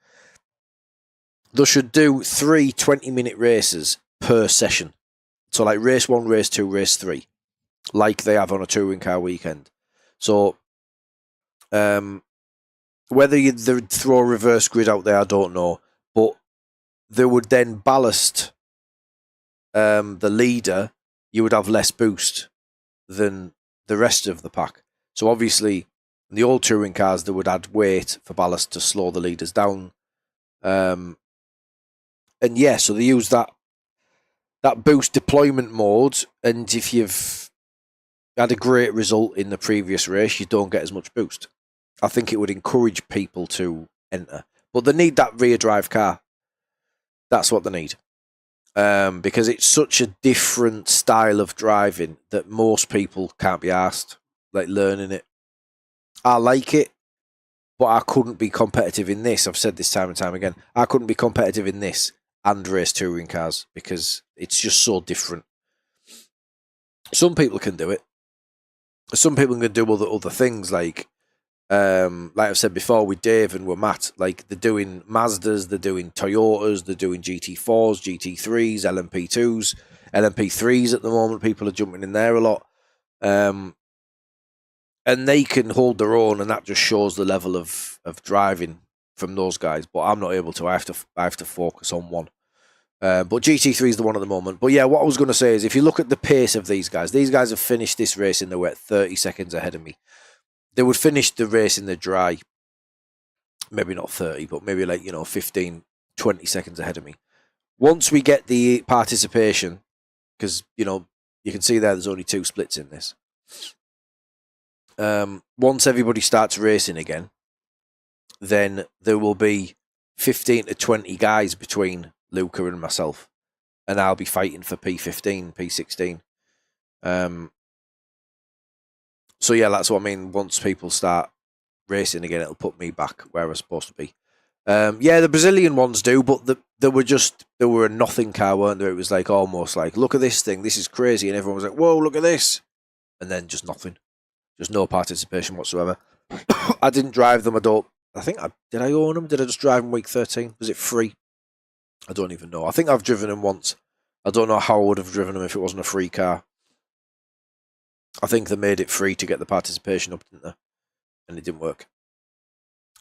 They should do 3 20-minute races per session. So like race 1, race 2, race 3, like they have on a touring car weekend. So whether you throw a reverse grid out there, I don't know, but they would then ballast the leader. You would have less boost than the rest of the pack. So obviously, in the old touring cars, they would add weight for ballast to slow the leaders down. And yeah, so they use that boost deployment mode, and if you've had a great result in the previous race, you don't get as much boost. I think it would encourage people to enter. But they need that rear drive car. That's what they need. Because it's such a different style of driving that most people can't be asked, like, learning it. I like it, but I couldn't be competitive in this. I've said this time and time again. I couldn't be competitive in this and race touring cars because it's just so different. Some people can do it. Some people can do other things, like I've said before with Dave and with Matt, like they're doing Mazdas, they're doing Toyotas, they're doing GT4s, GT3s, LMP2s, LMP3s at the moment. People are jumping in there a lot. And they can hold their own, and that just shows the level of driving from those guys. But I'm not able to. I have to focus on one. But GT3 is the one at the moment. But yeah, what I was going to say is, if you look at the pace of these guys have finished this race in the wet 30 seconds ahead of me. They would finish the race in the dry, maybe not 30, but maybe 15, 20 seconds ahead of me. Once we get the participation, because, you can see there's only 2 splits in this. Once everybody starts racing again, then there will be 15 to 20 guys between Luca and myself, and I'll be fighting for P15, P16. So yeah, that's what I mean. Once people start racing again, it'll put me back where I was supposed to be. Yeah, the Brazilian ones do, but they were a nothing car, weren't they? It was like almost like, look at this thing, this is crazy, and everyone was like, whoa, look at this, and then just nothing, just no participation whatsoever. I didn't drive them. Did I own them? Did I just drive them week 13? Was it free? I don't even know. I think I've driven them once. I don't know how I would have driven them if it wasn't a free car. I think they made it free to get the participation up, didn't they? And it didn't work.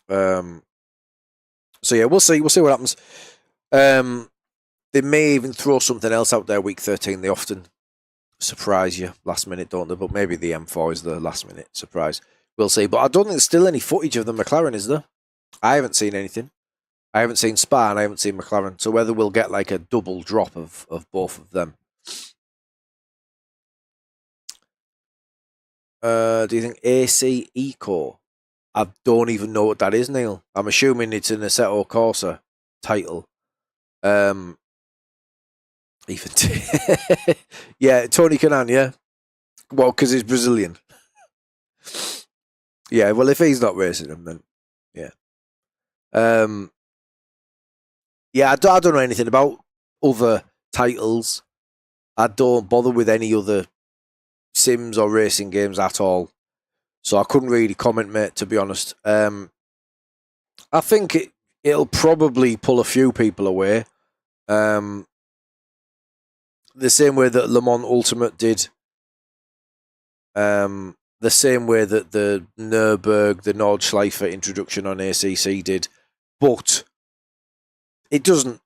So yeah, we'll see. We'll see what happens. They may even throw something else out there week 13. They often surprise you last minute, don't they? But maybe the M4 is the last minute surprise. We'll see. But I don't think there's still any footage of the McLaren, is there? I haven't seen anything. I haven't seen Spa and I haven't seen McLaren. So whether we'll get like a double drop of both of them. Do you think AC Eco? I don't even know what that is, Neil. I'm assuming it's an Assetto Corsa title. Even yeah, Tony Canan, yeah. Well, because he's Brazilian. Yeah, well, if he's not racing him, then yeah. Yeah, I don't know anything about other titles. I don't bother with any other sims or racing games at all, so I couldn't really comment, mate, to be honest. I think it'll probably pull a few people away, the same way that Le Mans Ultimate did, the same way that the Nürburgring, the Nordschleife introduction on ACC did, but it doesn't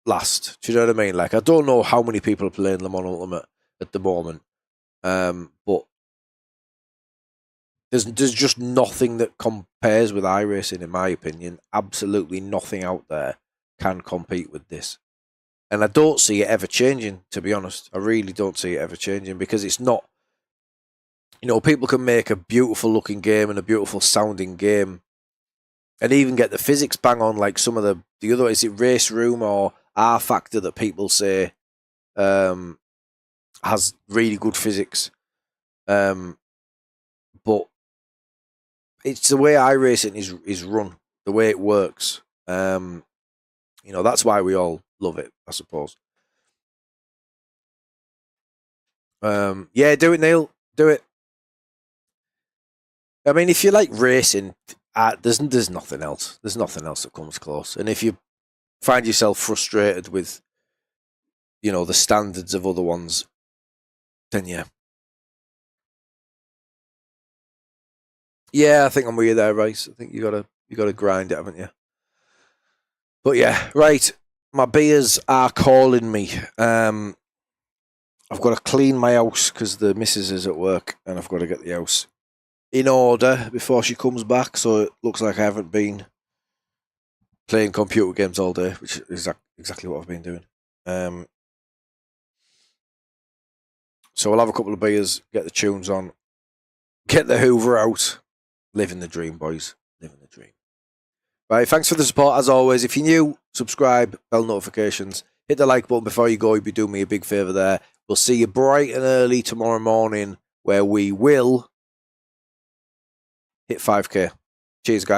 last. Do you know what I mean? Like, I don't know how many people are playing Le Mans Ultimate at the moment. But there's just nothing that compares with iRacing, in my opinion. Absolutely nothing out there can compete with this. And I don't see it ever changing, to be honest. I really don't see it ever changing, because it's not, people can make a beautiful looking game and a beautiful sounding game and even get the physics bang on, like some of the other, is it Race Room or R Factor that people say has really good physics. But it's the way iRacing is run, the way it works. That's why we all love it, I suppose. Yeah, do it, Neil. Do it. I mean, if you like racing, there's nothing else. There's nothing else that comes close. And if you find yourself frustrated with, the standards of other ones, then yeah. Yeah, I think I'm with you there, Rice. I think you gotta grind it, haven't you? But yeah, right. My beers are calling me. I've got to clean my house because the missus is at work, and I've got to get the house in order before she comes back. So it looks like I haven't been playing computer games all day, which is exactly what I've been doing. So I'll have a couple of beers, get the tunes on, get the Hoover out, Living the dream, boys. Living the dream. Right, thanks for the support as always. If you're new, subscribe, bell notifications, hit the like button before you go. You'd be doing me a big favour there. We'll see you bright and early tomorrow morning where we will hit 5k. Cheers, guys.